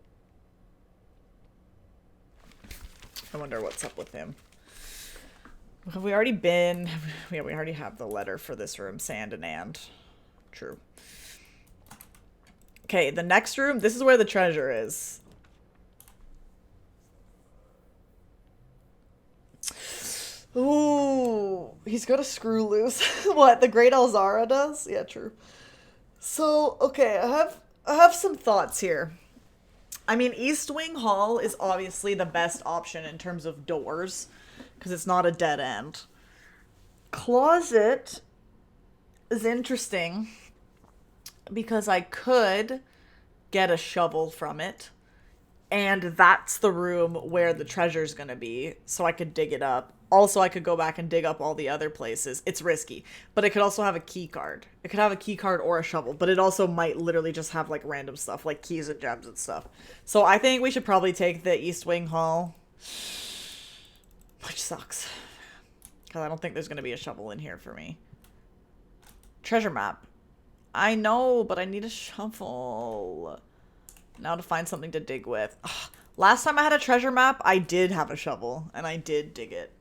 I wonder what's up with him. Have we already been... Yeah, we already have the letter for this room. Sand and. True. Okay, the next room. This is where the treasure is. Ooh. He's got a screw loose. What? The Great Alzara does? Yeah, true. So, okay, I have some thoughts here. I mean, East Wing Hall is obviously the best option in terms of doors. Because it's not a dead end. Closet is interesting because I could get a shovel from it, and that's the room where the treasure's gonna be, so I could dig it up. Also, I could go back and dig up all the other places. It's risky, but it could also have a key card. It could have a key card or a shovel, but it also might literally just have like random stuff, like keys and gems and stuff. So I think we should probably take the East Wing Hall. Which sucks. Because I don't think there's going to be a shovel in here for me. Treasure map. I know, but I need a shovel. Now to find something to dig with. Ugh. Last time I had a treasure map, I did have a shovel. And I did dig it.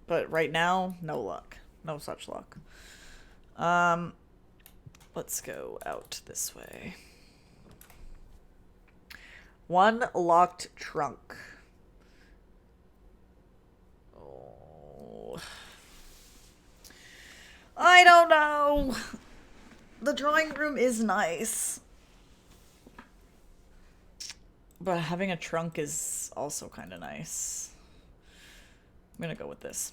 But right now, no luck. No such luck. Let's go out this way. 1 locked trunk. I don't know. The drawing room is nice. But having a trunk is also kind of nice. I'm gonna go with this.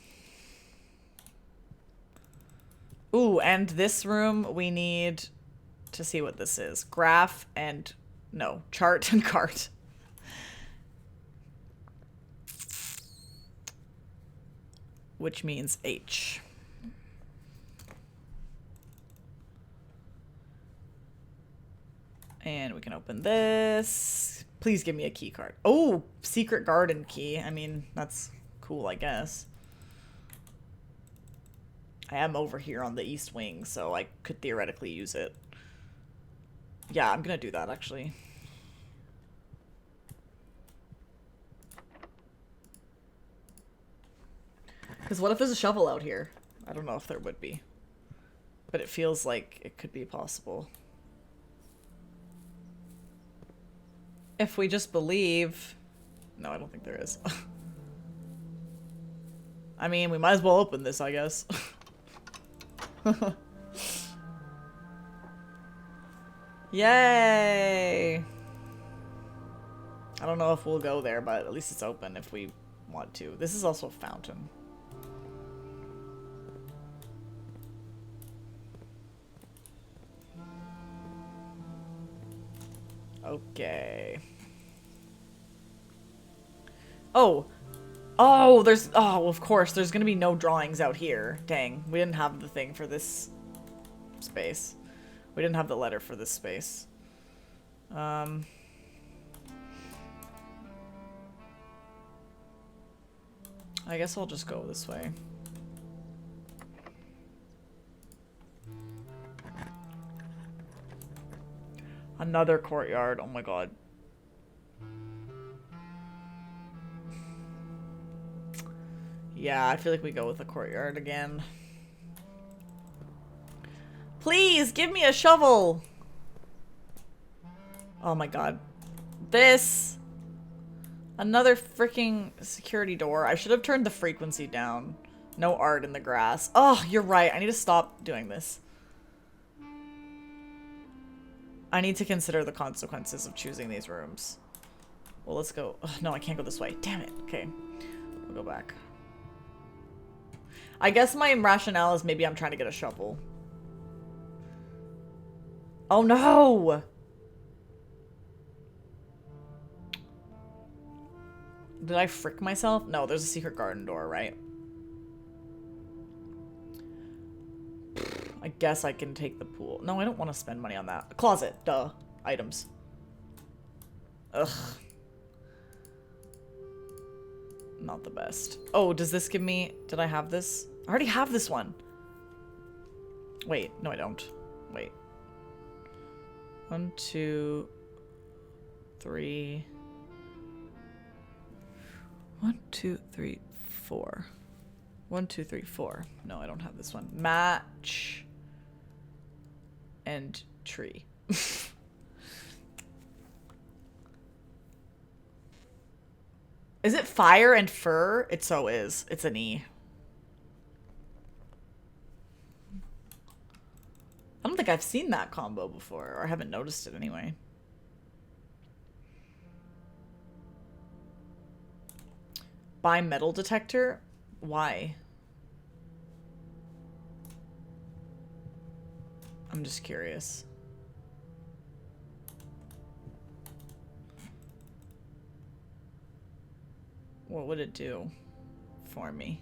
Ooh, and this room we need to see what this is. Graph and... No, chart and cart. Which means H. And we can open this. Please give me a key card. Oh, secret garden key. I mean, that's cool, I guess. I am over here on the east wing, so I could theoretically use it. Yeah, I'm gonna do that, actually. Because what if there's a shovel out here? I don't know if there would be. But it feels like it could be possible. If we just believe... No, I don't think there is. I mean, we might as well open this, I guess. Yay! I don't know if we'll go there, but at least it's open if we want to. This is also a fountain. Okay. Oh! Oh, there's... Oh, of course, there's gonna be no drawings out here. Dang, we didn't have the thing for this space. We didn't have the letter for this space. Um... I guess I'll just go this way. Another courtyard. Oh my god. Yeah, I feel like we go with the courtyard again. Please, give me a shovel! Oh my god. This... Another freaking security door. I should have turned the frequency down. No art in the grass. Oh, you're right. I need to stop doing this. I need to consider the consequences of choosing these rooms. Well, let's go. Ugh, no, I can't go this way. Damn it. Okay. We'll go back. I guess my rationale is maybe I'm trying to get a shovel. Oh no! Did I frick myself? No, there's a secret garden door, right? I guess I can take the pool. No, I don't want to spend money on that. A closet, duh. Items. Ugh. Not the best. Oh, does this give me... Did I have this? I already have this one. Wait, no I don't. Wait. 1, 2, 3... 1, 2, 3, 4. 1, 2, 3, 4. No, I don't have this one. Match and tree. Is it fire and fur? It so is. It's an E. I don't think I've seen that combo before, or I haven't noticed it anyway. Buy metal detector? Why? I'm just curious. What would it do for me?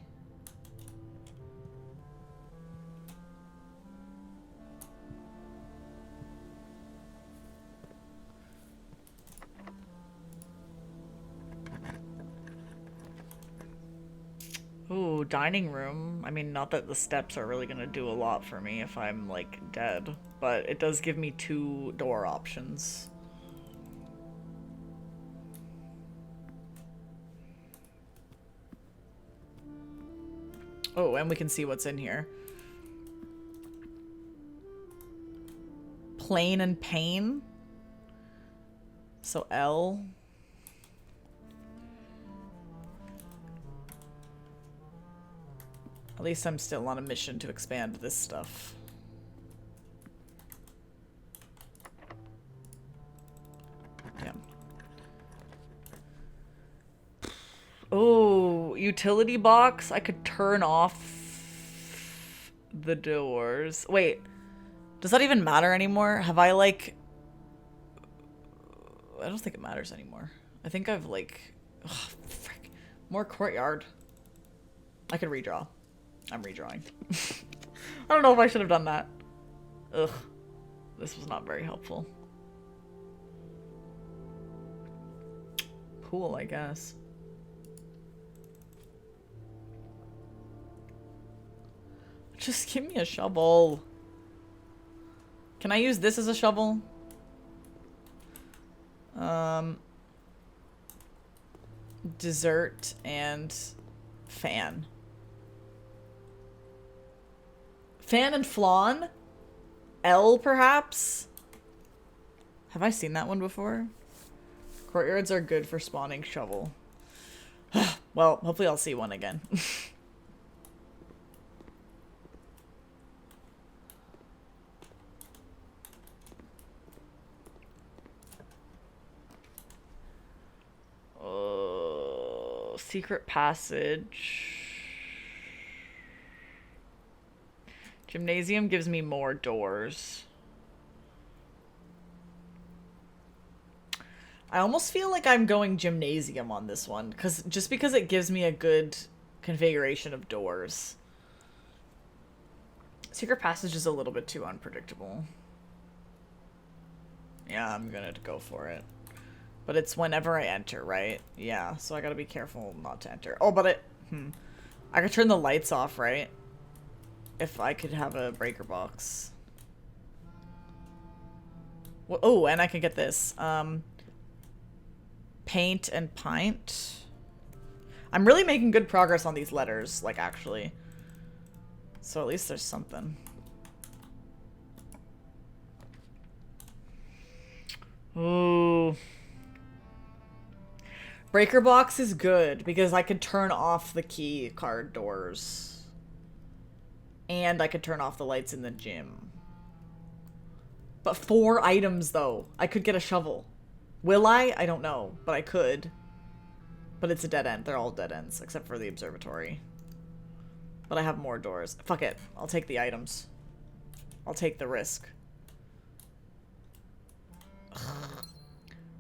Ooh, dining room. I mean, not that the steps are really gonna do a lot for me if I'm, like, dead. But it does give me 2 door options. Oh, and we can see what's in here. Plain and pain. So L. At least I'm still on a mission to expand this stuff. Yeah. Oh, utility box. I could turn off the doors. Wait, does that even matter anymore? Have I, like... I don't think it matters anymore. I think I've, like... Ugh, frick. More courtyard. I could redraw. I'm redrawing. I don't know if I should have done that. Ugh. This was not very helpful. Pool, I guess. Just give me a shovel. Can I use this as a shovel? Dessert and fan. Fan and flan? L, perhaps? Have I seen that one before? Courtyards are good for spawning shovel. Well, hopefully I'll see one again. Secret passage. Gymnasium gives me more doors. I almost feel like I'm going gymnasium on this one, just because it gives me a good configuration of doors. Secret passage is a little bit too unpredictable. Yeah, I'm gonna go for it. But it's whenever I enter, right? Yeah, so I gotta be careful not to enter. Oh, but it... I could turn the lights off, right? If I could have a breaker box. Well, oh, and I can get this. Paint and pint. I'm really making good progress on these letters, like, actually. So at least there's something. Ooh. Breaker box is good because I could turn off the key card doors. And I could turn off the lights in the gym. But 4 items, though. I could get a shovel. Will I? I don't know, but I could. But it's a dead end. They're all dead ends, except for the observatory. But I have more doors. Fuck it. I'll take the items. I'll take the risk.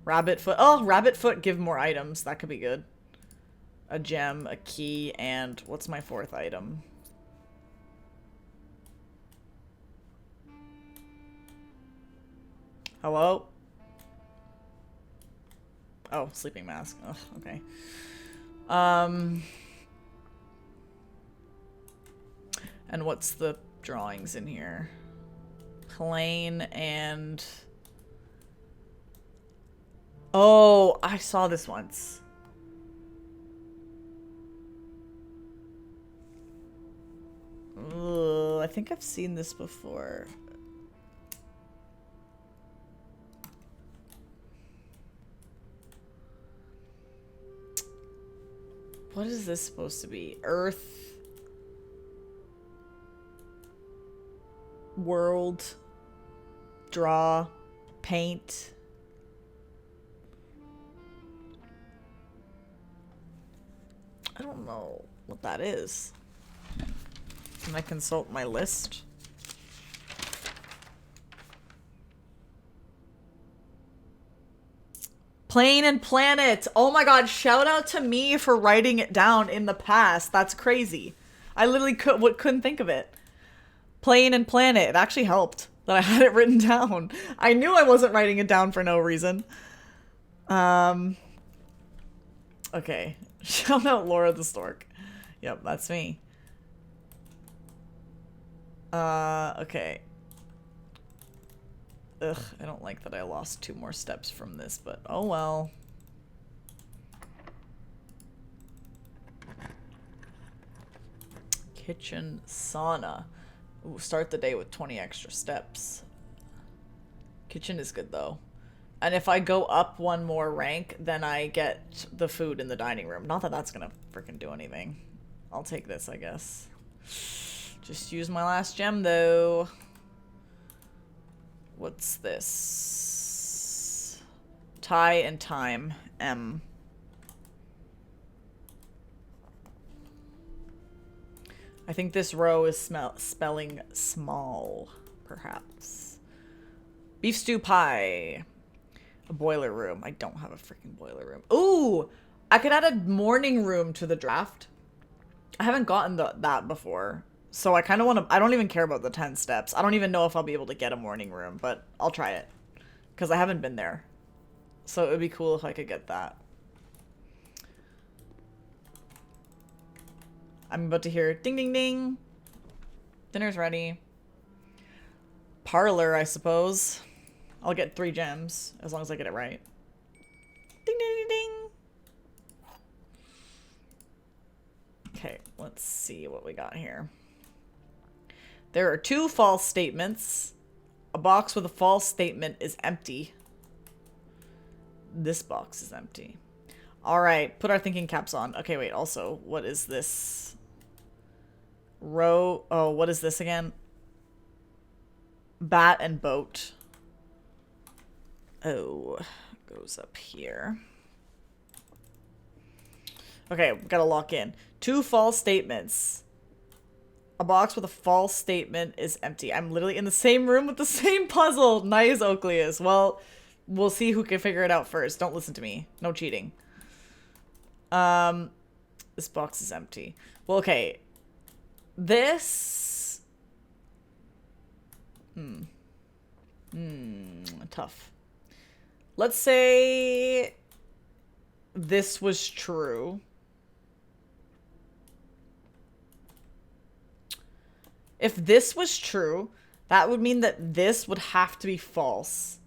Rabbit foot. Oh, rabbit foot give more items. That could be good. A gem, a key, and what's my 4th item? Hello? Oh, sleeping mask. Ugh, okay. And what's the drawings in here? Plane and... Oh, I saw this once. Ugh, I think I've seen this before. What is this supposed to be? Earth. World. Draw. Paint. I don't know what that is. Can I consult my list? Plane and Planet. Oh my god, shout out to me for writing it down in the past. That's crazy. I literally couldn't think of it. Plane and Planet. It actually helped that I had it written down. I knew I wasn't writing it down for no reason. Okay. Shout out Laura the Stork. Yep, that's me. Okay. Ugh, I don't like that I lost 2 more steps from this, but oh well. Kitchen sauna. Ooh, start the day with 20 extra steps. Kitchen is good though. And if I go up 1 more rank, then I get the food in the dining room. Not that that's gonna freaking do anything. I'll take this, I guess. Just use my last gem though. What's this? Tie and time. M. I think this row is spelling small, perhaps. Beef stew pie. A boiler room. I don't have a freaking boiler room. Ooh! I could add a morning room to the draft. I haven't gotten that before. So I kind of want to... I don't even care about the 10 steps. I don't even know if I'll be able to get a morning room, but I'll try it. Because I haven't been there. So it would be cool if I could get that. I'm about to hear ding ding ding. Dinner's ready. Parlor, I suppose. I'll get 3 gems, as long as I get it right. Ding ding ding ding. Okay, let's see what we got here. There are 2 false statements. A box with a false statement is empty. This box is empty. Alright, put our thinking caps on. Okay, wait, also, what is this? Row... Oh, what is this again? Bat and boat. Oh, goes up here. Okay, gotta lock in. 2 false statements. A box with a false statement is empty. I'm literally in the same room with the same puzzle. Nice, Oakleus. Well, we'll see who can figure it out first. Don't listen to me. No cheating. This box is empty. Well, okay. This... Tough. let's say this was true. If this was true, that would mean that this would have to be false.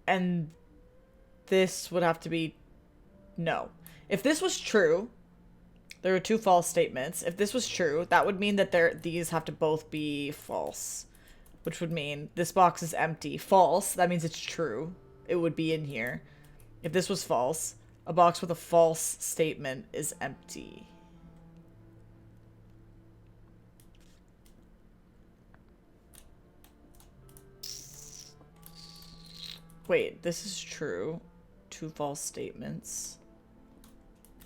And this would have to be no. If this was true, there are two false statements. If this was true, that would mean that these have to both be false, which would mean this box is empty. False, that means it's true. It would be in here. If this was false, a box with a false statement is empty. Wait, this is true. Two false statements.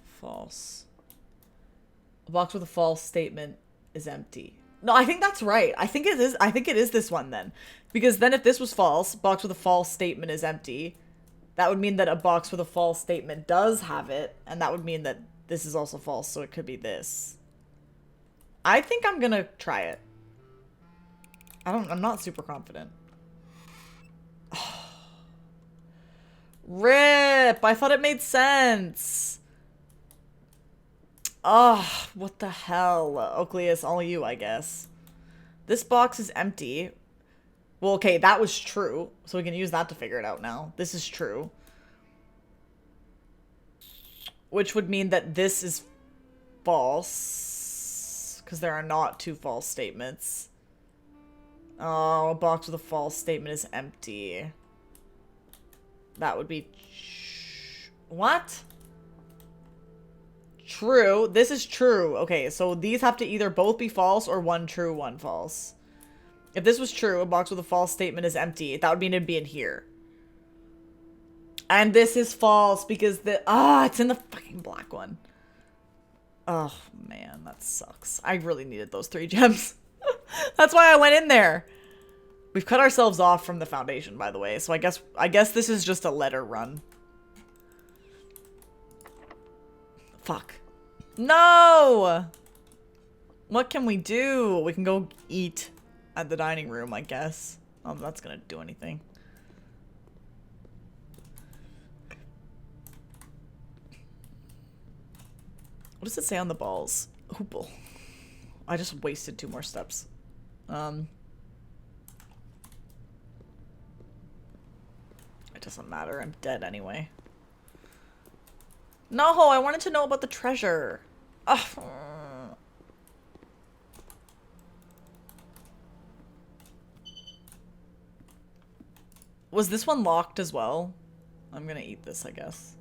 False. A box with a false statement is empty. No, I think that's right. I think it is. I think it is this one then. Because then if this was false, box with a false statement is empty. That would mean that a box with a false statement does have it. And that would mean that this is also false. So it could be this. I think I'm gonna try it. I'm not super confident. Rip! I thought it made sense. Oh, what the hell? Oakleus, all you, I guess. This box is empty. Well, okay, that was true. So we can use that to figure it out now. This is true. Which would mean that this is false. Because there are not two false statements. Oh, a box with a false statement is empty. That would be... What? True. This is true. Okay, so these have to either both be false or one true, one false. If this was true, a box with a false statement is empty. That would mean it'd be in here. And this is false because it's in the fucking black one. Oh, man, that sucks. I really needed those 3 gems. That's why I went in there. We've cut ourselves off from the foundation, by the way, so I guess this is just a letter run. Fuck. No! What can we do? We can go eat at the dining room, I guess. Oh, that's gonna do anything. What does it say on the balls? Hoople. I just wasted 2 more steps. It doesn't matter. I'm dead anyway. No, I wanted to know about the treasure. Ugh. Was this one locked as well? I'm gonna eat this, I guess.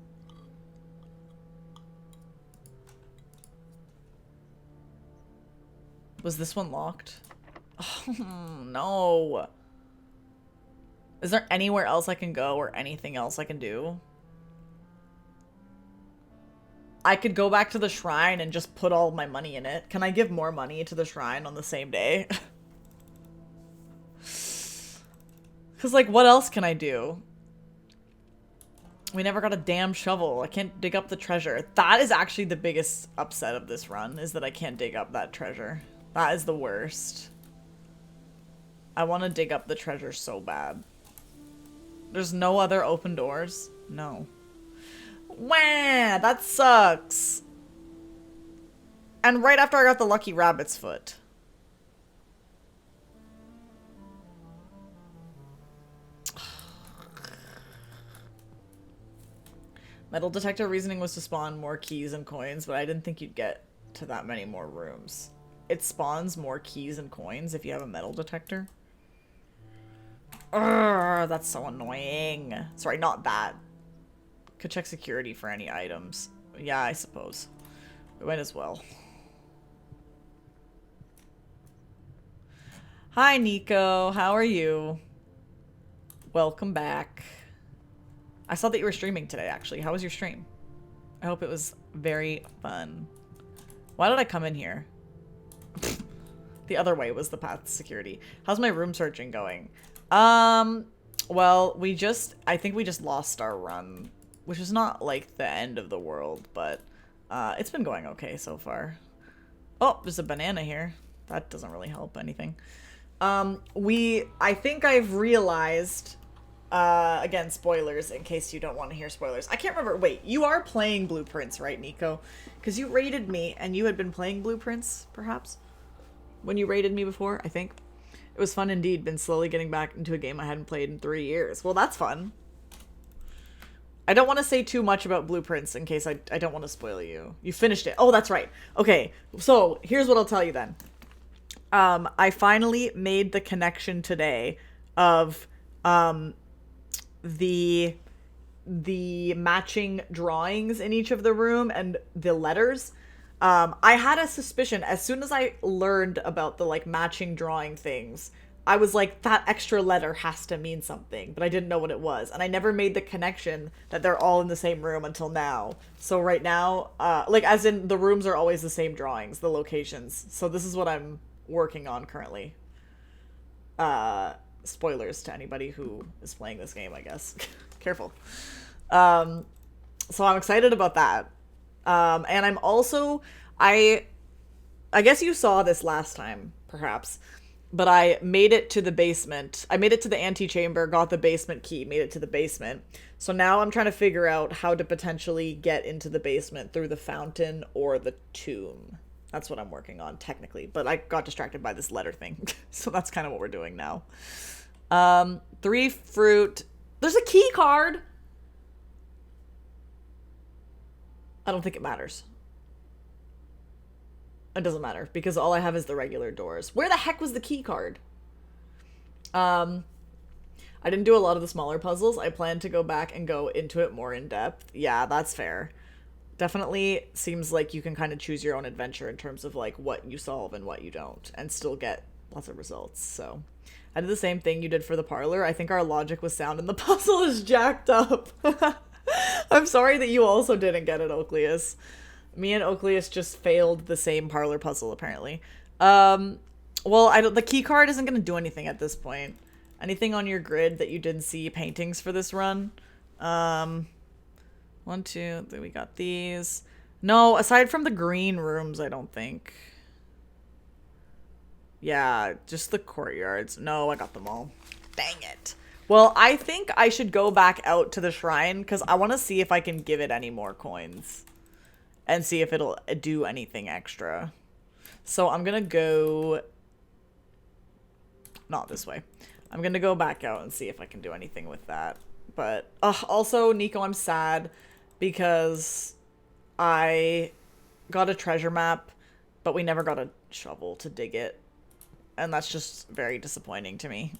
Was this one locked? Oh, no. Is there anywhere else I can go or anything else I can do? I could go back to the shrine and just put all my money in it. Can I give more money to the shrine on the same day? Because, like, what else can I do? We never got a damn shovel. I can't dig up the treasure. That is actually the biggest upset of this run, is that I can't dig up that treasure. That is the worst. I want to dig up the treasure so bad. There's no other open doors? No. Wah! That sucks. And right after I got the lucky rabbit's foot. Metal detector reasoning was to spawn more keys and coins, but I didn't think you'd get to that many more rooms. It spawns more keys and coins if you have a metal detector. Urgh, that's so annoying. Sorry, not that. Could check security for any items. Yeah, I suppose. We might as well. Hi, Nico. How are you? Welcome back. I saw that you were streaming today, actually. How was your stream? I hope it was very fun. Why did I come in here? The other way was the path to security. How's my room searching going? Well, I think we just lost our run, which is not like the end of the world, but it's been going okay so far. Oh, there's a banana here. that doesn't really help anything. I think I've realized, again, spoilers in case you don't want to hear spoilers. I can't remember. Wait, you are playing Blueprints, right, Nico? Because you raided me and you had been playing Blueprints, perhaps? When you raided me before, I think. It was fun indeed. Been slowly getting back into a game I hadn't played in 3 years. Well, that's fun. I don't want to say too much about Blueprints in case I don't want to spoil you. You finished it. Oh, that's right. Okay, so here's what I'll tell you then. I finally made the connection today of the matching drawings in each of the room and the letters. I had a suspicion as soon as I learned about the like matching drawing things. I was like, that extra letter has to mean something, but I didn't know what it was. And I never made the connection that they're all in the same room until now. So right now, like as in the rooms are always the same drawings, the locations. So this is what I'm working on currently. Spoilers to anybody who is playing this game, I guess. Careful. So I'm excited about that. And I'm also, I guess you saw this last time, perhaps. But I made it to the basement. I made it to the antechamber, got the basement key, made it to the basement. So now I'm trying to figure out how to potentially get into the basement through the fountain or the tomb. That's what I'm working on, technically. But I got distracted by this letter thing. So that's kind of what we're doing now. 3 fruit. There's a key card! I don't think it matters. It doesn't matter, because all I have is the regular doors. Where the heck was the key card? I didn't do a lot of the smaller puzzles. I plan to go back and go into it more in depth. Yeah, that's fair. Definitely seems like you can kind of choose your own adventure in terms of like what you solve and what you don't, and still get lots of results. So I did the same thing you did for the parlor. I think our logic was sound and the puzzle is jacked up. I'm sorry that you also didn't get it, Oakleus. Me and Oakleus just failed the same parlor puzzle, apparently. Well, the key card isn't going to do anything at this point. Anything on your grid that you didn't see paintings for this run? 1, 2, 3, we got these. No, aside from the green rooms, I don't think. Yeah, just the courtyards. No, I got them all. Dang it. Well, I think I should go back out to the shrine, because I want to see if I can give it any more coins. And see if it'll do anything extra. So I'm gonna go... Not this way. I'm gonna go back out and see if I can do anything with that. But, also, Nico, I'm sad because I got a treasure map, but we never got a shovel to dig it. And that's just very disappointing to me.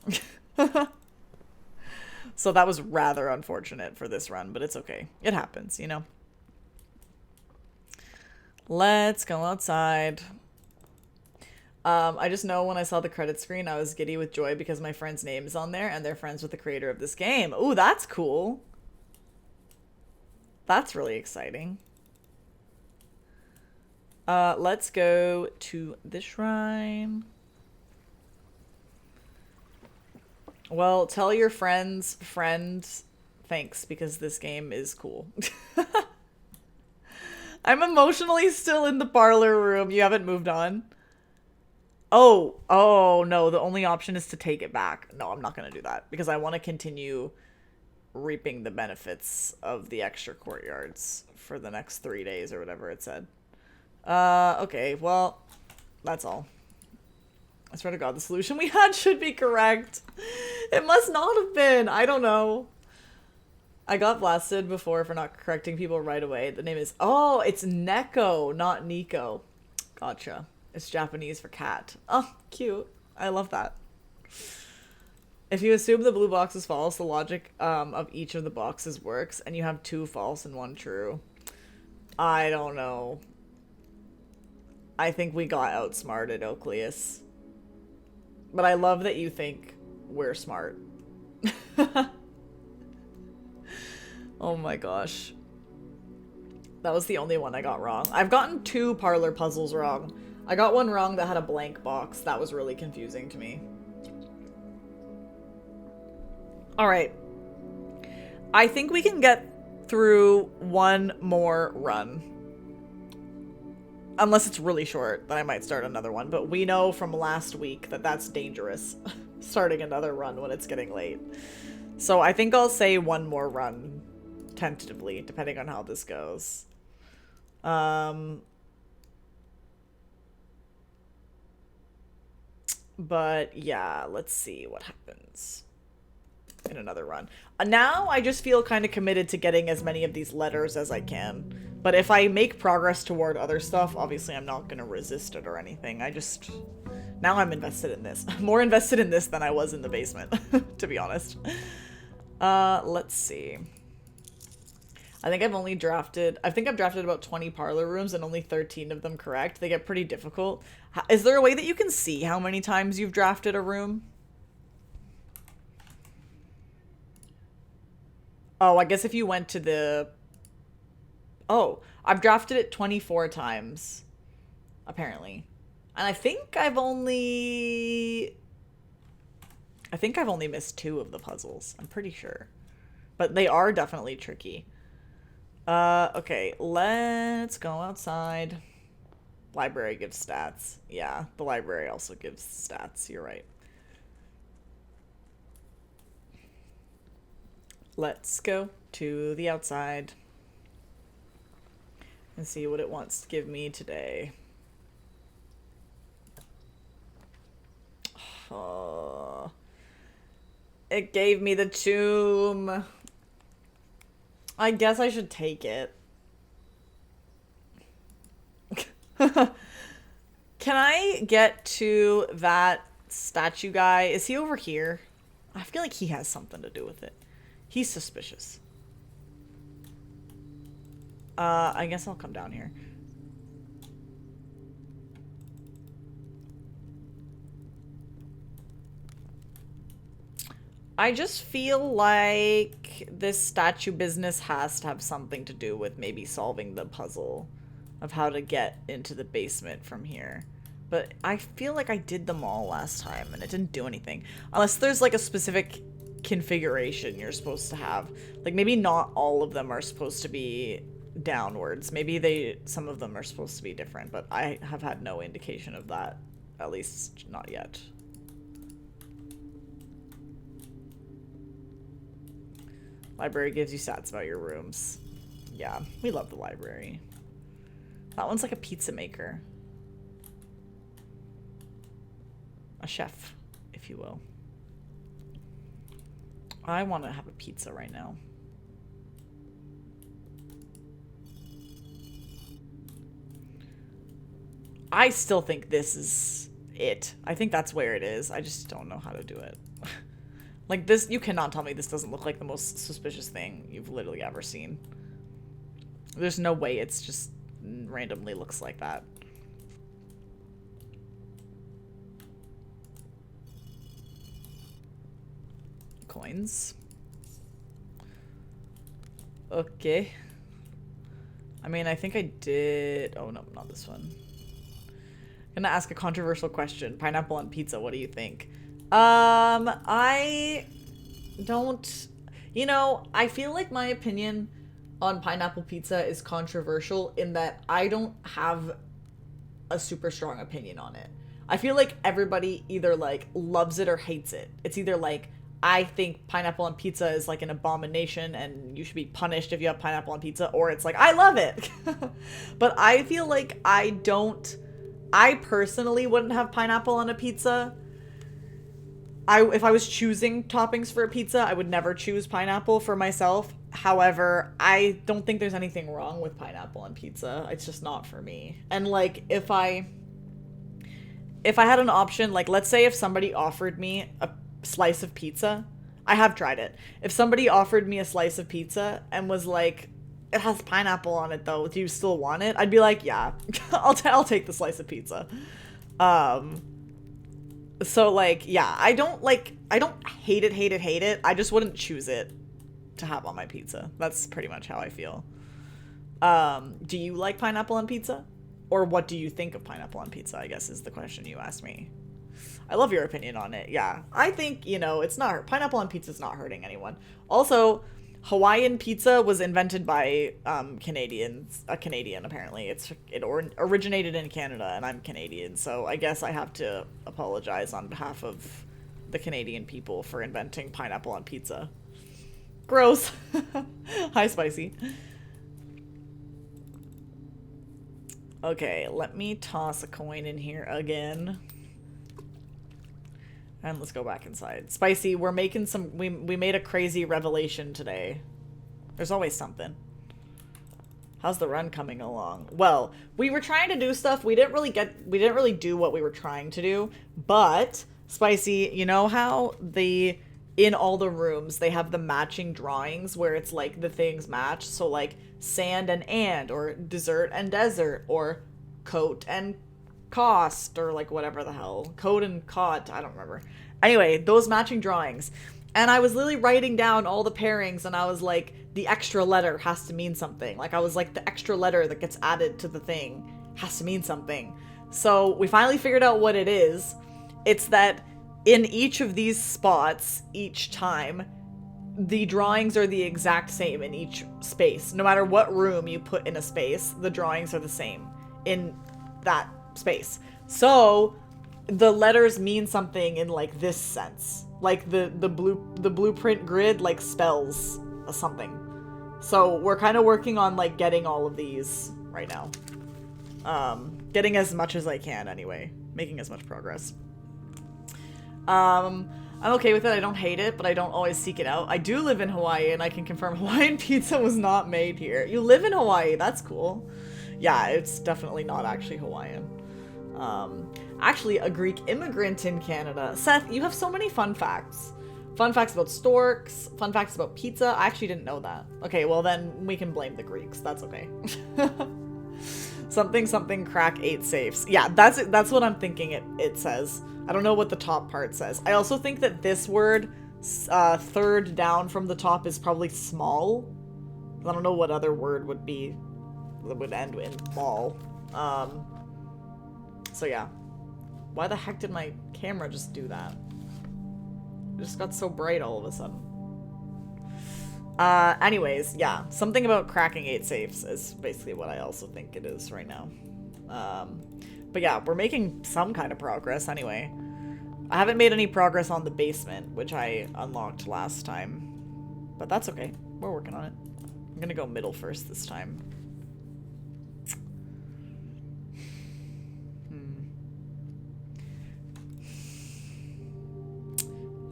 So that was rather unfortunate for this run, but it's okay. It happens, you know? Let's go outside. I just know when I saw the credit screen, I was giddy with joy because my friend's name is on there and they're friends with the creator of this game. Ooh, that's cool. That's really exciting. Let's go to the shrine. Well, tell your friends thanks because this game is cool. I'm emotionally still in the parlor room. You haven't moved on? Oh, no. The only option is to take it back. No, I'm not going to do that because I want to continue reaping the benefits of the extra courtyards for the next 3 days or whatever it said. Okay, well, that's all. I swear to God, the solution we had should be correct. It must not have been. I don't know. I got blasted before for not correcting people right away. The name is... Oh, it's Neko, not Nico. Gotcha. It's Japanese for cat. Oh, cute. I love that. If you assume the blue box is false, the logic of each of the boxes works, and you have 2 false and 1 true. I don't know. I think we got outsmarted, Oakleus. But I love that you think we're smart. Oh my gosh. That was the only one I got wrong. I've gotten 2 parlor puzzles wrong. I got one wrong that had a blank box. That was really confusing to me. Alright. I think we can get through one more run. Unless it's really short, then I might start another one. But we know from last week that that's dangerous. Starting another run when it's getting late. So I think I'll say one more run, tentatively, depending on how this goes. But yeah, let's see what happens in another run. Now I just feel kind of committed to getting as many of these letters as I can. But if I make progress toward other stuff, obviously I'm not going to resist it or anything. Now I'm invested in this. More invested in this than I was in the basement, to be honest. Let's see. I think I've drafted about 20 parlor rooms and only 13 of them correct. They get pretty difficult. Is there a way that you can see how many times you've drafted a room? Oh, I guess if you went to the... Oh, I've drafted it 24 times, apparently. And I think I've only missed 2 of the puzzles. I'm pretty sure. But they are definitely tricky. Okay, let's go outside. Library gives stats. Yeah, the library also gives stats. You're right. Let's go to the outside and see what it wants to give me today. Oh, it gave me the tomb. I guess I should take it. Can I get to that statue guy? Is he over here? I feel like he has something to do with it. He's suspicious. I guess I'll come down here. I just feel like this statue business has to have something to do with maybe solving the puzzle of how to get into the basement from here. But I feel like I did them all last time and it didn't do anything. Unless there's like a specific configuration you're supposed to have. Like maybe not all of them are supposed to be downwards. Maybe some of them are supposed to be different, but I have had no indication of that. At least not yet. Library gives you stats about your rooms. Yeah, we love the library. That one's like a pizza maker. A chef, if you will. I want to have a pizza right now. I still think this is it. I think that's where it is. I just don't know how to do it. Like this, you cannot tell me this doesn't look like the most suspicious thing you've literally ever seen. There's no way it's just randomly looks like that. Coins. Okay. I mean, I think I did... Oh, no, not this one. I'm gonna ask a controversial question. Pineapple on pizza, what do you think? I don't... You know, I feel like my opinion on pineapple pizza is controversial in that I don't have a super strong opinion on it. I feel like everybody either, like, loves it or hates it. It's either, like, I think pineapple on pizza is, like, an abomination and you should be punished if you have pineapple on pizza, or it's like, I love it! But I feel like I personally wouldn't have pineapple on a pizza. If I was choosing toppings for a pizza, I would never choose pineapple for myself. However, I don't think there's anything wrong with pineapple on pizza. It's just not for me. And like, if I had an option, like let's say if somebody offered me a slice of pizza, I have tried it. If somebody offered me a slice of pizza and was like, it has pineapple on it though, do you still want it? I'd be like, yeah, I'll take the slice of pizza. So like, yeah, I don't hate it. I just wouldn't choose it to have on my pizza. That's pretty much how I feel. Do you like pineapple on pizza? Or what do you think of pineapple on pizza, I guess is the question you asked me. I love your opinion on it. Yeah, I think, you know, pineapple on pizza is not hurting anyone. Also, Hawaiian pizza was invented by Canadians, a Canadian apparently. Originated in Canada, and I'm Canadian, so I guess I have to apologize on behalf of the Canadian people for inventing pineapple on pizza. Gross. Hi, Spicy. Okay, let me toss a coin in here again. And let's go back inside. Spicy, we're making some... We made a crazy revelation today. There's always something. How's the run coming along? Well, we were trying to do stuff. We didn't really do what we were trying to do. But, Spicy, you know how in all the rooms, they have the matching drawings where it's like the things match? So like sand and, or dessert and desert, or coat and cost, or like whatever the hell. Code and cot, I don't remember. Anyway, those matching drawings. And I was literally writing down all the pairings, and I was like, the extra letter has to mean something. Like, I was like, the extra letter that gets added to the thing has to mean something. So we finally figured out what it is. It's that in each of these spots, each time, the drawings are the exact same in each space. No matter what room you put in a space, the drawings are the same in that space. So the letters mean something in like this sense. Like the blueprint grid like spells something. So we're kind of working on like getting all of these right now. Getting as much as I can anyway. Making as much progress. I'm okay with it. I don't hate it, but I don't always seek it out. I do live in Hawaii, and I can confirm Hawaiian pizza was not made here. You live in Hawaii. That's cool. Yeah, it's definitely not actually Hawaiian. Actually, a Greek immigrant in Canada. Seth, you have so many fun facts. Fun facts about storks. Fun facts about pizza. I actually didn't know that. Okay, well then we can blame the Greeks. That's okay. Something crack 8 safes. Yeah, that's what I'm thinking it says. I don't know what the top part says. I also think that this word, third down from the top, is probably small. I don't know what other word would be that would end in mall. So yeah. Why the heck did my camera just do that? It just got so bright all of a sudden. Anyways, yeah. Something about cracking 8 safes is basically what I also think it is right now. But yeah, we're making some kind of progress anyway. I haven't made any progress on the basement, which I unlocked last time. But that's okay. We're working on it. I'm gonna go middle first this time.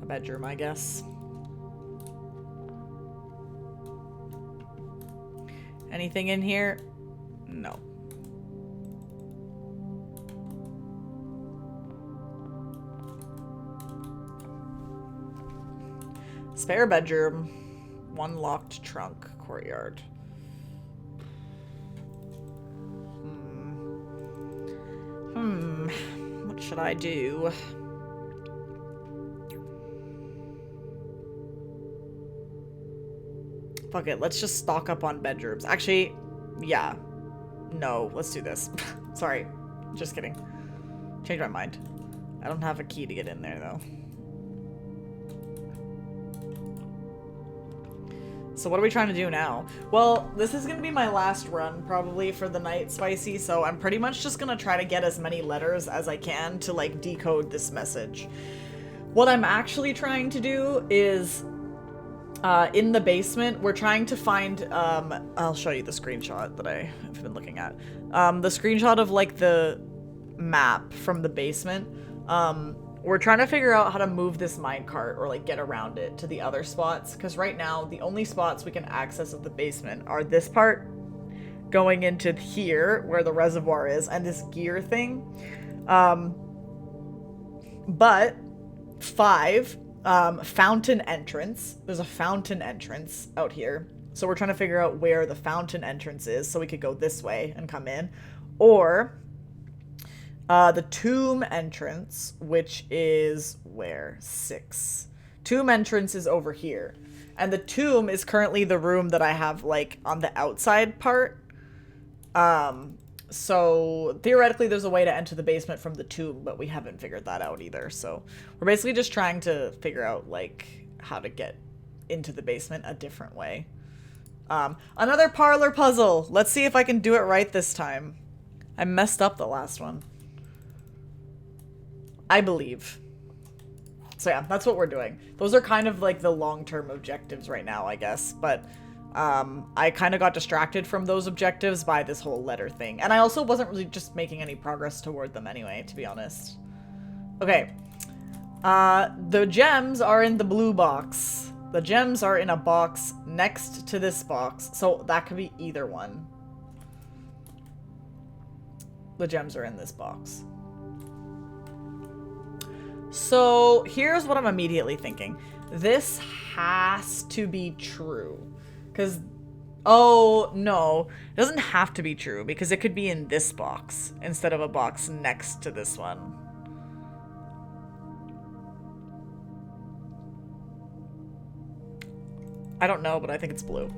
A bedroom, I guess. Anything in here? No. Spare bedroom. One locked trunk. Courtyard. What should I do? Fuck it, let's just stock up on bedrooms. Actually, yeah. No, let's do this. Sorry. Just kidding. Changed my mind. I don't have a key to get in there, though. So what are we trying to do now? Well, this is gonna be my last run, probably, for the night, Spicy, so I'm pretty much just gonna try to get as many letters as I can to, like, decode this message. What I'm actually trying to do is... in the basement, we're trying to find, I'll show you the screenshot that I have been looking at. The screenshot of, like, the map from the basement. We're trying to figure out how to move this minecart or, like, get around it to the other spots. Because right now, the only spots we can access of the basement are this part going into here, where the reservoir is, and this gear thing. But, 5... fountain entrance. There's a fountain entrance out here. So we're trying to figure out where the fountain entrance is so we could go this way and come in. Or the tomb entrance, which is where? 6. Tomb entrance is over here. And the tomb is currently the room that I have, like, on the outside part. So theoretically there's a way to enter the basement from the tomb, but we haven't figured that out either. So we're basically just trying to figure out, like, how to get into the basement a different way. Another parlor puzzle. Let's see if I can do it right this time. I messed up the last one. I believe. So yeah, that's what we're doing. Those are kind of like the long-term objectives right now, I guess. But I kind of got distracted from those objectives by this whole letter thing. And I also wasn't really just making any progress toward them anyway, to be honest. Okay. The gems are in the blue box. The gems are in a box next to this box. So that could be either one. The gems are in this box. So here's what I'm immediately thinking. This has to be true. Because, oh, no. It doesn't have to be true because it could be in this box instead of a box next to this one. I don't know, but I think it's blue.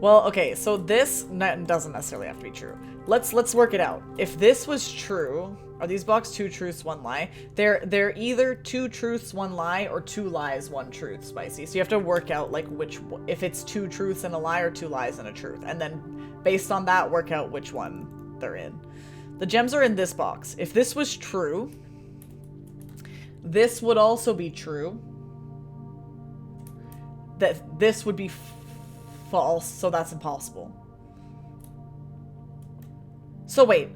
Well, okay, so this doesn't necessarily have to be true. Let's work it out. If this was true, are these boxes 2 truths, 1 lie? They're either 2 truths, 1 lie, or 2 lies, 1 truth, Spicy. So you have to work out like if it's 2 truths and a lie or 2 lies and a truth, and then based on that, work out which one they're in. The gems are in this box. If this was true, this would also be true. That this would be false, so that's impossible. So wait.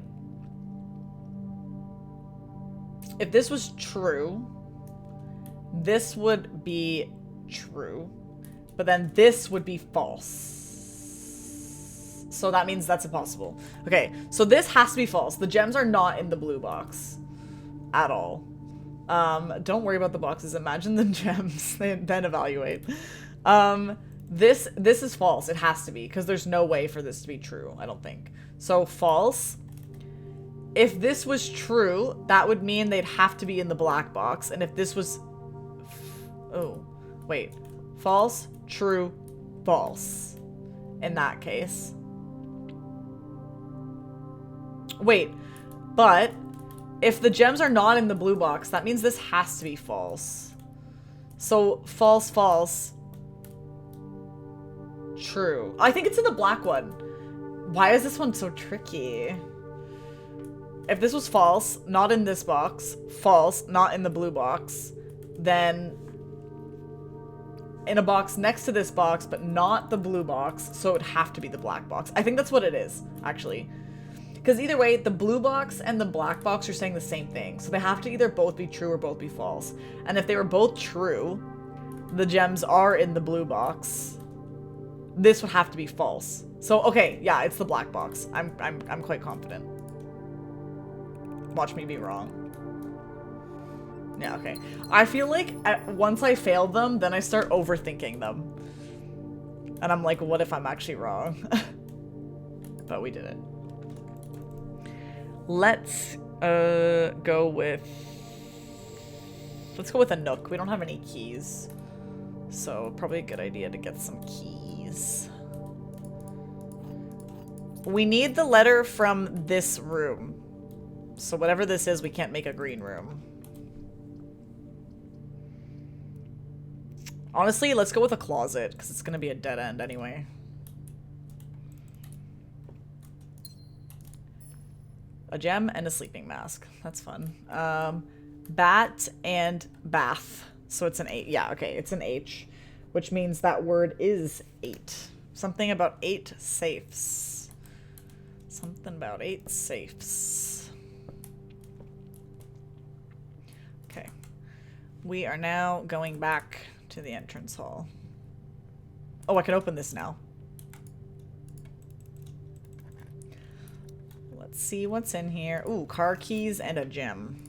If this was true, this would be true, but then this would be false. So that means that's impossible. Okay, so this has to be false. The gems are not in the blue box at all. Don't worry about the boxes. Imagine the gems, then evaluate. This is false. It has to be, because there's no way for this to be true, I don't think. So false. If this was true, that would mean they'd have to be in the black box. And if this was... Oh, wait. False, true, false. In that case. Wait, but if the gems are not in the blue box, that means this has to be false. So false, false. True. I think it's in the black one. Why is this one so tricky? If this was false, not in this box, false, not in the blue box, then in a box next to this box, but not the blue box, so it would have to be the black box. I think that's what it is, actually. Because either way, the blue box and the black box are saying the same thing, so they have to either both be true or both be false. And if they were both true, the gems are in the blue box. This would have to be false. So, okay, yeah, it's the black box. I'm quite confident. Watch me be wrong. Yeah, okay. I feel like once I fail them, then I start overthinking them. And I'm like, what if I'm actually wrong? But we did it. Let's go with a nook. We don't have any keys. So probably a good idea to get some keys. We need the letter from this room. So whatever this is, we can't make a green room. Honestly, let's go with a closet, because it's going to be a dead end anyway. A gem and a sleeping mask. That's fun. Bat and bath. So it's an 8. Yeah, okay, it's an H. Which means that word is 8. Something about 8 safes. Something about 8 safes. Okay. We are now going back to the entrance hall. Oh, I can open this now. Let's see what's in here. Ooh, car keys and a gem.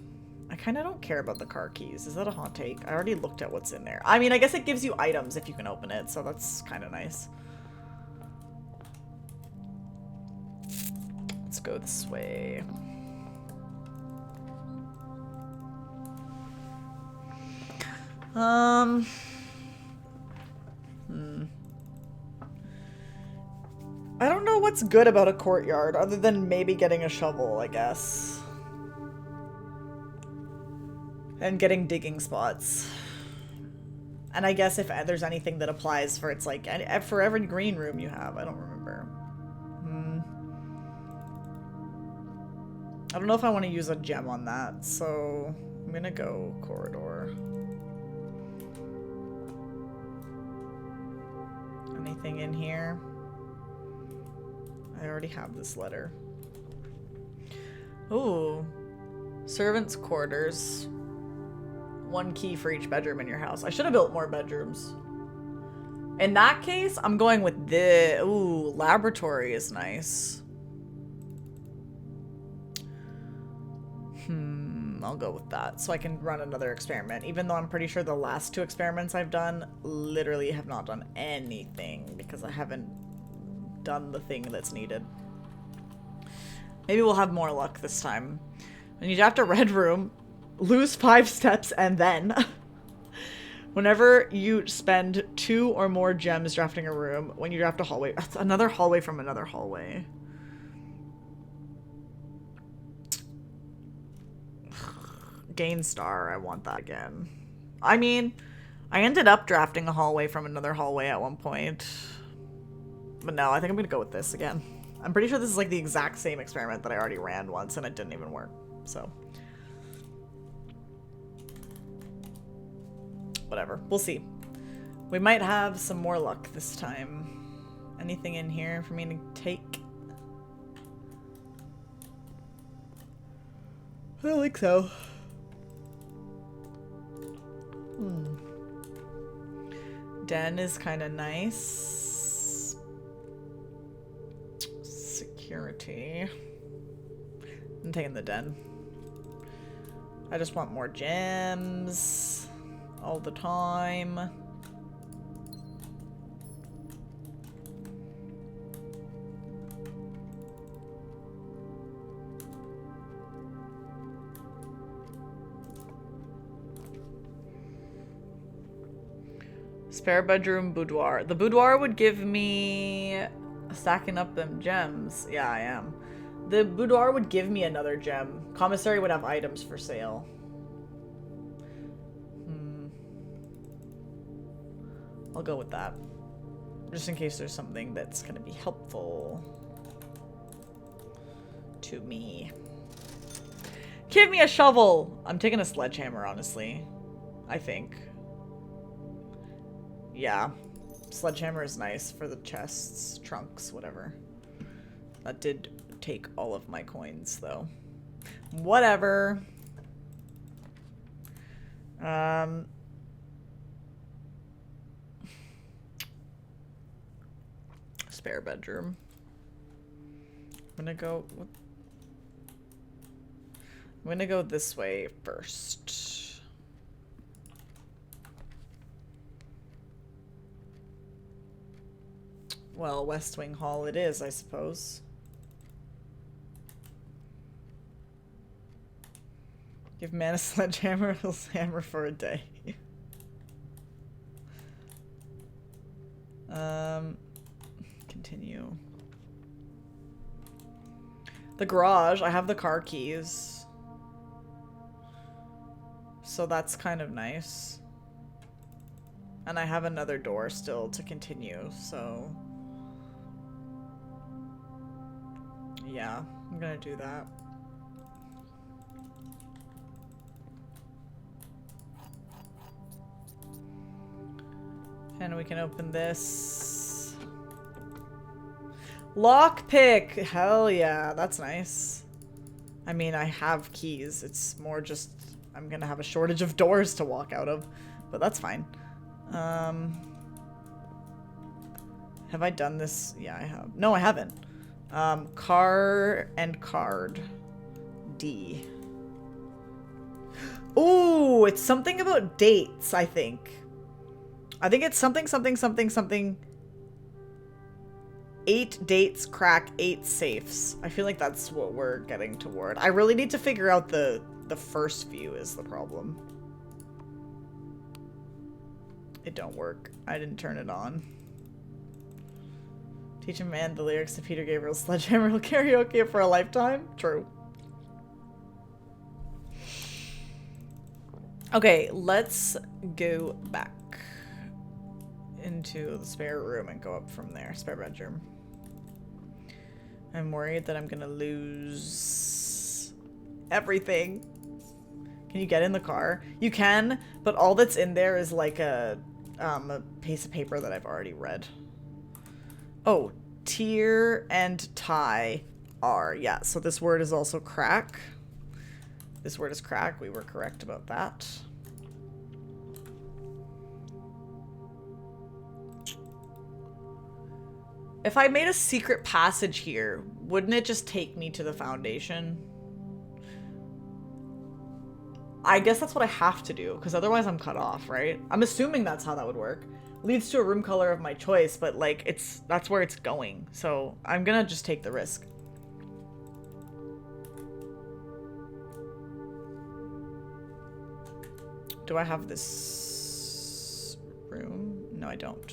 I kind of don't care about the car keys. Is that a hot take? I already looked at what's in there. I mean, I guess it gives you items if you can open it, so that's kind of nice. Let's go this way. I don't know what's good about a courtyard other than maybe getting a shovel, I guess. And getting digging spots. And I guess if there's anything that applies for it's like for every green room you have. I don't remember. I don't know if I want to use a gem on that, so I'm gonna go corridor. Anything in here? I already have this letter. Ooh. Servants' quarters. 1 key for each bedroom in your house. I should have built more bedrooms. In that case, I'm going with the... Ooh, laboratory is nice. I'll go with that. So I can run another experiment. Even though I'm pretty sure the last 2 experiments I've done literally have not done anything because I haven't done the thing that's needed. Maybe we'll have more luck this time. When you draft a red room, lose 5 steps and then... Whenever you spend 2 or more gems drafting a room, when you draft a hallway... That's another hallway from another hallway. Gain star, I want that again. I mean, I ended up drafting a hallway from another hallway at one point. But no, I think I'm gonna go with this again. I'm pretty sure this is like the exact same experiment that I already ran once and it didn't even work, so. Whatever, we'll see. We might have some more luck this time. Anything in here for me to take? I don't think so. Den is kind of nice. Security. I'm taking the den. I just want more gems all the time. Spare bedroom, boudoir. The boudoir would give me... Stacking up them gems. Yeah, I am. The boudoir would give me another gem. Commissary would have items for sale. I'll go with that. Just in case there's something that's going to be helpful to me. Give me a shovel! I'm taking a sledgehammer, honestly. I think. Yeah. Sledgehammer is nice for the chests, trunks, whatever. That did take all of my coins, though. Whatever. Spare bedroom. I'm gonna go this way first. Well, West Wing Hall it is, I suppose. Give man a sledgehammer, he'll hammer for a day. Continue. The garage, I have the car keys. So that's kind of nice. And I have another door still to continue, so... Yeah, I'm gonna do that. And we can open this. Lockpick! Hell yeah, that's nice. I mean, I have keys. It's more just I'm gonna have a shortage of doors to walk out of, but that's fine. Have I done this? Yeah, I have. No, I haven't. Car and card. D. Ooh, it's something about dates, I think. I think it's something, something, something, something. 8 dates, crack 8 safes. I feel like that's what we're getting toward. I really need to figure out the first view is the problem. It don't work. I didn't turn it on. Teach a man the lyrics to Peter Gabriel's Sledgehammer will karaoke for a lifetime? True. Okay, let's go back. into the spare room and go up from there. Spare bedroom. I'm worried that I'm gonna lose everything. Can you get in the car? You can, but all that's in there is like a piece of paper that I've already read. Oh, tear and tie are. Yeah, so this word is also crack. This word is crack. We were correct about that. If I made a secret passage here, wouldn't it just take me to the foundation? I guess that's what I have to do, because otherwise I'm cut off, right? I'm assuming that's how that would work. Leads to a room color of my choice, but like that's where it's going. So I'm gonna just take the risk. Do I have this room? No, I don't.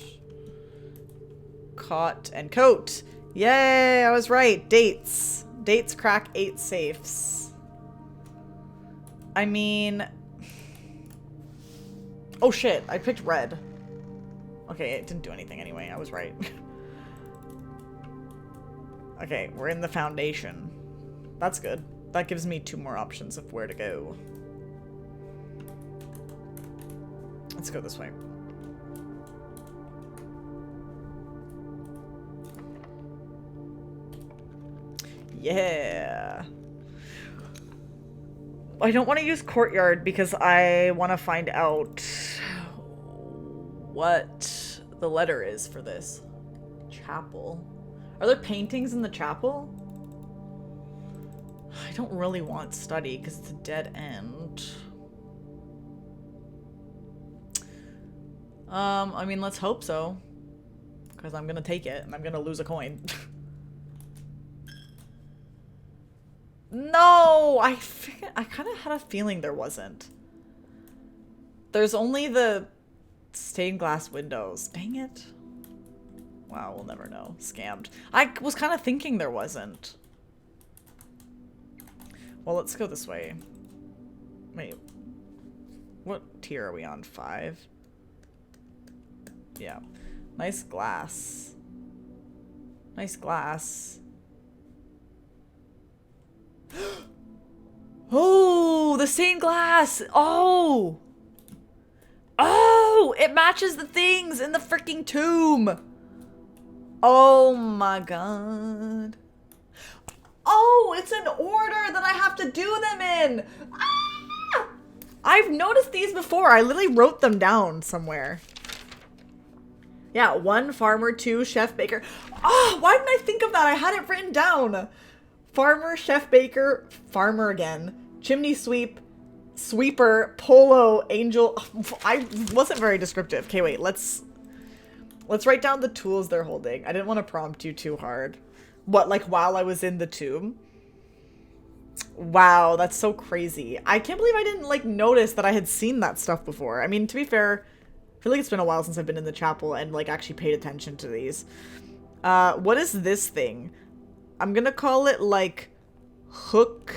Cot and coat. Yay, I was right. Dates. Dates crack 8 safes. I mean... Oh shit, I picked red. Okay, it didn't do anything anyway. I was right. Okay, we're in the foundation. That's good. That gives me 2 more options of where to go. Let's go this way. Yeah. I don't want to use courtyard because I want to find out what the letter is for this. Chapel. Are there paintings in the chapel? I don't really want study because it's a dead end. I mean, let's hope so. Because I'm gonna take it and I'm gonna lose a coin. No! I kind of had a feeling there wasn't. There's only the stained glass windows. Dang it. Wow, we'll never know. Scammed. I was kind of thinking there wasn't. Well, let's go this way. Wait. What tier are we on? 5? Yeah. Nice glass. Nice glass. Oh, the stained glass. Oh. Oh, it matches the things in the freaking tomb. Oh my god. Oh, it's an order that I have to do them in. Ah! I've noticed these before. I literally wrote them down somewhere. Yeah, 1 farmer, 2 chef baker. Oh, why didn't I think of that? I had it written down. Farmer, chef baker, farmer again, chimney sweep, sweeper, polo, angel. I wasn't very descriptive. Okay, wait, let's write down the tools they're holding. I didn't want to prompt you too hard. What, like while I was in the tomb? Wow, that's so crazy. I can't believe I didn't like notice that I had seen that stuff before. I mean, to be fair, I feel like it's been a while since I've been in the chapel and like actually paid attention to these. What is this thing? I'm gonna call it like hook.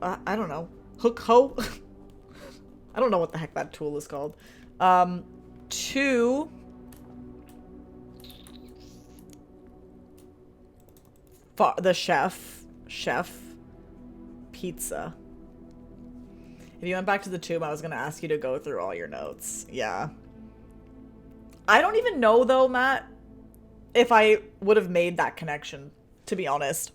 I don't know. Hook hoe? I don't know what the heck that tool is called. 2. The chef pizza. If you went back to the tomb, I was gonna ask you to go through all your notes. Yeah. I don't even know though, Matt, if I would have made that connection, to be honest.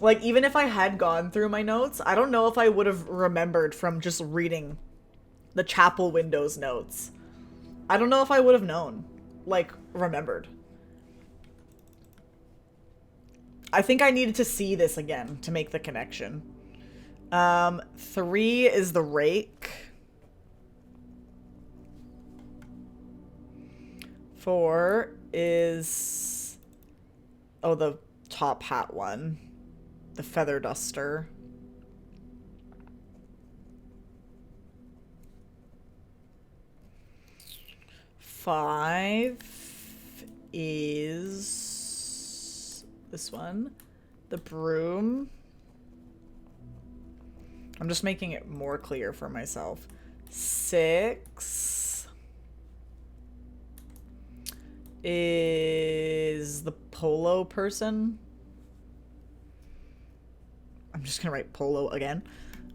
Like, even if I had gone through my notes, I don't know if I would have remembered from just reading the chapel windows notes. I don't know if I would have known. Like, remembered. I think I needed to see this again to make the connection. 3 is the rake. 4 is... Oh, the top hat one. The feather duster. 5 is this one. The broom. I'm just making it more clear for myself. 6. is the polo person. I'm just gonna write polo again.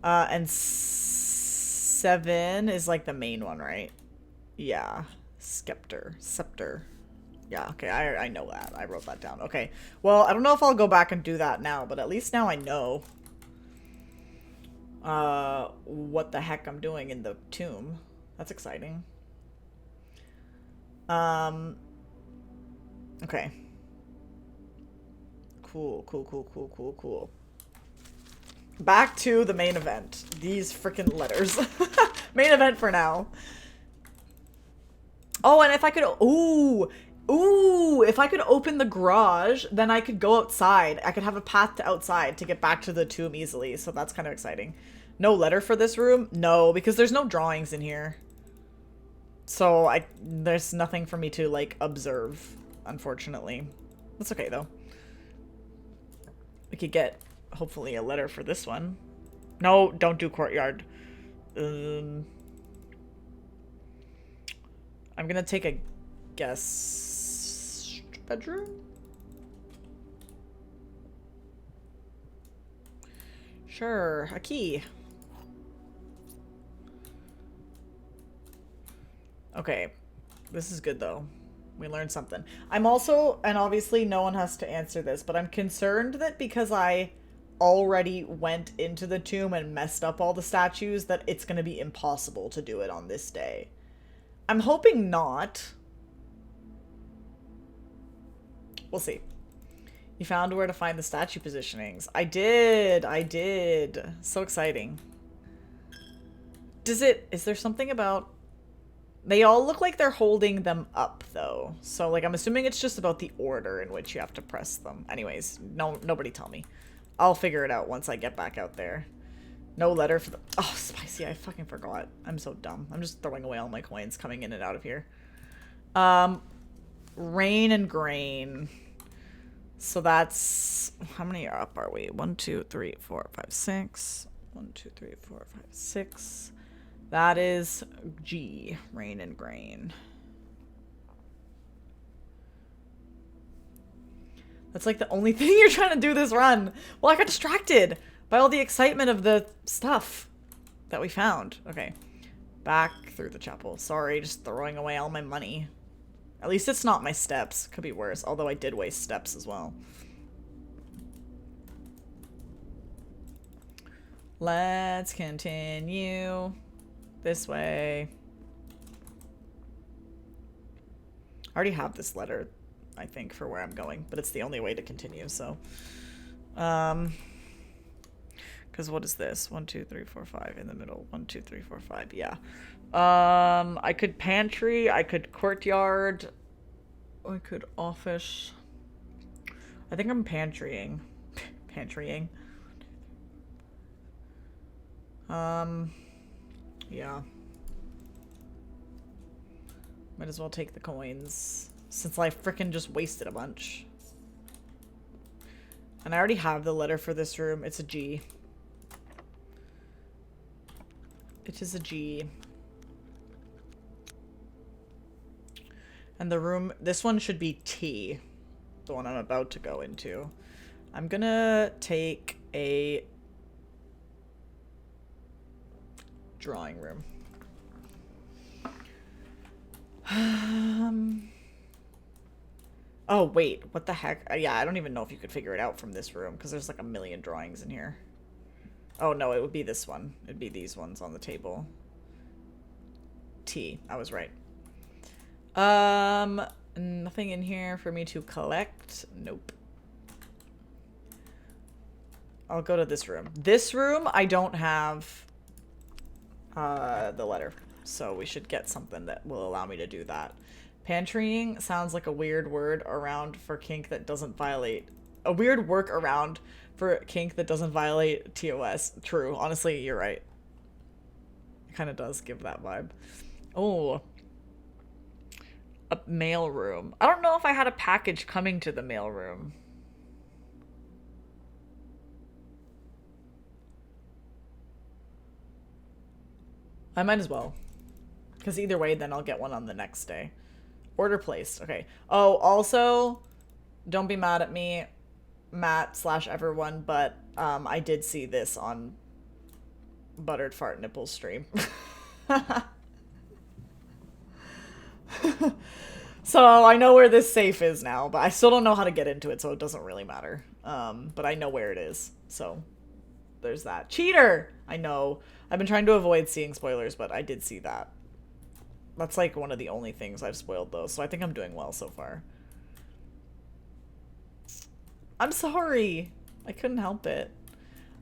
And 7 is like the main one, right? Yeah. Scepter. Yeah, okay, I know that. I wrote that down. Okay. Well, I don't know if I'll go back and do that now, but at least now I know what the heck I'm doing in the tomb. That's exciting. Okay. Cool. Back to the main event. These freaking letters. Main event for now. Oh, and if I could... Ooh! If I could open the garage, then I could go outside. I could have a path to outside to get back to the tomb easily, so that's kind of exciting. No letter for this room? No, because there's no drawings in here. So there's nothing for me to, like, observe, unfortunately. That's okay, though. We could get, hopefully, a letter for this one. No, don't do courtyard. I'm gonna take a guest bedroom? Sure, a key. Okay, this is good though. We learned something. I'm also, and obviously no one has to answer this, but I'm concerned that because I already went into the tomb and messed up all the statues, that it's going to be impossible to do it on this day. I'm hoping not. We'll see. You found where to find the statue positionings. I did. So exciting. Is there something about... They all look like they're holding them up, though. So, like, I'm assuming it's just about the order in which you have to press them. Anyways, nobody tell me. I'll figure it out once I get back out there. No letter for the... Oh, spicy. I fucking forgot. I'm so dumb. I'm just throwing away all my coins coming in and out of here. Rain and grain. So that's... How many are up are we? 1, 2, 3, 4, 5, 6. 1, 2, 3, 4, 5, 6. That is G. Rain and grain. That's like the only thing you're trying to do this run. Well, I got distracted by all the excitement of the stuff that we found. Okay. Back through the chapel. Sorry, just throwing away all my money. At least it's not my steps. Could be worse. Although I did waste steps as well. Let's continue this way. I already have this letter, I think, for where I'm going, but it's the only way to continue, so. Because what is this? 1, 2, 3, 4, 5 in the middle. 1, 2, 3, 4, 5. Yeah. I could pantry. I could courtyard. I could office. I think I'm pantrying. Pantrying. Yeah. Might as well take the coins, since I frickin' just wasted a bunch. And I already have the letter for this room. It's a G. It is a G. And the room, this one should be T. The one I'm about to go into. I'm gonna take a drawing room. Oh, wait. What the heck? Yeah, I don't even know if you could figure it out from this room, because there's like a million drawings in here. Oh, no, it would be this one. It'd be these ones on the table. T. I was right. Nothing in here for me to collect. Nope. I'll go to this room. This room, I don't have the letter. So we should get something that will allow me to do that. Pantrying sounds like a weird word around for kink that doesn't violate... A weird workaround for kink that doesn't violate TOS. True. Honestly, you're right. It kind of does give that vibe. Oh. A mail room. I don't know if I had a package coming to the mail room. I might as well. Because either way, then I'll get one on the next day. Order placed. Okay. Oh, also, don't be mad at me, Matt / everyone, but I did see this on Buttered Fart Nipples stream. So I know where this safe is now, but I still don't know how to get into it, so it doesn't really matter. But I know where it is, so there's that. Cheater! I know. I've been trying to avoid seeing spoilers, but I did see that. That's like one of the only things I've spoiled though, so I think I'm doing well so far. I'm sorry. I couldn't help it.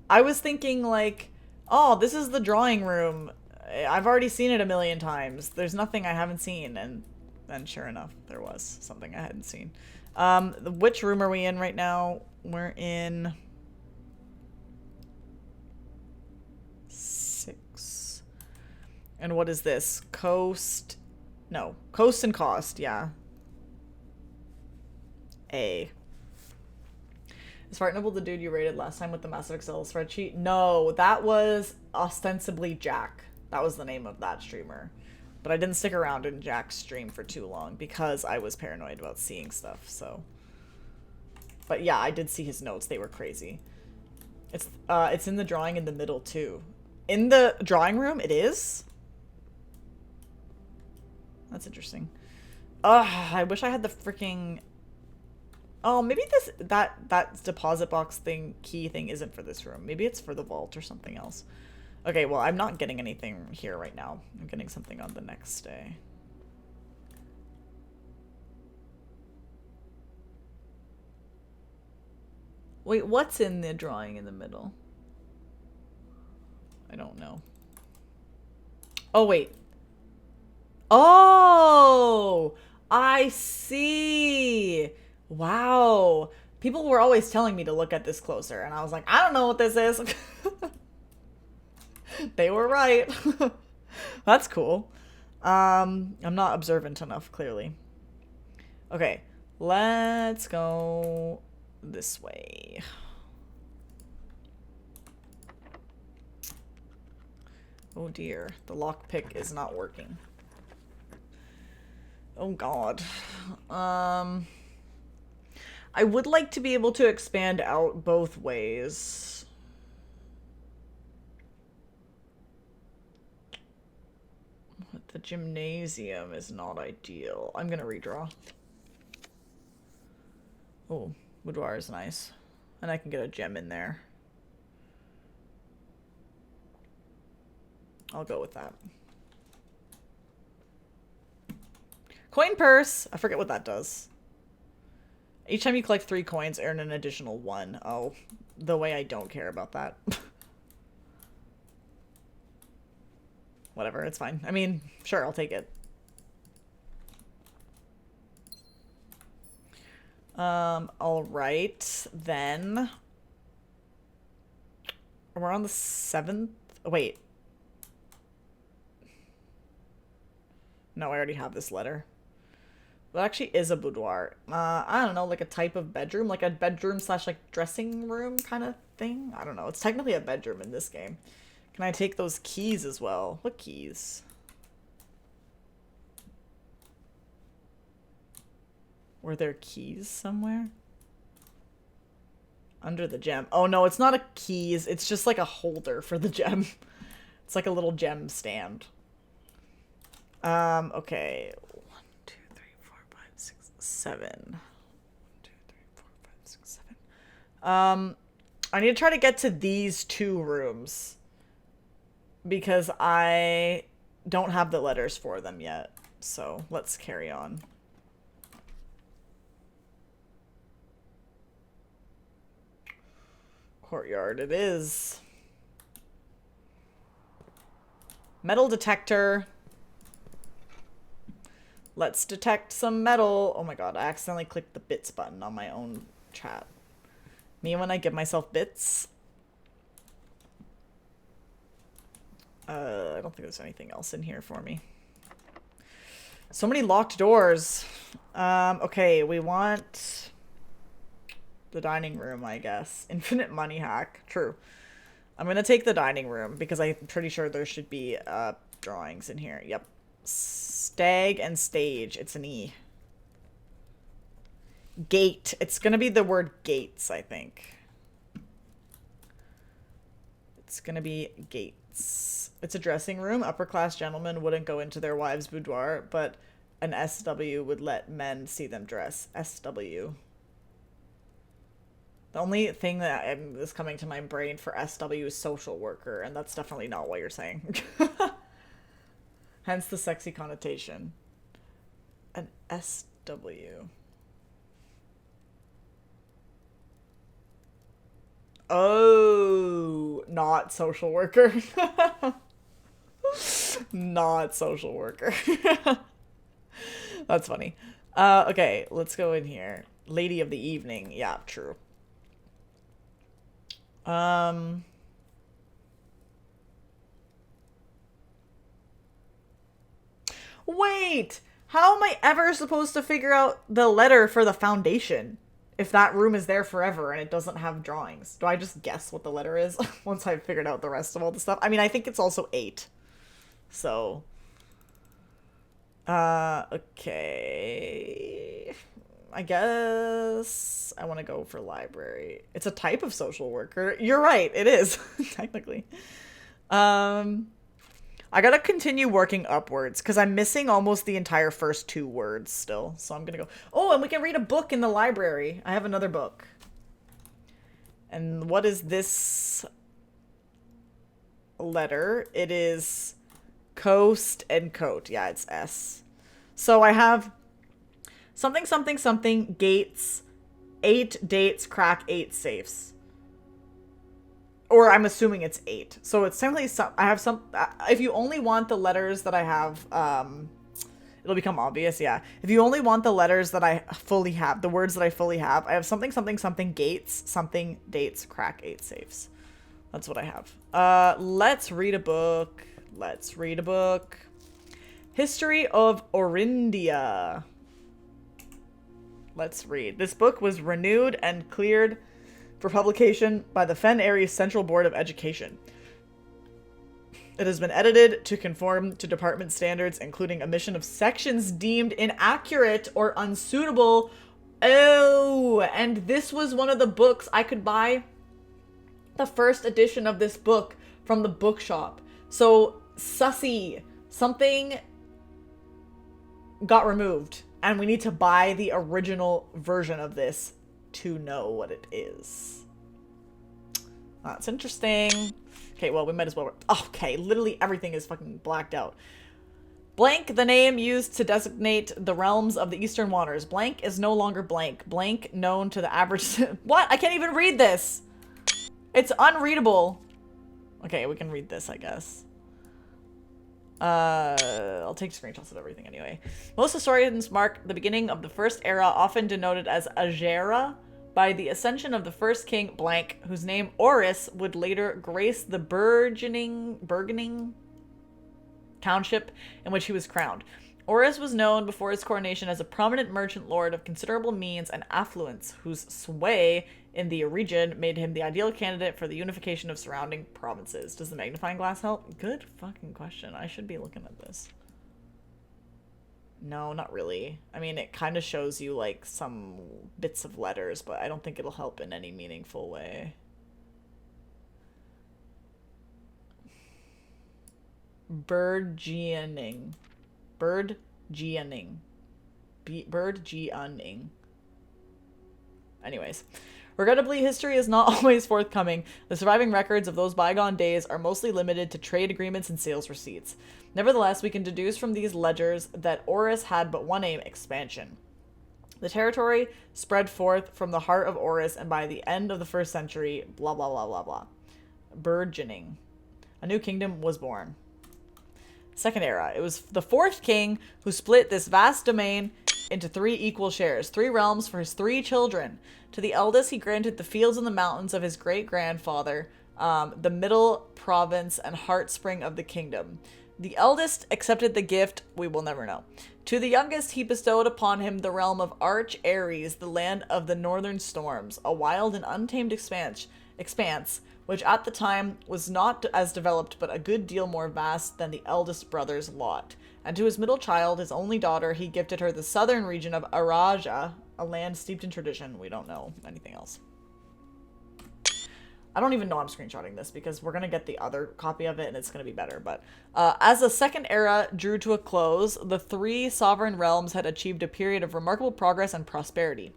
I was thinking like, oh, this is the drawing room. I've already seen it a million times. There's nothing I haven't seen, and then sure enough, there was something I hadn't seen. Which room are we in right now? We're in 6. And what is this? Coast? No. Coast and Cost, yeah. A. Is Fartnibble the dude you rated last time with the massive Excel spreadsheet? No, that was ostensibly Jack. That was the name of that streamer. But I didn't stick around in Jack's stream for too long because I was paranoid about seeing stuff, so. But yeah, I did see his notes. They were crazy. It's in the drawing in the middle too. In the drawing room, it is? That's interesting. Ugh, I wish I had the freaking... Oh, maybe that deposit box thing, key thing isn't for this room. Maybe it's for the vault or something else. Okay, well, I'm not getting anything here right now. I'm getting something on the next day. Wait, what's in the drawing in the middle? I don't know. Oh, wait. Oh! I see! Wow. People were always telling me to look at this closer, and I was like, I don't know what this is. They were right. That's cool. I'm not observant enough, clearly. Okay, let's go this way. Oh dear, the lockpick is not working. Oh god. I would like to be able to expand out both ways. But the gymnasium is not ideal. I'm gonna redraw. Oh, boudoir is nice. And I can get a gem in there. I'll go with that. Coin purse! I forget what that does. Each time you collect 3 coins, earn an additional 1. Oh, the way I don't care about that. Whatever, it's fine. I mean, sure, I'll take it. Alright, then. We're on the 7th? Oh, wait. No, I already have this letter. Well, it actually is a boudoir. I don't know, like a type of bedroom? Like a bedroom / like dressing room kind of thing? I don't know. It's technically a bedroom in this game. Can I take those keys as well? What keys? Were there keys somewhere? Under the gem. Oh no, it's not a keys. It's just like a holder for the gem. It's like a little gem stand. Okay. 1, 2, 3, 4, 5, 6, 7. 1, 2, 3, 4, 5, 6, 7. I need to try to get to these 2 rooms because I don't have the letters for them yet. So let's carry on. Courtyard it is. Metal detector. Let's detect some metal. Oh my god, I accidentally clicked the bits button on my own chat. Me when I give myself bits. I don't think there's anything else in here for me. So many locked doors. Okay, we want the dining room, I guess. Infinite money hack. True. I'm gonna take the dining room because I'm pretty sure there should be drawings in here. Yep. Stag and stage. It's an E. Gate. It's gonna be the word gates, I think. It's gonna be gates. It's a dressing room. Upper class gentlemen wouldn't go into their wives' boudoir, but an SW would let men see them dress. SW. The only thing that is coming to my brain for SW is social worker, and that's definitely not what you're saying. Hence the sexy connotation. An SW. Oh, not social worker. Not social worker. That's funny. Okay, let's go in here. Lady of the evening. Yeah, true. Wait! How am I ever supposed to figure out the letter for the foundation? If that room is there forever and it doesn't have drawings. Do I just guess what the letter is once I've figured out the rest of all the stuff? I mean, I think it's also 8. So. Okay. I guess I want to go for library. It's a type of social worker. You're right, it is, technically. I gotta continue working upwards because I'm missing almost the entire first 2 words still. So I'm gonna go. Oh, and we can read a book in the library. I have another book. And what is this letter? It is coast and coat. Yeah, it's S. So I have something, something, something, gates, 8 dates, crack 8 safes. Or I'm assuming it's 8. So it's simply I have some. If you only want the letters that I have, it'll become obvious. Yeah. If you only want the letters that I fully have, the words that I fully have, I have something, something, something, gates, something, dates, crack 8 safes. That's what I have. Let's read a book. Let's read a book. History of Orindia. Let's read. This book was renewed and cleared for publication by the Fen Area Central Board of Education. It has been edited to conform to department standards, including omission of sections deemed inaccurate or unsuitable. Oh, and this was one of the books I could buy the first edition of this book from the bookshop. So, sussy. Something got removed, and we need to buy the original version of this to know what it is. That's interesting. Okay, well, we might as well. Okay, literally everything is fucking blacked out. Blank, the name used to designate the realms of the Eastern Waters. Blank is no longer blank. Blank, known to the average. What? I can't even read this. It's unreadable. Okay, we can read this, I guess. I'll take screenshots of everything anyway. Most historians mark the beginning of the first era, often denoted as Agera, by the ascension of the first king, blank, whose name Oris would later grace the burgeoning township in which he was crowned. Oris was known before his coronation as a prominent merchant lord of considerable means and affluence, whose sway in the region made him the ideal candidate for the unification of surrounding provinces. Does the magnifying glass help? Good fucking question. I should be looking at this. No, not really. I mean, it kind of shows you, like, some bits of letters, but I don't think it'll help in any meaningful way. Birdgeoning. Birdgeoning. Birdgeoning. Anyways. Regrettably, history is not always forthcoming. The surviving records of those bygone days are mostly limited to trade agreements and sales receipts. Nevertheless, we can deduce from these ledgers that Oris had but one aim: expansion. The territory spread forth from the heart of Oris, and by the end of the 1st century, blah blah blah blah blah. Burgeoning. A new kingdom was born. Second era. It was the 4th king who split this vast domain into 3 equal shares, 3 realms for his 3 children. To the eldest, he granted the fields and the mountains of his great-grandfather, the middle province and heart spring of the kingdom. The eldest accepted the gift, we will never know. To the youngest, he bestowed upon him the realm of Arch Ares, the land of the northern storms, a wild and untamed expanse, which at the time was not as developed but a good deal more vast than the eldest brother's lot. And to his middle child, his only daughter, he gifted her the southern region of Araja, A land steeped in tradition. We don't know anything else. I don't even know I'm screenshotting this because we're going to get the other copy of it and it's going to be better. But as the second era drew to a close, the three sovereign realms had achieved a period of remarkable progress and prosperity.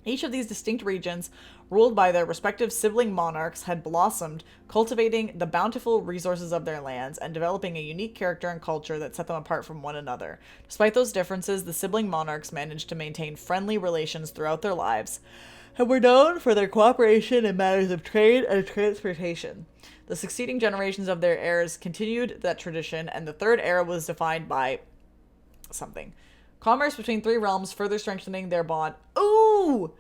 Each of these distinct regions, ruled by their respective sibling monarchs, had blossomed, cultivating the bountiful resources of their lands and developing a unique character and culture that set them apart from one another. Despite those differences, the sibling monarchs managed to maintain friendly relations throughout their lives, and were known for their cooperation in matters of trade and transportation. The succeeding generations of their heirs continued that tradition, and the third era was defined by something. Commerce between three realms, further strengthening their bond. Ooh!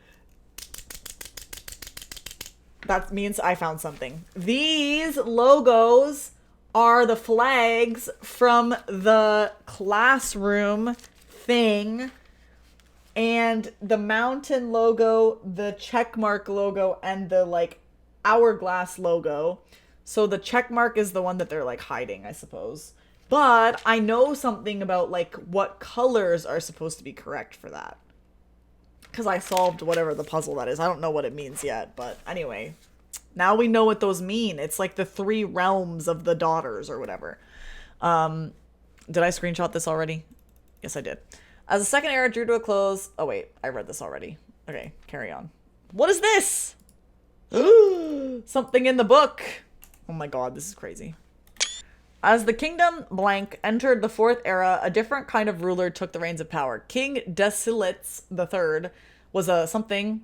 That means I found something. These logos are the flags from the classroom thing. And the mountain logo, the checkmark logo, and the, like, hourglass logo. So the checkmark is the one that they're, like, hiding, I suppose. But I know something about, like, what colors are supposed to be correct for that. Because I solved whatever the puzzle that is. I don't know what it means yet, but anyway. Now we know what those mean. It's like the three realms of the daughters or whatever. Did I screenshot this already? Yes, I did. As the second era drew to a close... Oh, wait. I read this already. Okay, carry on. What is this? Something in the book. Oh my god, this is crazy. As the kingdom blank entered the fourth era, a different kind of ruler took the reins of power. King Desilits III was a something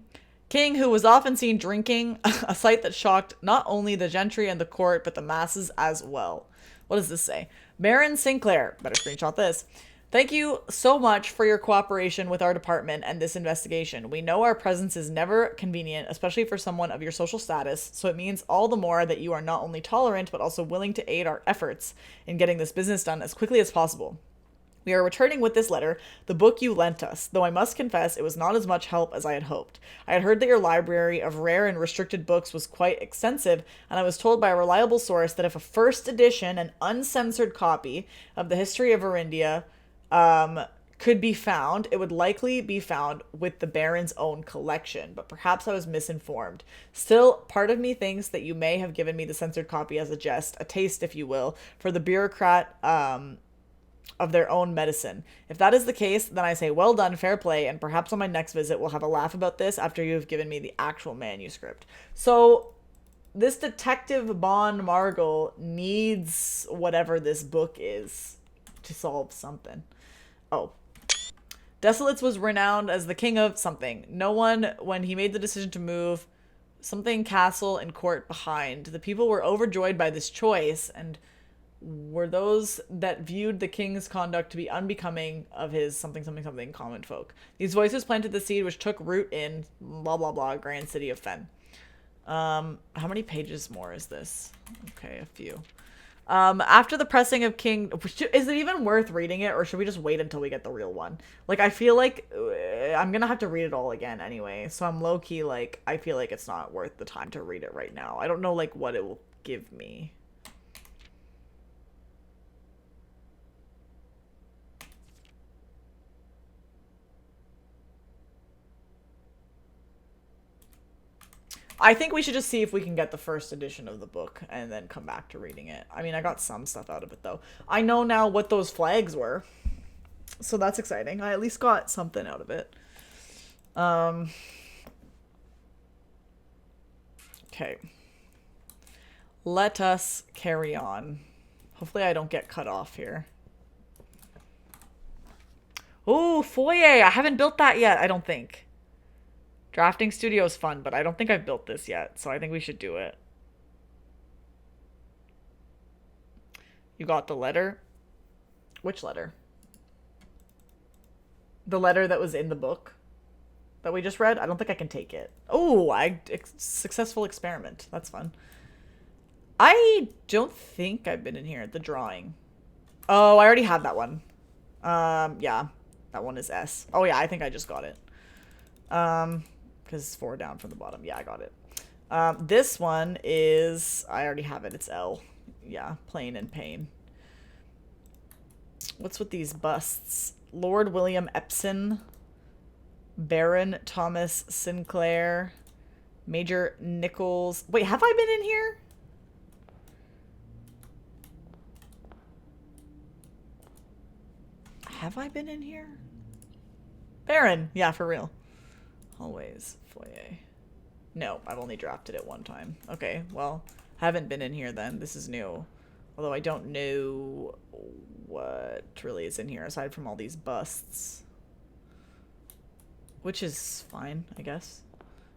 king who was often seen drinking, a sight that shocked not only the gentry and the court, but the masses as well. What does this say? Baron Sinclair. Better screenshot this. Thank you so much for your cooperation with our department and this investigation. We know our presence is never convenient, especially for someone of your social status, so it means all the more that you are not only tolerant, but also willing to aid our efforts in getting this business done as quickly as possible. We are returning with this letter, the book you lent us, though I must confess it was not as much help as I had hoped. I had heard that your library of rare and restricted books was quite extensive, and I was told by a reliable source that if a first edition and uncensored copy of the history of Arindia could be found, it would likely be found with the Baron's own collection, but perhaps I was misinformed. Still, part of me thinks that you may have given me the censored copy as a jest, a taste, if you will, for the bureaucrat, of their own medicine. If that is the case, then I say well done, fair play, and perhaps on my next visit we'll have a laugh about this after you have given me the actual manuscript. So, this Detective Bon Margle needs whatever this book is to solve something. Oh. Desilits was renowned as the king of something. No one, when he made the decision to move something castle and court behind. The people were overjoyed by this choice, and were those that viewed the king's conduct to be unbecoming of his something something something common folk. These voices planted the seed which took root in blah blah blah grand city of Fen. How many pages more is this? Okay, a few. After the pressing of King... Is it even worth reading it, or should we just wait until we get the real one? Like, I feel like I'm gonna have to read it all again anyway, so I'm low-key, like, I feel like it's not worth the time to read it right now. I don't know, like, what it will give me. I think we should just see if we can get the first edition of the book and then come back to reading it. I mean, I got some stuff out of it, though. I know now what those flags were, so that's exciting. I at least got something out of it. Okay. Let us carry on. Hopefully I don't get cut off here. Oh, foyer! I haven't built that yet, I don't think. Drafting studio is fun, but I don't think I've built this yet, so I think we should do it. You got the letter? Which letter? The letter that was in the book that we just read? I don't think I can take it. Oh, successful experiment. That's fun. I don't think I've been in here. The drawing. Oh, I already had that one. Yeah. That one is S. Oh, yeah, I think I just got it. Because it's 4 down from the bottom. Yeah, I got it. This one is... I already have it. It's L. Yeah, plain and pain. What's with these busts? Lord William Epsom. Baron Thomas Sinclair. Major Nichols. Wait, have I been in here? Have I been in here? Baron. Yeah, for real. Hallways. Foyer. No, I've only drafted it one time. Okay, well, haven't been in here then. This is new. Although I don't know what really is in here aside from all these busts. Which is fine, I guess.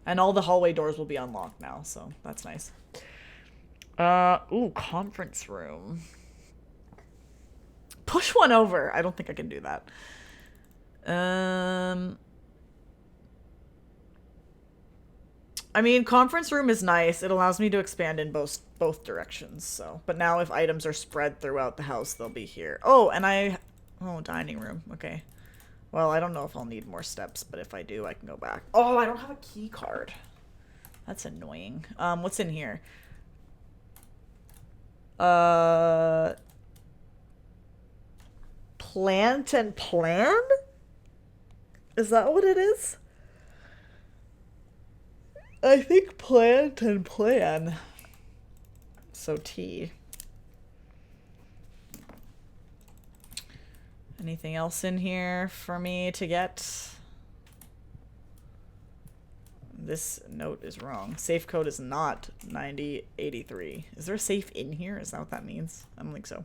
And all the hallway doors will be unlocked now, so that's nice. Ooh, conference room. Push one over. I don't think I can do that. I mean, conference room is nice. It allows me to expand in both directions, so. But now if items are spread throughout the house, they'll be here. Oh, and oh, dining room. Okay. Well, I don't know if I'll need more steps, but if I do, I can go back. Oh, I don't have a key card. That's annoying. What's in here? Plant and plan? Is that what it is? I think plant and plan. So T. Anything else in here for me to get? This note is wrong. Safe code is not 9083. Is there a safe in here? Is that what that means? I don't think so.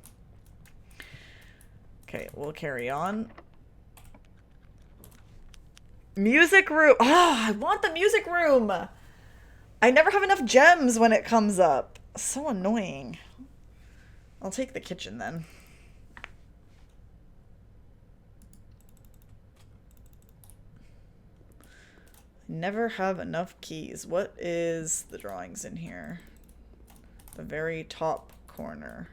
Okay, we'll carry on. Music room. Oh, I want the music room. I never have enough gems when it comes up. So annoying. I'll take the kitchen then. Never have enough keys. What is the drawings in here? The very top corner.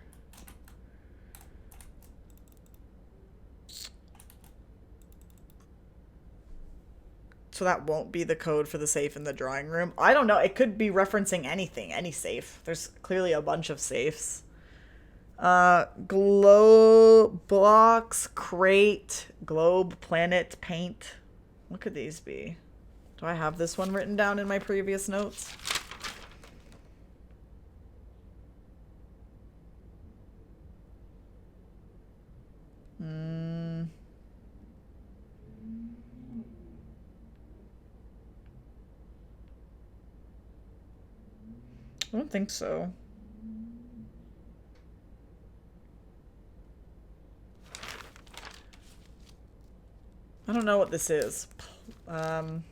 So that won't be the code for the safe in the drawing room. I don't know. It could be referencing anything, any safe. There's clearly a bunch of safes. Glow blocks, crate, globe, planet, paint. What could these be? Do I have this one written down in my previous notes? I don't think so. I don't know what this is. Have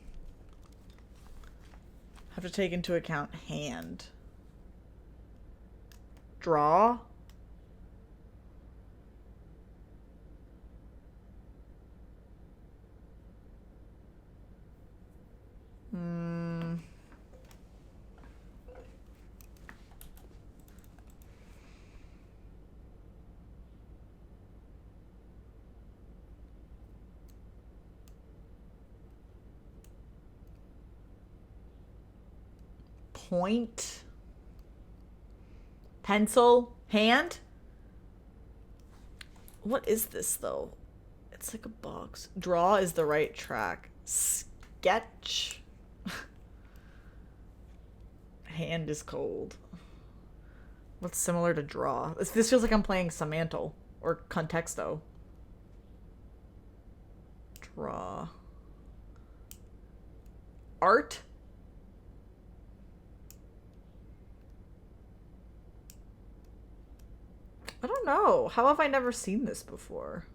to take into account hand. Draw. Point. Pencil. Hand. What is this though? It's like a box. Draw is the right track. Sketch. Hand is cold. What's similar to draw? This feels like I'm playing Semantle or Contexto. Draw. Art. I don't know. How have I never seen this before?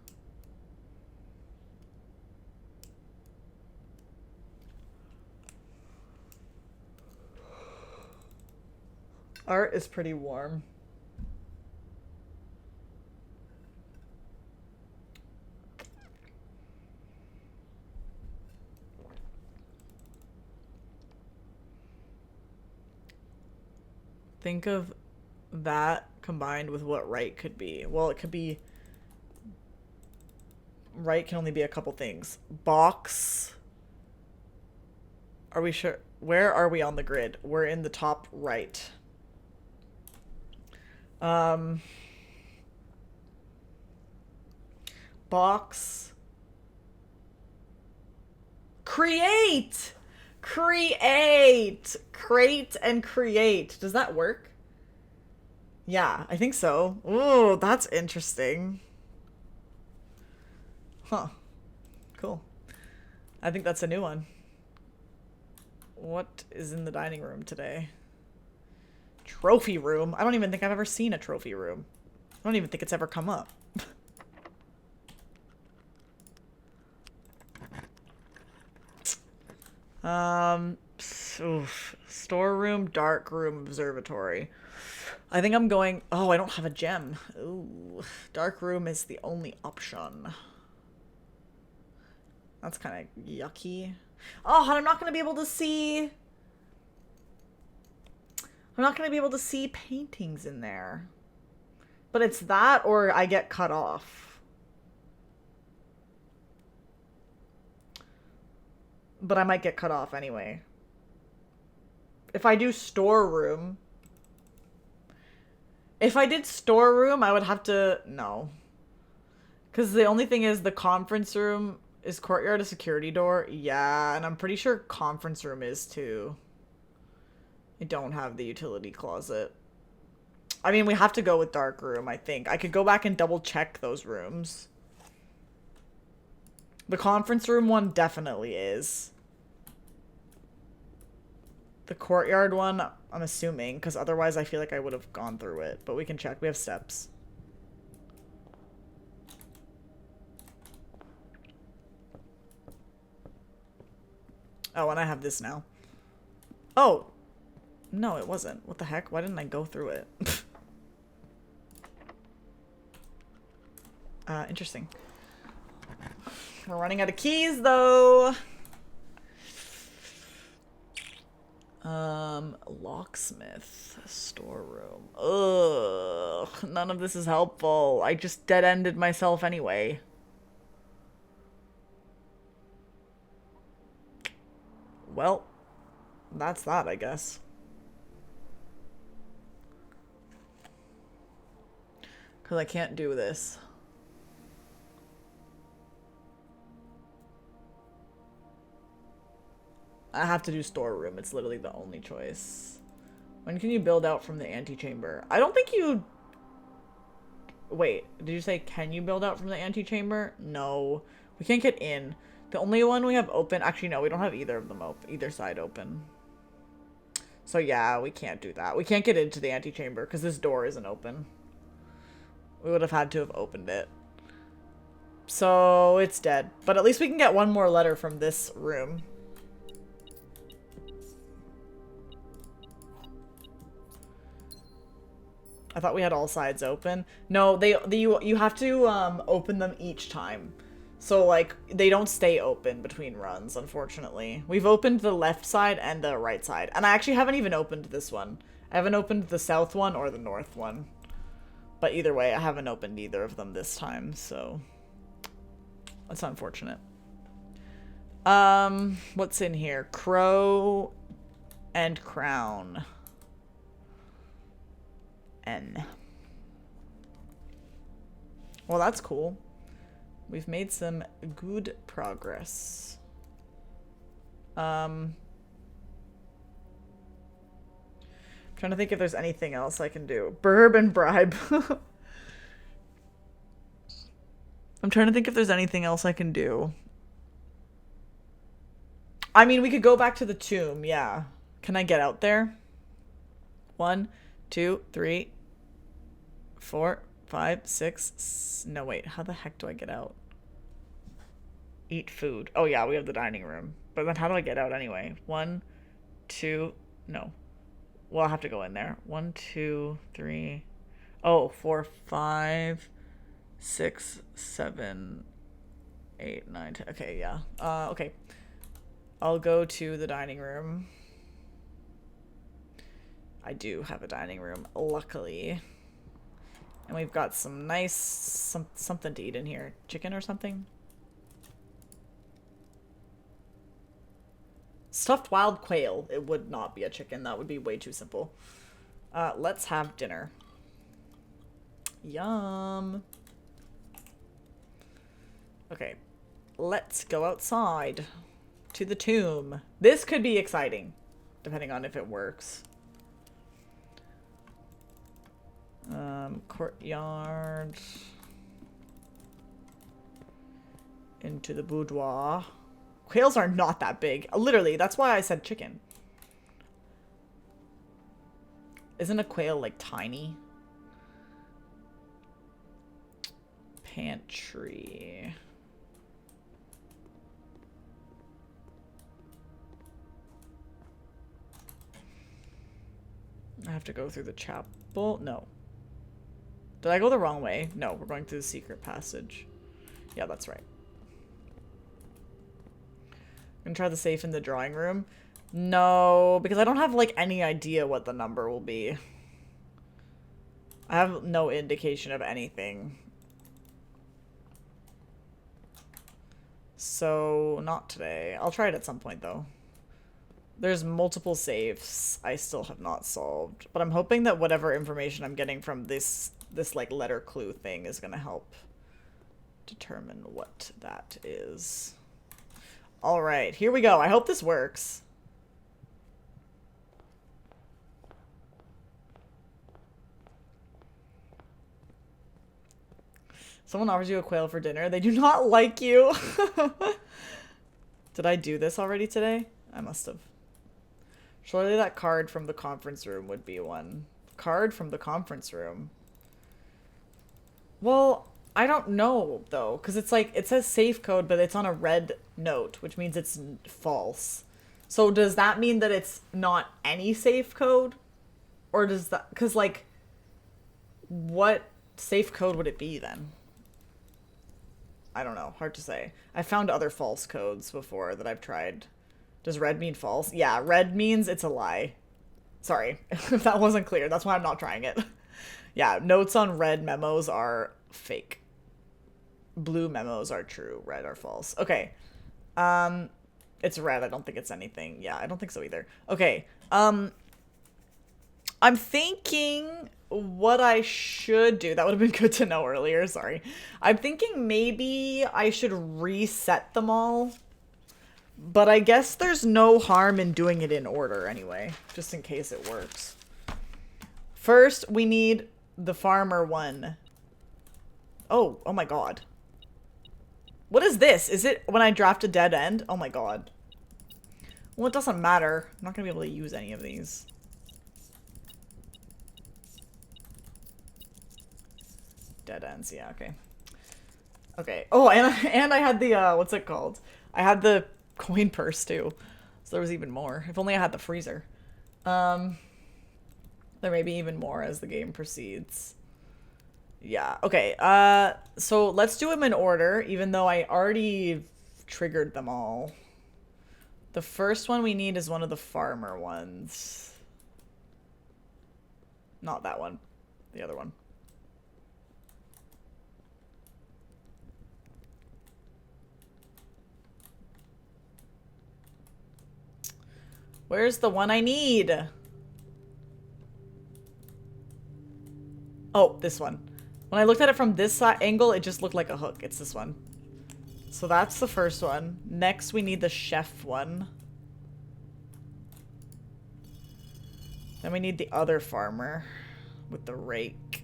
Art is pretty warm. Think of that combined with what right could be. Well, it could be... Right can only be a couple things. Box. Are we sure? Where are we on the grid? We're in the top right. Box. Create! Create! Crate and create. Does that work? Yeah, I think so. Ooh, that's interesting. Huh. Cool. I think that's a new one. What is in the dining room today? Trophy room? I don't even think I've ever seen a trophy room. I don't even think it's ever come up. Storeroom, dark room, observatory. I think I'm going... Oh, I don't have a gem. Ooh. Dark room is the only option. That's kind of yucky. Oh, and I'm not going to be able to see... I'm not going to be able to see paintings in there. But it's that or I get cut off. But I might get cut off anyway. If I do storeroom... If I did storeroom, I would have to... No. Because the only thing is the conference room... Is courtyard a security door? Yeah, and I'm pretty sure conference room is too. I don't have the utility closet. I mean, we have to go with dark room, I think. I could go back and double check those rooms. The conference room one definitely is. The courtyard one, I'm assuming, because otherwise I feel like I would have gone through it. But we can check. We have steps. Oh, and I have this now. Oh! No, it wasn't. What the heck? Why didn't I go through it? Interesting. We're running out of keys, though! Locksmith. Storeroom. Ugh. None of this is helpful. I just dead-ended myself anyway. Well, that's that, I guess. Because I can't do this. I have to do storeroom. It's literally the only choice. When can you build out from the antechamber? I don't think you... Wait, did you say can you build out from the antechamber? No. We can't get in. The only one we have open... Actually, no, we don't have either of them open. Either side open. So yeah, we can't do that. We can't get into the antechamber because this door isn't open. We would have had to have opened it. So it's dead. But at least we can get one more letter from this room. I thought we had all sides open. No, you have to open them each time. So like they don't stay open between runs, unfortunately. We've opened the left side and the right side. And I actually haven't even opened this one. I haven't opened the south one or the north one. But either way, I haven't opened either of them this time, so that's unfortunate. What's in here? Crow and crown. N. Well, that's cool. We've made some good progress. Trying to think if there's anything else I can do. Burb and bribe. I'm trying to think if there's anything else I can do. I mean, we could go back to the tomb, yeah. Can I get out there? 1, 2, 3, 4, 5, 6. No, wait. How the heck do I get out? Eat food. Oh, yeah, we have the dining room. But then how do I get out anyway? 1, 2, no. Well, I'll have to go in there. 1, 2, 3. Oh, 4, 5, 6, 7, 8, 9, 10. Okay, yeah. Okay. I'll go to the dining room. I do have a dining room, luckily. And we've got some nice something to eat in here. Chicken or something? Stuffed wild quail. It would not be a chicken. That would be way too simple. Let's have dinner. Yum. Okay. Let's go outside to the tomb. This could be exciting, depending on if it works. Courtyard. Into the boudoir. Quails are not that big. Literally, that's why I said chicken. Isn't a quail, like, tiny? Pantry. I have to go through the chapel. No. Did I go the wrong way? No, we're going through the secret passage. Yeah, that's right. I'm gonna try the safe in the drawing room. No, because I don't have, like, any idea what the number will be. I have no indication of anything. So, not today. I'll try it at some point, though. There's multiple safes I still have not solved. But I'm hoping that whatever information I'm getting from this like, letter clue thing is gonna help determine what that is. Alright, here we go. I hope this works. Someone offers you a quail for dinner. They do not like you. Did I do this already today? I must have. Surely that card from the conference room would be one. Card from the conference room. Well, I don't know, though. Because it's like, it says safe code, but it's on a red note, which means it's false. So does that mean that it's not any safe code? Or does that... Because, like, what safe code would it be, then? I don't know. Hard to say. I found other false codes before that I've tried. Does red mean false? Yeah, red means it's a lie. Sorry if that wasn't clear. That's why I'm not trying it. Yeah, notes on red memos are fake. Blue memos are true. Red are false. Okay. It's red. I don't think it's anything. Yeah, I don't think so either. Okay. I'm thinking what I should do. That would have been good to know earlier. Sorry. I'm thinking maybe I should reset them all. But I guess there's no harm in doing it in order anyway, just in case it works. First, we need the farmer one. Oh my god. What is this? Is it when I draft a dead end? Oh my god. Well, it doesn't matter. I'm not gonna be able to use any of these. Dead ends, yeah, okay. Okay. Oh, and I had the, what's it called? I had the coin purse too. So there was even more. If only I had the freezer. There may be even more as the game proceeds. Yeah, okay. So let's do them in order, even though I already triggered them all. The first one we need is one of the farmer ones. Not that one. The other one. Where's the one I need? Oh, this one. When I looked at it from this angle, it just looked like a hook. It's this one. So that's the first one. Next, we need the chef one. Then we need the other farmer with the rake.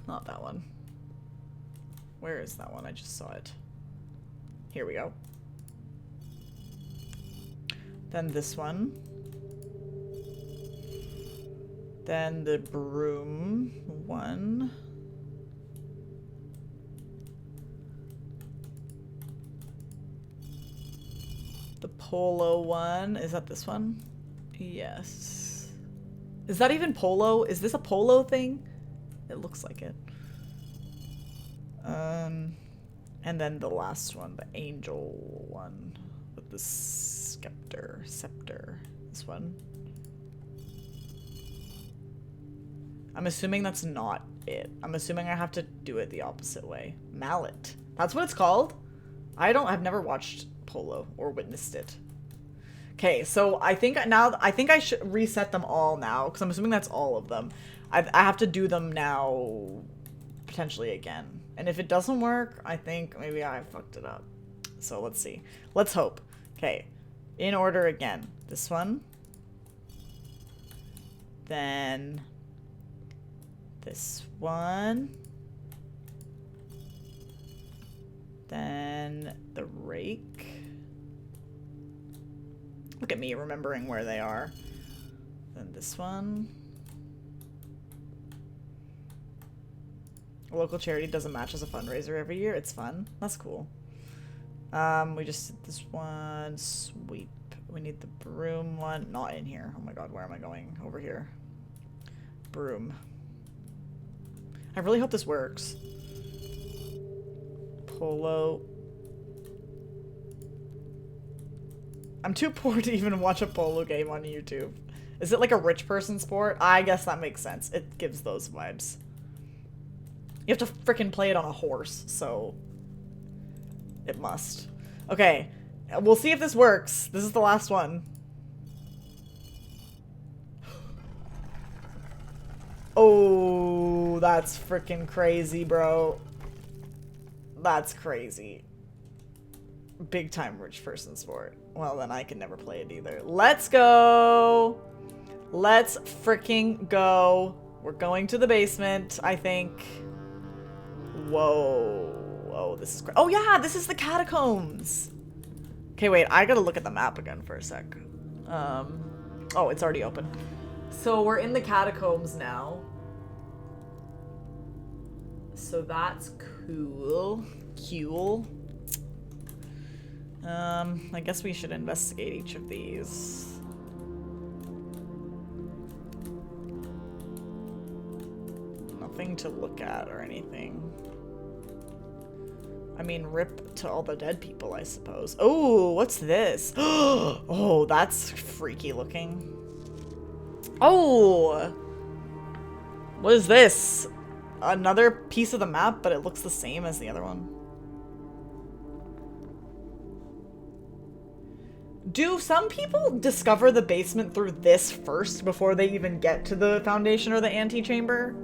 Not that one. Where is that one? I just saw it. Here we go. Then this one. Then the broom one. The polo one. Is that this one? Yes. Is that even polo? Is this a polo thing? It looks like it. And then the last one, the angel one with the scepter. This one. I'm assuming that's not it. I'm assuming I have to do it the opposite way. Mallet. That's what it's called? I've never watched polo or witnessed it. Okay, so I think I should reset them all now, because I'm assuming that's all of them. I have to do them now, potentially again. And if it doesn't work, I think maybe I fucked it up. So let's see. Let's hope. Okay. In order again. This one. Then this one. Then the rake. Look at me remembering where they are. Then this one. A local charity does a match as a fundraiser every year. It's fun. That's cool. We just did this one. Sweep. We need the broom one. Not in here. Oh my god, where am I going? Over here. Broom. I really hope this works. Polo. I'm too poor to even watch a polo game on YouTube. Is it like a rich person sport? I guess that makes sense. It gives those vibes. You have to frickin' play it on a horse, so it must. Okay, we'll see if this works. This is the last one. Oh, that's frickin' crazy, bro. That's crazy. Big time rich person sport. Well, then I can never play it either. Let's go. Let's fricking go. We're going to the basement, I think. Whoa. Whoa, this is great. Oh yeah, this is the catacombs. Okay, wait, I gotta look at the map again for a sec. Oh, it's already open. So we're in the catacombs now. So that's cool. Cool. I guess we should investigate each of these. Nothing to look at or anything. I mean, rip to all the dead people, I suppose. Oh, what's this? Oh, that's freaky looking. Oh! What is this? Another piece of the map, but it looks the same as the other one. Do some people discover the basement through this first before they even get to the foundation or the antechamber?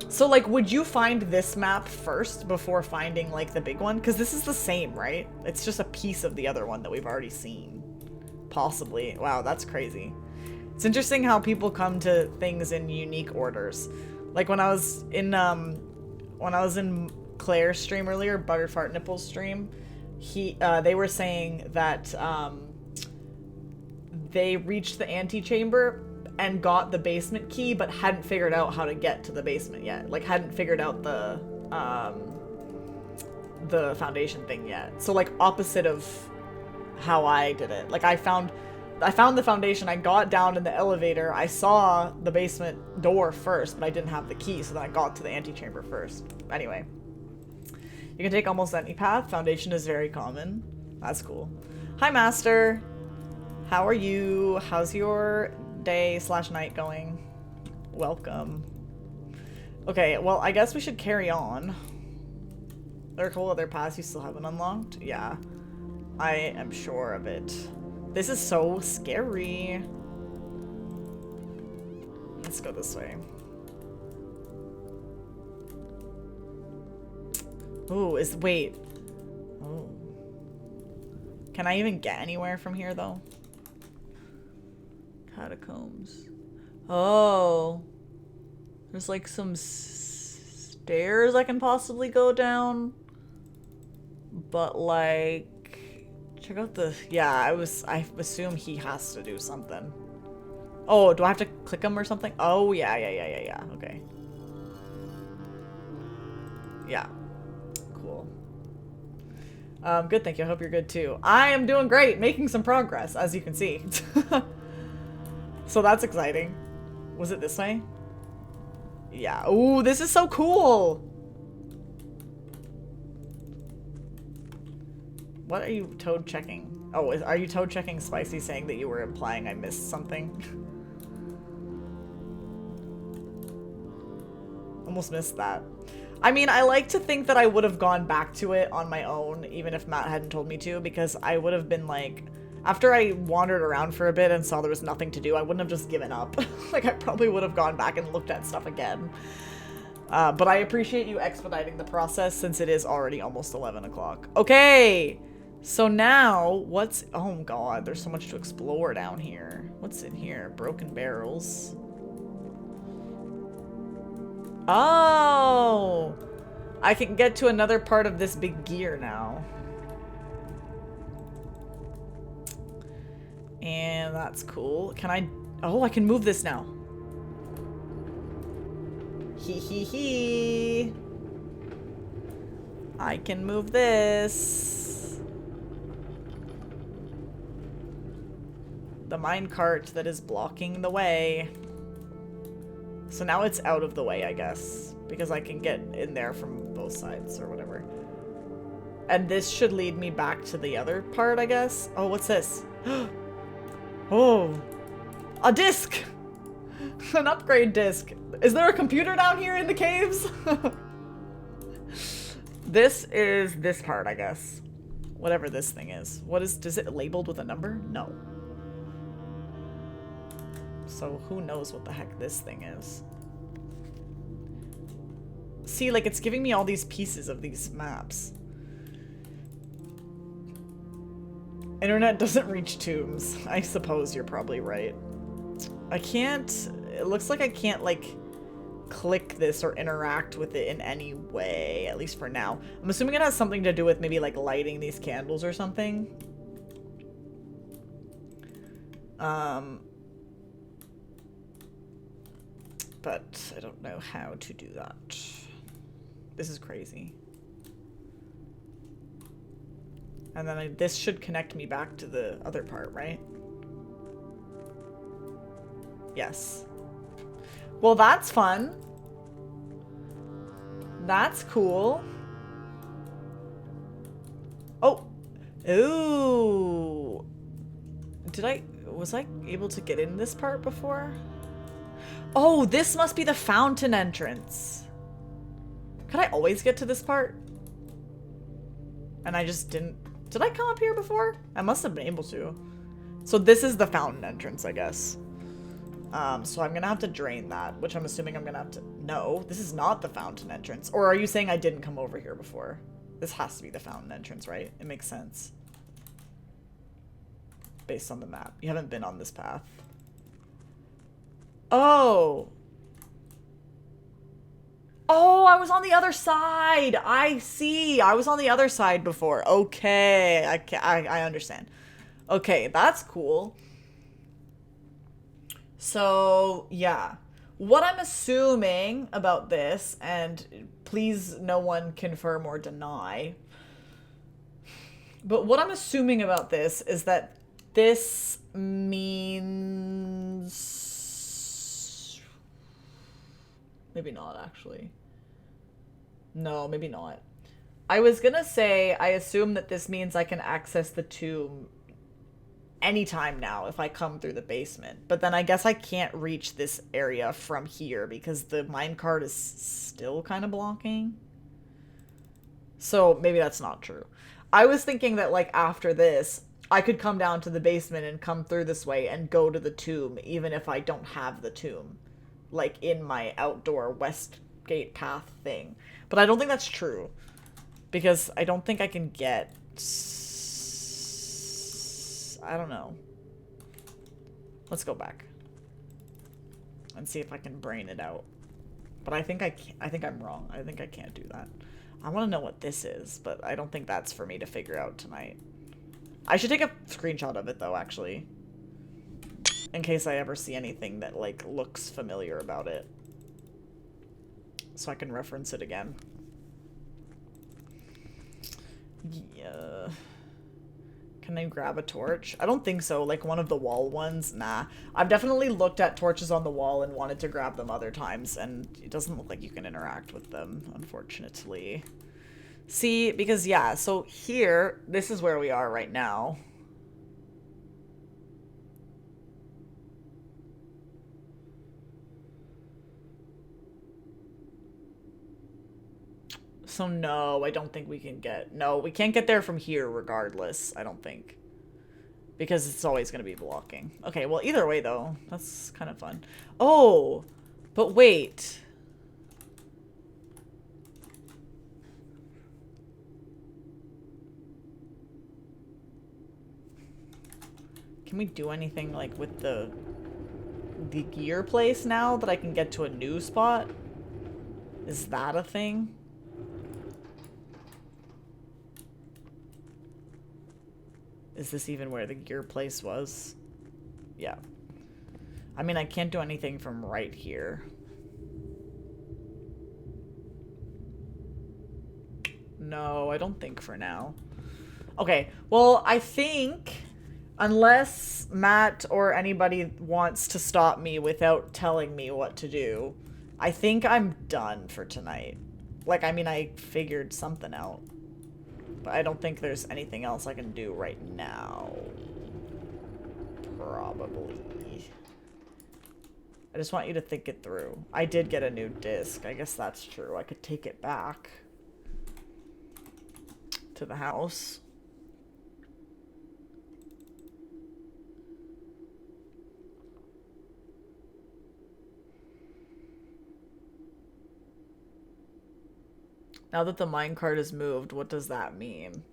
So, like, would you find this map first before finding, like, the big one? Because this is the same, right? It's just a piece of the other one that we've already seen. Possibly. Wow, that's crazy. It's interesting how people come to things in unique orders. Like, when I was in Claire's stream earlier, Butterfart Nipples stream, they were saying that, they reached the antechamber and got the basement key, but hadn't figured out how to get to the basement yet. Like, hadn't figured out the foundation thing yet. So, like, opposite of how I did it. Like, I found the foundation, I got down in the elevator, I saw the basement door first, but I didn't have the key, so then I got to the antechamber first. Anyway. You can take almost any path. Foundation is very common. That's cool. Hi, Master. How are you? How's your day/night going? Welcome. Okay, well, I guess we should carry on. There are a couple other paths you still haven't unlocked? Yeah. I am sure of it. This is so scary. Let's go this way. Ooh, wait. Oh. Can I even get anywhere from here, though? Catacombs. Oh. There's like some stairs I can possibly go down. But like, check out the, yeah, I assume he has to do something. Oh, do I have to click him or something? Oh, yeah, okay. Yeah. Cool. Good, thank you. I hope you're good too. I am doing great, making some progress, as you can see. So that's exciting. Was it this way? Yeah. Ooh, this is so cool! What are you toad checking? Oh, are you toad checking Spicy saying that you were implying I missed something? Almost missed that. I mean, I like to think that I would have gone back to it on my own, even if Matt hadn't told me to, because I would have been like, after I wandered around for a bit and saw there was nothing to do, I wouldn't have just given up. Like, I probably would have gone back and looked at stuff again. But I appreciate you expediting the process since it is already almost 11 o'clock. Okay! So now, what's... Oh god, there's so much to explore down here. What's in here? Broken barrels. Oh! I can get to another part of this big gear now. And that's cool. Can I... Oh, I can move this now. Hee hee hee. I can move this. The minecart that is blocking the way. So now it's out of the way, I guess. Because I can get in there from both sides or whatever. And this should lead me back to the other part, I guess. Oh, what's this? Oh, a disc! An upgrade disc. Is there a computer down here in the caves? This is this part, I guess. Whatever this thing is. What is it labeled with a number? No. So who knows what the heck this thing is. See, like, it's giving me all these pieces of these maps. Internet doesn't reach tombs. I suppose you're probably right. I can't... It looks like I can't, like, click this or interact with it in any way, at least for now. I'm assuming it has something to do with maybe, like, lighting these candles or something. But I don't know how to do that. This is crazy. And then this should connect me back to the other part, right? Yes. Well, that's fun. That's cool. Oh. Ooh. Was I able to get in this part before? Oh, this must be the fountain entrance. Could I always get to this part? And I just didn't... Did I come up here before? I must have been able to. So this is the fountain entrance, I guess. So I'm gonna have to drain that, which I'm assuming I'm gonna have to... No, this is not the fountain entrance. Or are you saying I didn't come over here before? This has to be the fountain entrance, right? It makes sense. Based on the map. You haven't been on this path. Oh! Oh, I was on the other side. I see. I was on the other side before. Okay. I understand. Okay, that's cool. So, yeah. What I'm assuming about this, and please no one confirm or deny, but what I'm assuming about this is that this means... Maybe not, actually. No, maybe not. I was gonna say, I assume that this means I can access the tomb anytime now if I come through the basement. But then I guess I can't reach this area from here because the minecart is still kind of blocking. So maybe that's not true. I was thinking that, like, after this, I could come down to the basement and come through this way and go to the tomb, even if I don't have the tomb. Like, in my outdoor Westgate path thing. But I don't think that's true. Because I don't think I can get... I don't know. Let's go back. And see if I can brain it out. But I think I can't, I think I'm wrong. I think I can't do that. I want to know what this is, but I don't think that's for me to figure out tonight. I should take a screenshot of it, though, actually. In case I ever see anything that, like, looks familiar about it. So I can reference it again. Yeah. Can I grab a torch? I don't think so. Like, one of the wall ones? Nah. I've definitely looked at torches on the wall and wanted to grab them other times, and it doesn't look like you can interact with them, unfortunately. See, because, yeah, so here, this is where we are right now. So no, I don't think we can get... No, we can't get there from here regardless, I don't think. Because it's always going to be blocking. Okay, well, either way, though. That's kind of fun. Oh! But wait. Can we do anything, like, with the gear place now that I can get to a new spot? Is that a thing? Is this even where the gear place was? Yeah. I mean, I can't do anything from right here. No, I don't think for now. Okay, well, I think unless Matt or anybody wants to stop me without telling me what to do, I think I'm done for tonight. Like, I mean, I figured something out. But I don't think there's anything else I can do right now. Probably. I just want you to think it through. I did get a new disc. I guess that's true. I could take it back to the house. Now that the minecart is moved, what does that mean?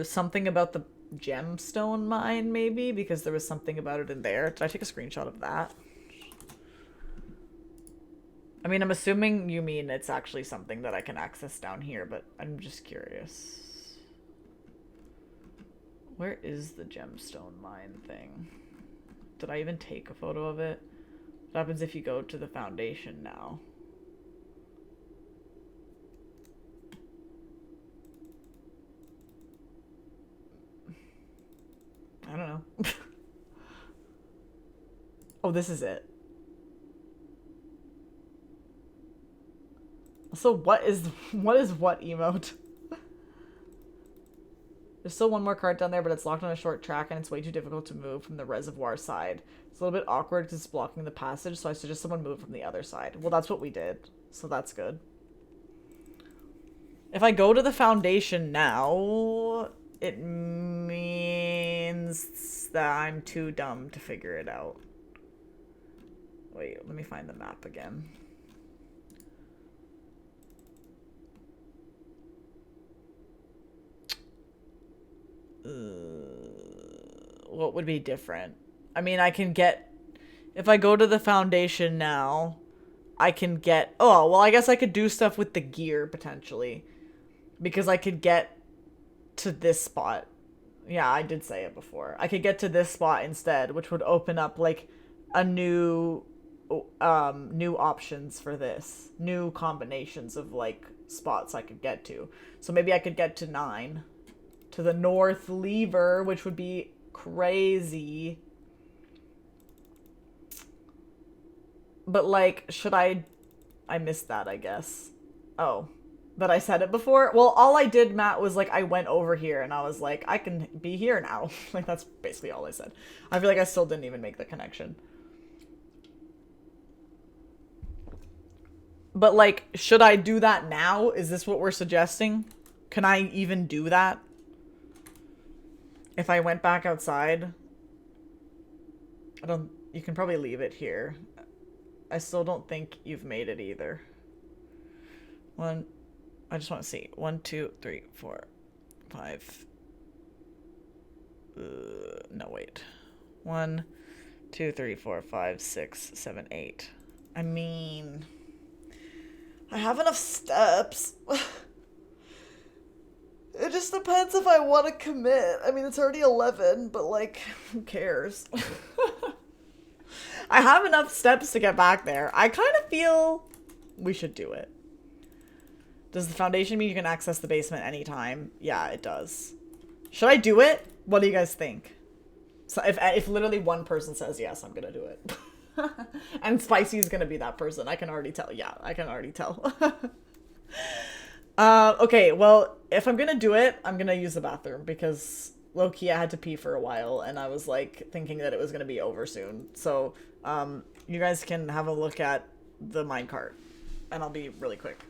Something about the gemstone mine, maybe? Because there was something about it in there. Did I take a screenshot of that? I mean, I'm assuming you mean it's actually something that I can access down here, but I'm just curious. Where is the gemstone mine thing? Did I even take a photo of it? What happens if you go to the foundation now? I don't know. Oh, this is it. So what is what emote? There's still one more cart down there, but it's locked on a short track and it's way too difficult to move from the reservoir side. It's a little bit awkward because it's blocking the passage, so I suggest someone move from the other side. Well, that's what we did, so that's good. If I go to the foundation now, it means that I'm too dumb to figure it out. Wait, let me find the map again. What would be different? I mean, I can get... If I go to the foundation now, I can get... Oh, well, I guess I could do stuff with the gear, potentially. Because I could get to this spot. Yeah, I did say it before. I could get to this spot instead, which would open up, like, a new... new options for this. New combinations of, like, spots I could get to. So maybe I could get to 9. To the north lever, which would be crazy. But, like, should I missed that, I guess. Oh. But I said it before? Well, all I did, Matt, was, like, I went over here and I was like, I can be here now. Like, that's basically all I said. I feel like I still didn't even make the connection. But, like, should I do that now? Is this what we're suggesting? Can I even do that? If I went back outside? You can probably leave it here. I still don't think you've made it either. I just want to see. 1, 2, 3, 4, 5. No, wait. 1, 2, 3, 4, 5, 6, 7, 8. I mean, I have enough steps. It just depends if I want to commit. I mean, it's already 11, but, like, who cares? I have enough steps to get back there. I kind of feel we should do it. Does the foundation mean you can access the basement anytime? Yeah, it does. Should I do it? What do you guys think? So if literally one person says yes, I'm gonna do it. And Spicy is gonna be that person. I can already tell. Yeah, I can already tell. Okay, well, if I'm gonna do it, I'm gonna use the bathroom because low-key I had to pee for a while and I was like thinking that it was gonna be over soon. So, you guys can have a look at the minecart and I'll be really quick.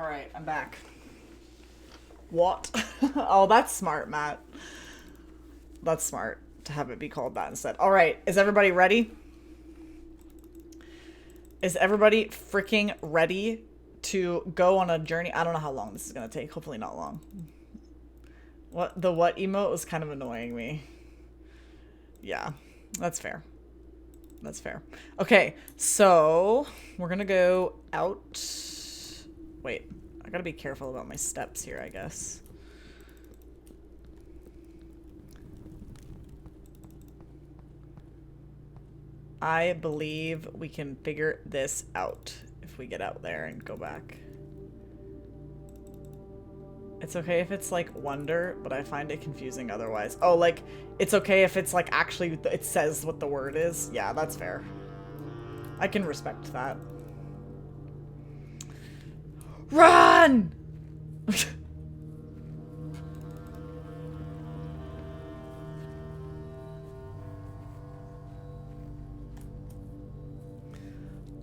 Alright, I'm back. What? Oh, that's smart, Matt. That's smart to have it be called that instead. Alright, is everybody ready? Is everybody freaking ready to go on a journey? I don't know how long this is gonna take. Hopefully not long. The what emote was kind of annoying me. Yeah, that's fair. That's fair. Okay, so we're gonna go out. Wait, I gotta be careful about my steps here, I guess. I believe we can figure this out if we get out there and go back. It's okay if it's like wonder, but I find it confusing otherwise. Oh, like, it's okay if it's like actually, it says what the word is. Yeah, that's fair. I can respect that. Run!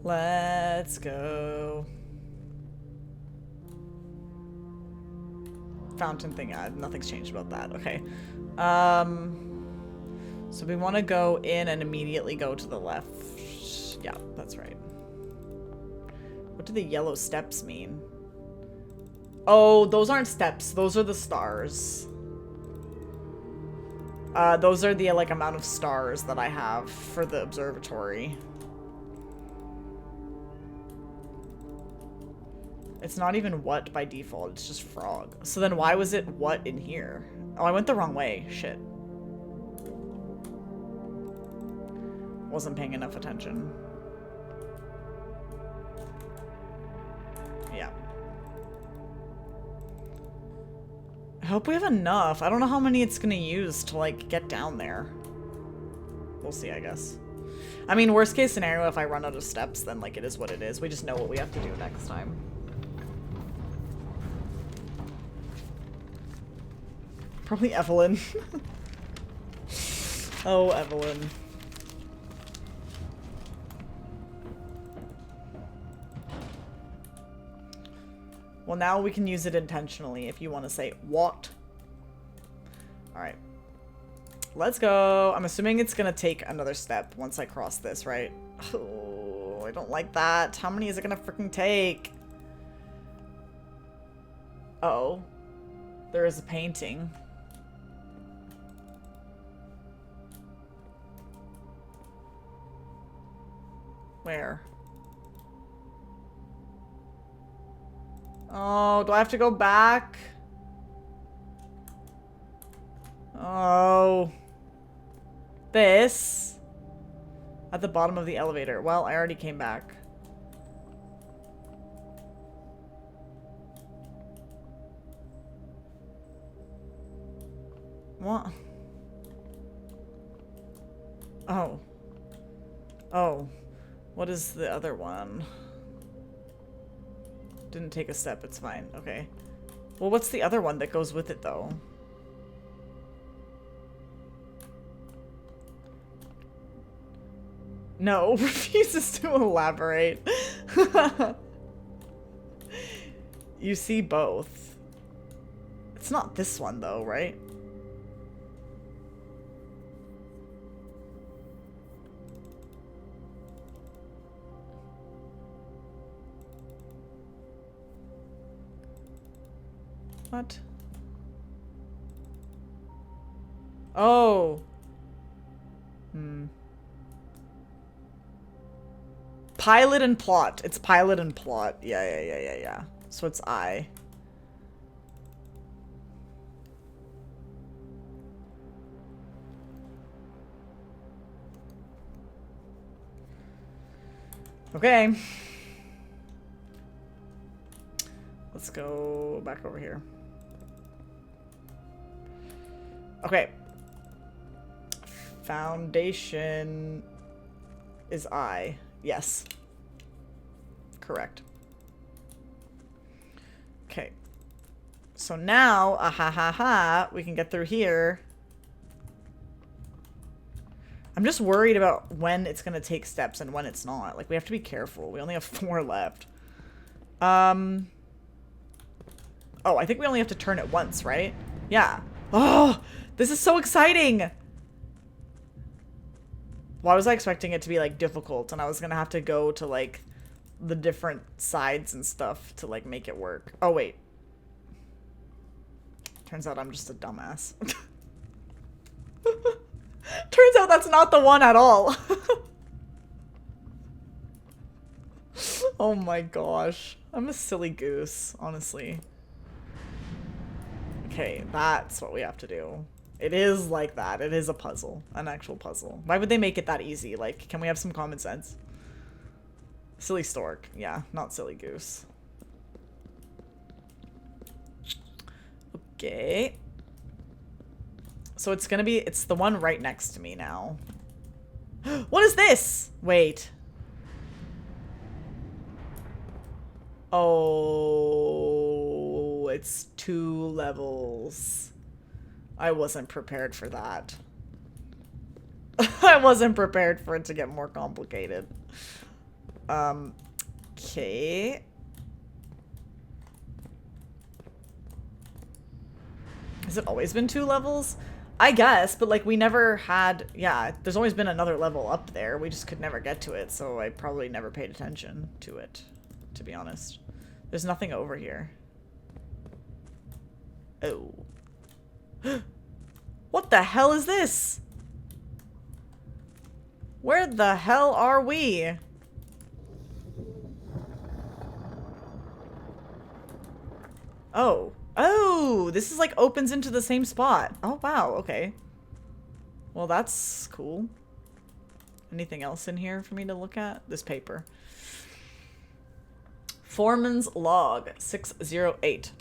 Let's go. Fountain thing, nothing's changed about that. Okay. So we want to go in and immediately go to the left. Yeah, that's right. What do the yellow steps mean? Oh, those aren't steps. Those are the stars. Those are the, like, amount of stars that I have for the observatory. It's not even what by default, it's just frog. So then why was it what in here? Oh, I went the wrong way. Shit. Wasn't paying enough attention. Yeah. I hope we have enough. I don't know how many it's gonna use to, like, get down there. We'll see, I guess. I mean, worst case scenario, if I run out of steps, then, like, it is what it is. We just know what we have to do next time. Probably Evelyn. Oh, Evelyn. Well, now we can use it intentionally if you want to say what. Alright. Let's go. I'm assuming it's going to take another step once I cross this, right? Oh, I don't like that. How many is it going to freaking take? Uh-oh. There is a painting. Where? Oh, do I have to go back? Oh. This? At the bottom of the elevator. Well, I already came back. What? Oh. Oh. What is the other one? Didn't take a step, it's fine. Okay. Well, what's the other one that goes with it, though? No, refuses to elaborate. You see both. It's not this one, though, right? What? Oh. Pilot and plot. It's pilot and plot. Yeah. So it's I. Okay. Let's go back over here. Okay. Foundation is I. Yes. Correct. Okay. So now, we can get through here. I'm just worried about when it's gonna take steps and when it's not. Like, we have to be careful. We only have 4 left. Oh, I think we only have to turn it once, right? Yeah. Oh, this is so exciting! Why was I expecting it to be, like, difficult, and I was gonna have to go to, like, the different sides and stuff to, like, make it work. Oh, wait. Turns out I'm just a dumbass. Turns out that's not the one at all. Oh my gosh. I'm a silly goose, honestly. Okay, that's what we have to do. It is like that. It is a puzzle. An actual puzzle. Why would they make it that easy? Like, can we have some common sense? Silly stork. Yeah, not silly goose. Okay. So it's gonna be, it's the one right next to me now. What is this? Wait. Oh, it's 2 levels. I wasn't prepared for that. I wasn't prepared for it to get more complicated. Okay. Has it always been 2 levels? I guess, but like we never had, yeah, there's always been another level up there. We just could never get to it, so I probably never paid attention to it, to be honest. There's nothing over here. Oh. What the hell is this? Where the hell are we? Oh. Oh, this is like opens into the same spot. Oh, wow. Okay. Well, that's cool. Anything else in here for me to look at? This paper. Foreman's log 608.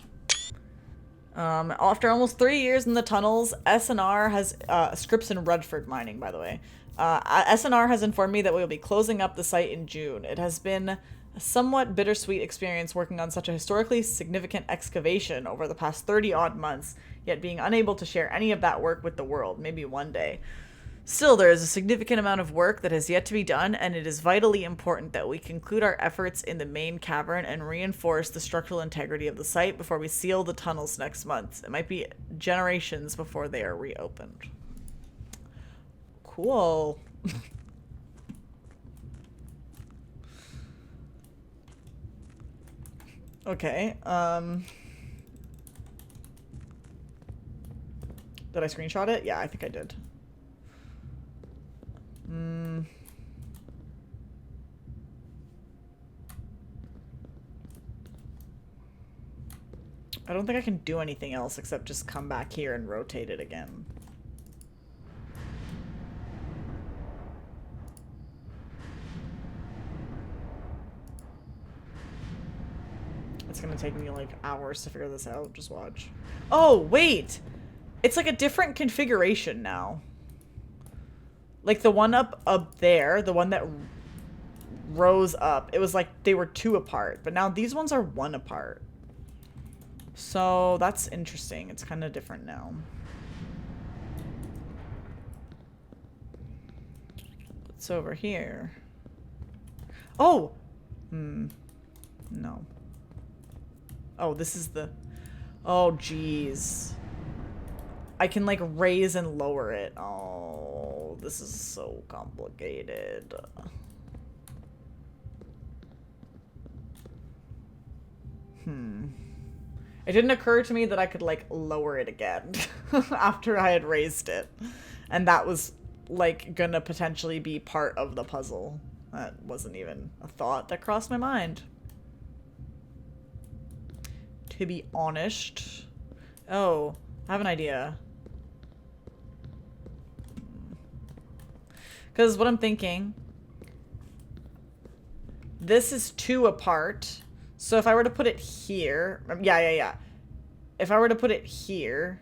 After almost 3 years in the tunnels, SNR has, Scripps and Rudford Mining, by the way. SNR has informed me that we will be closing up the site in June. It has been a somewhat bittersweet experience working on such a historically significant excavation over the past 30-odd months, yet being unable to share any of that work with the world, maybe one day. Still, there is a significant amount of work that has yet to be done, and it is vitally important that we conclude our efforts in the main cavern and reinforce the structural integrity of the site before we seal the tunnels next month. It might be generations before they are reopened. Cool. Okay, did I screenshot it? Yeah, I think I did. I don't think I can do anything else except just come back here and rotate it again. It's gonna take me like hours to figure this out. Just watch. Oh, wait! It's like a different configuration now. Like the one up there, the one that rose up, it was like they were 2 apart, but now these ones are 1 apart. So that's interesting. It's kind of different now. What's over here? Oh! No. Oh, this is the... Oh, jeez. I can, like, raise and lower it. Oh, this is so complicated. It didn't occur to me that I could, like, lower it again after I had raised it. And that was, like, gonna potentially be part of the puzzle. That wasn't even a thought that crossed my mind. To be honest. Oh, I have an idea. Because what I'm thinking, this is 2 apart. So if I were to put it here, yeah. If I were to put it here,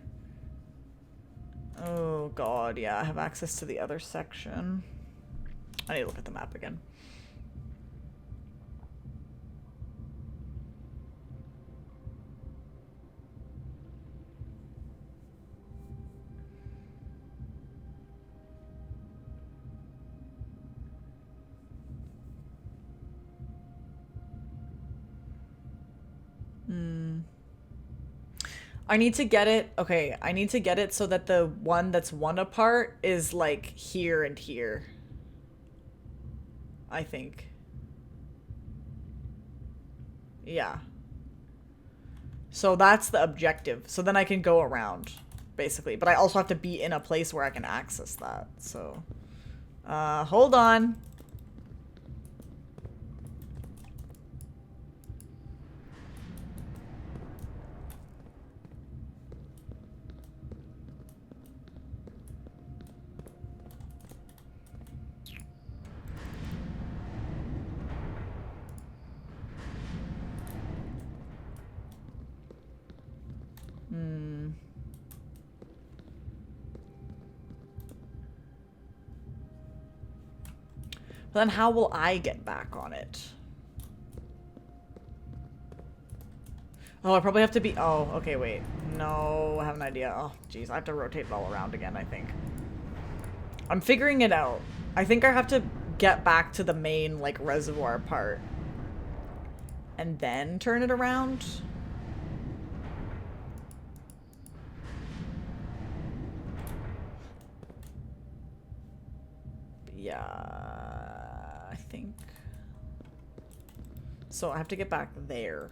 oh god, yeah, I have access to the other section. I need to look at the map again. I need to get it. Okay, I need to get it so that the one that's one apart is like here and here. I think. Yeah. So that's the objective. So then I can go around, basically. But I also have to be in a place where I can access that. So, hold on. Then how will I get back on it? Oh, I probably have to be... Oh, okay, wait. No, I have an idea. Oh, jeez, I have to rotate it all around again, I think. I'm figuring it out. I think I have to get back to the main, like, reservoir part. And then turn it around. Yeah, I think. So I have to get back there.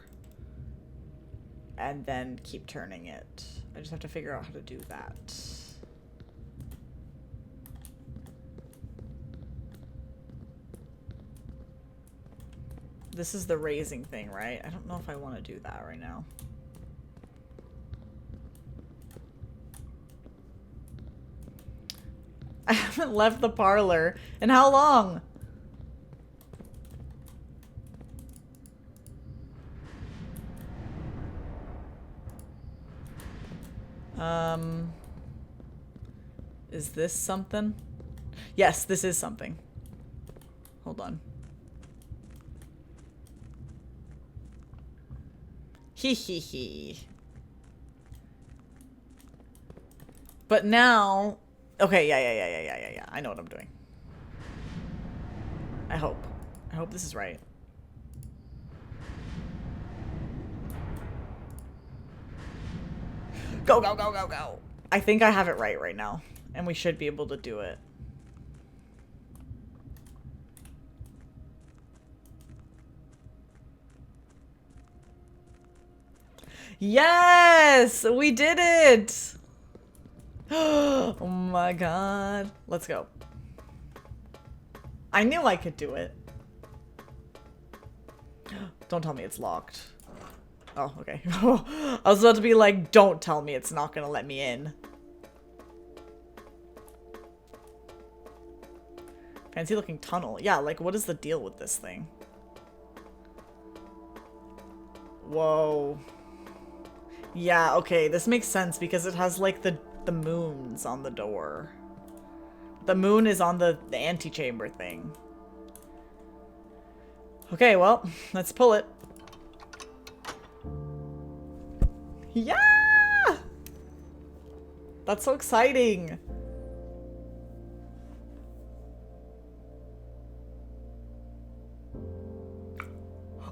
And then keep turning it. I just have to figure out how to do that. This is the raising thing, right? I don't know if I want to do that right now. I haven't left the parlor. In how long? Is this something? Yes, this is something. Hold on. Hee hee hee. But now... Okay, yeah. I know what I'm doing. I hope. I hope this is right. Go, go, go, go, go. I think I have it right now. And we should be able to do it. Yes! We did it! Oh my god. Let's go. I knew I could do it. Don't tell me it's locked. Oh, okay. I was about to be like, don't tell me it's not gonna let me in. Fancy looking tunnel. Yeah, like what is the deal with this thing? Whoa. Yeah, okay, this makes sense because it has like the moons on the door. The moon is on the antechamber thing. Okay, well, let's pull it. Yeah! That's so exciting.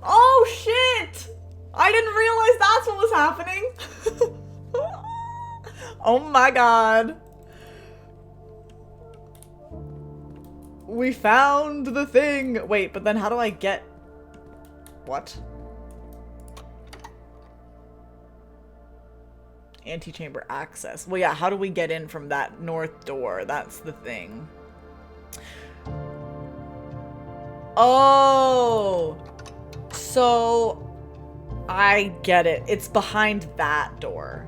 Oh shit! I didn't realize that's what was happening. Oh my god. We found the thing. Wait, but then how do I get... What? Antechamber access. Well, yeah, how do we get in from that north door? That's the thing. Oh! So... I get it. It's behind that door.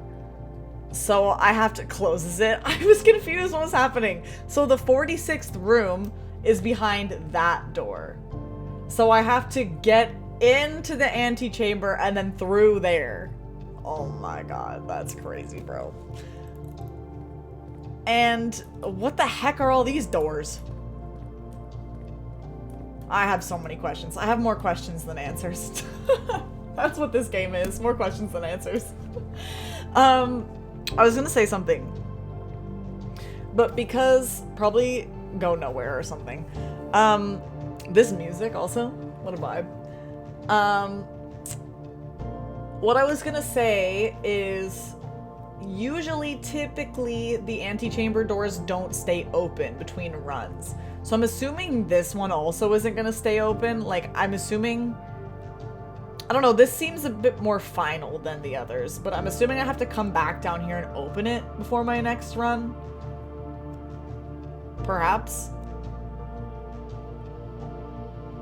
So I have to close it. I was confused what was happening. So the 46th room is behind that door. So I have to get into the antechamber and then through there. Oh my god, that's crazy, bro. And what the heck are all these doors? I have so many questions. I have more questions than answers. That's what this game is. More questions than answers. I was gonna say something. But because probably go nowhere or something. This music also, what a vibe. What I was gonna say is usually, typically, the antechamber doors don't stay open between runs. So I'm assuming this one also isn't gonna stay open. Like, I'm assuming... I don't know, this seems a bit more final than the others, but I'm assuming I have to come back down here and open it before my next run. Perhaps.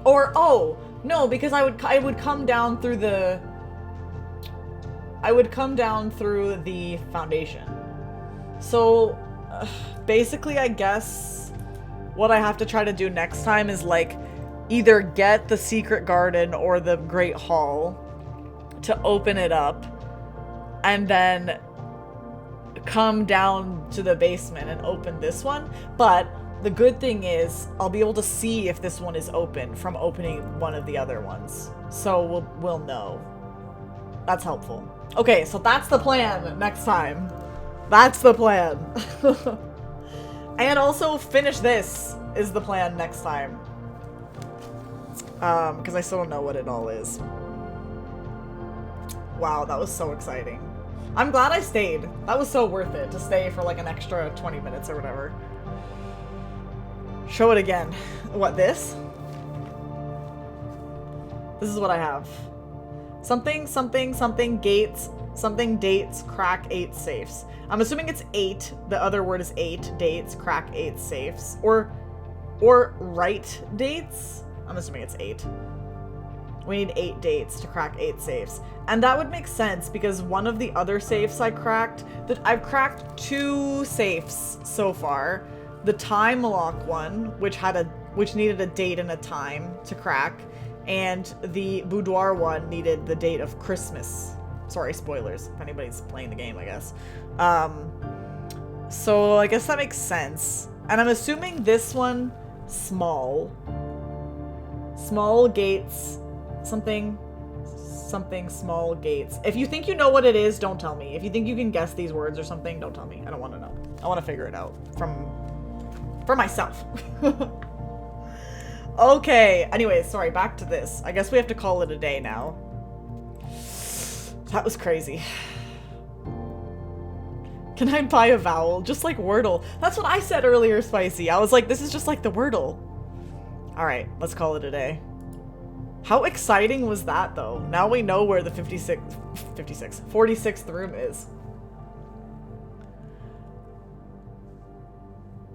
Or, oh, no, because I would come down through the... I would come down through the foundation. So, basically, I guess what I have to try to do next time is, like, either get the secret garden or the Great Hall to open it up, and then come down to the basement and open this one. But the good thing is I'll be able to see if this one is open from opening one of the other ones. So we'll know. That's helpful. Okay, so that's the plan next time. That's the plan. And also finish this is the plan next time. Because I still don't know what it all is. Wow, that was so exciting. I'm glad I stayed. That was so worth it to stay for like an extra 20 minutes or whatever. Show it again. What, this? This is what I have. Something, something, something, gates, something, dates, crack 8 safes. I'm assuming it's 8. The other word is 8. Dates, crack 8 safes. Or write dates? I'm assuming it's 8. We need 8 dates to crack 8 safes. And that would make sense because one of the other safes I cracked, I've cracked 2 safes so far. The time lock one, which needed a date and a time to crack, and the boudoir one needed the date of Christmas. Sorry, spoilers, if anybody's playing the game, I guess. So I guess that makes sense. And I'm assuming this one, small gates, something, small gates. If you think you know what it is, don't tell me. If you think you can guess these words or something, don't tell me. I don't want to know. I want to figure it out for myself. Okay, anyways, sorry, back to this. I guess we have to call it a day now. That was crazy. Can I buy a vowel? Just like Wordle. That's what I said earlier, Spicy. I was like, this is just like the Wordle. Alright, let's call it a day. How exciting was that, though? Now we know where the 46th room is.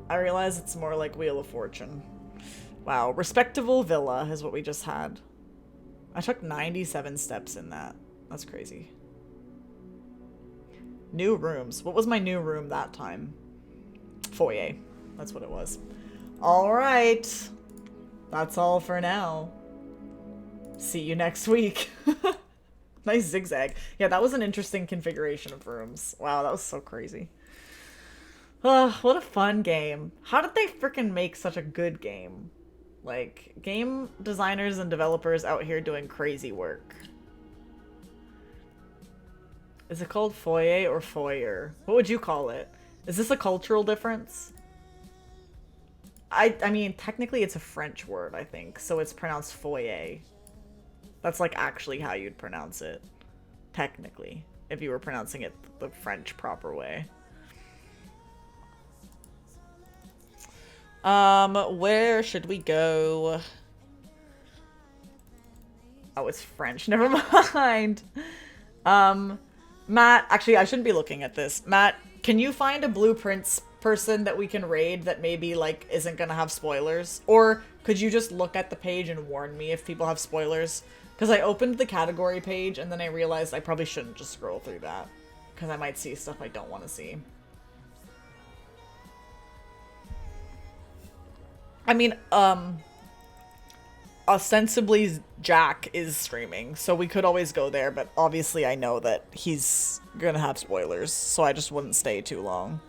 I realize it's more like Wheel of Fortune. Wow, respectable villa is what we just had. I took 97 steps in that. That's crazy. New rooms. What was my new room that time? Foyer. That's what it was. Alright. That's all for now. See you next week. Nice zigzag. Yeah, that was an interesting configuration of rooms. Wow, that was so crazy. What a fun game. How did they freaking make such a good game? Like, game designers and developers out here doing crazy work. Is it called foyer or foyer? What would you call it? Is this a cultural difference? I mean, technically it's a French word, I think, so it's pronounced foyer. That's like actually how you'd pronounce it. Technically, if you were pronouncing it the French proper way. Where should we go? Oh, it's French. Never mind. Matt, actually, I shouldn't be looking at this. Matt, can you find a blueprints person that we can raid that maybe, like, isn't gonna have spoilers? Or could you just look at the page and warn me if people have spoilers? Because I opened the category page and then I realized I probably shouldn't just scroll through that. Because I might see stuff I don't want to see. I mean, ostensibly Jack is streaming, so we could always go there, but obviously I know that he's gonna have spoilers, so I just wouldn't stay too long.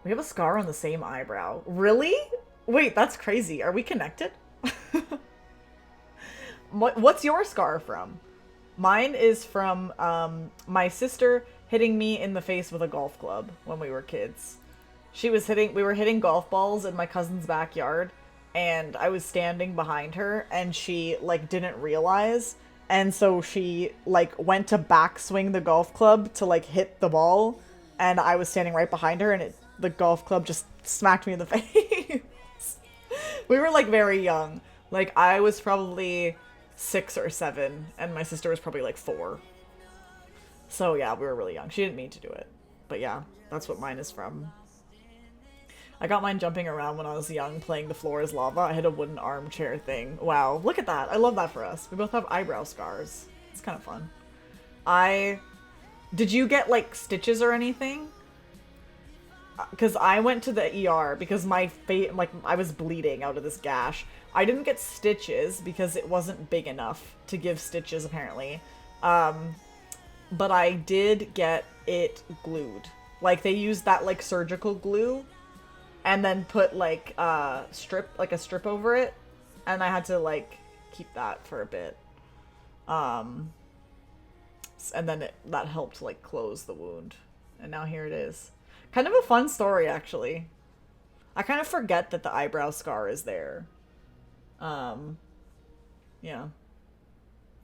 We have a scar on the same eyebrow. Really? Wait, that's crazy. Are we connected? What's your scar from? Mine is from my sister hitting me in the face with a golf club when we were kids. We were hitting golf balls in my cousin's backyard, and I was standing behind her, and she, like, didn't realize, And so she like went to backswing the golf club to like hit the ball, and I was standing right behind her, and the golf club just smacked me in the face. We were like very young. Like I was probably 6 or 7, and my sister was probably like 4. So yeah, we were really young. She didn't mean to do it. But yeah, that's what mine is from. I got mine jumping around when I was young, playing The Floor is Lava. I had a wooden armchair thing. Wow, look at that. I love that for us. We both have eyebrow scars. It's kind of fun. Did you get, like, stitches or anything? Because I went to the ER because my face, like, I was bleeding out of this gash. I didn't get stitches because it wasn't big enough to give stitches, apparently. But I did get it glued. Like, they used that, like, surgical glue and then put, like, a strip over it. And I had to, like, keep that for a bit. And then that helped, like, close the wound. And now here it is. Kind of a fun story, actually. I kind of forget that the eyebrow scar is there. Yeah.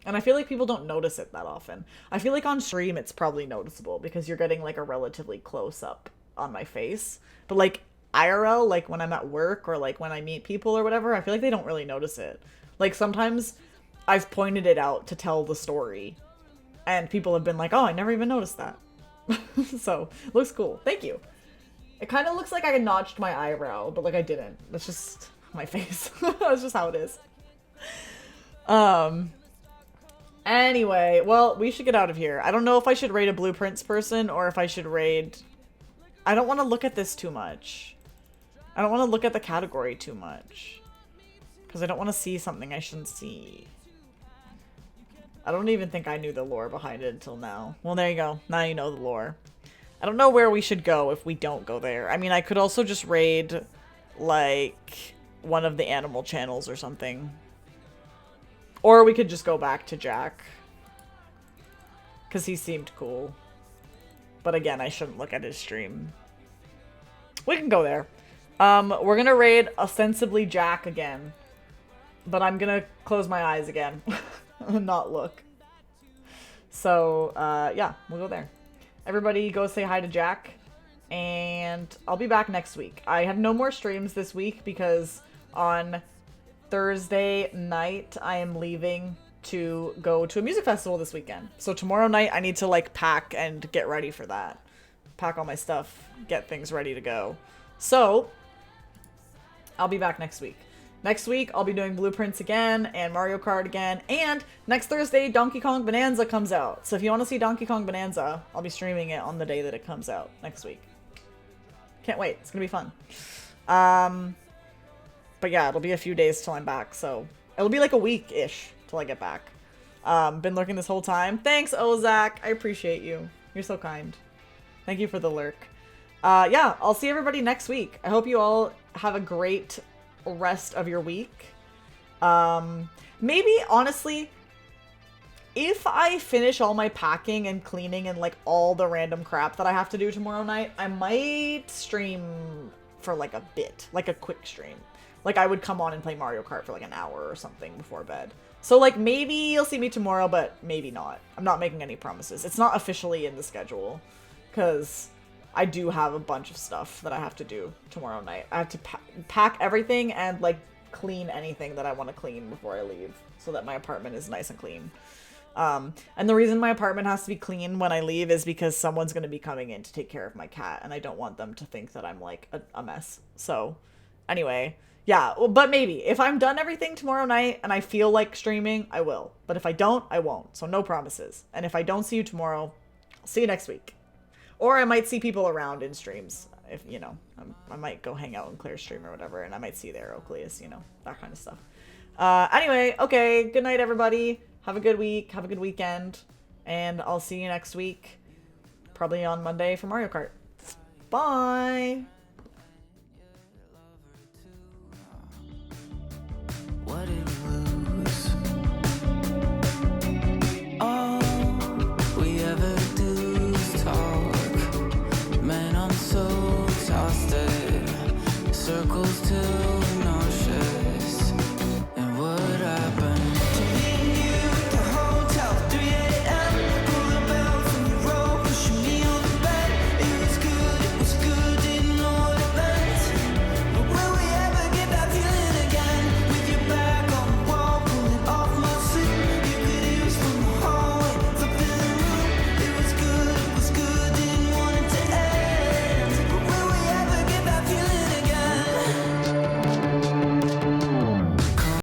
And I feel like people don't notice it that often. I feel like on stream it's probably noticeable because you're getting like a relatively close up on my face. But like IRL, like when I'm at work or like when I meet people or whatever, I feel like they don't really notice it. Like sometimes I've pointed it out to tell the story and people have been like, oh, I never even noticed that. So, looks cool. Thank you. It kind of looks like I notched my eyebrow, but like I didn't. That's just my face. That's just how it is. Anyway, well, we should get out of here. I don't know if I should raid a Blueprints person or if I should raid... I don't want to look at this too much. I don't want to look at the category too much. Because I don't want to see something I shouldn't see. I don't even think I knew the lore behind it until now. Well, there you go. Now you know the lore. I don't know where we should go if we don't go there. I mean, I could also just raid, like, one of the animal channels or something. Or we could just go back to Jack. Because he seemed cool. But again, I shouldn't look at his stream. We can go there. We're gonna raid ostensibly Jack again. But I'm gonna close my eyes again. And not look. So, yeah, we'll go there. Everybody go say hi to Jack. And I'll be back next week. I have no more streams this week because on Thursday night I am leaving to go to a music festival this weekend. So tomorrow night I need to like pack and get ready for that. Pack all my stuff, get things ready to go. So, I'll be back next week. Next week, I'll be doing Blueprints again, and Mario Kart again, and next Thursday, Donkey Kong Bonanza comes out. So if you want to see Donkey Kong Bonanza, I'll be streaming it on the day that it comes out, next week. Can't wait, it's gonna be fun. But yeah, it'll be a few days till I'm back, so... It'll be like a week-ish till I get back. Been lurking this whole time. Thanks, Ozak, I appreciate you. You're so kind. Thank you for the lurk. Yeah, I'll see everybody next week. I hope you all have a great rest of your week. Maybe, honestly, if I finish all my packing and cleaning and, like, all the random crap that I have to do tomorrow night, I might stream for, like, a bit. Like, a quick stream. Like, I would come on and play Mario Kart for, like, an hour or something before bed. So, like, maybe you'll see me tomorrow, but maybe not. I'm not making any promises. It's not officially in the schedule, because I do have a bunch of stuff that I have to do tomorrow night. I have to pack everything and, like, clean anything that I want to clean before I leave so that my apartment is nice and clean. And the reason my apartment has to be clean when I leave is because someone's going to be coming in to take care of my cat, and I don't want them to think that I'm, like, a mess. So, anyway, yeah, well, but maybe. If I'm done everything tomorrow night and I feel like streaming, I will. But if I don't, I won't. So no promises. And if I don't see you tomorrow, I'll see you next week. Or I might see people around in streams. If, you know, I might go hang out in Claire's stream or whatever, and I might see you there, Oakleus, you know, that kind of stuff. Anyway, okay, good night, everybody. Have a good week, have a good weekend, and I'll see you next week, probably on Monday for Mario Kart. Bye!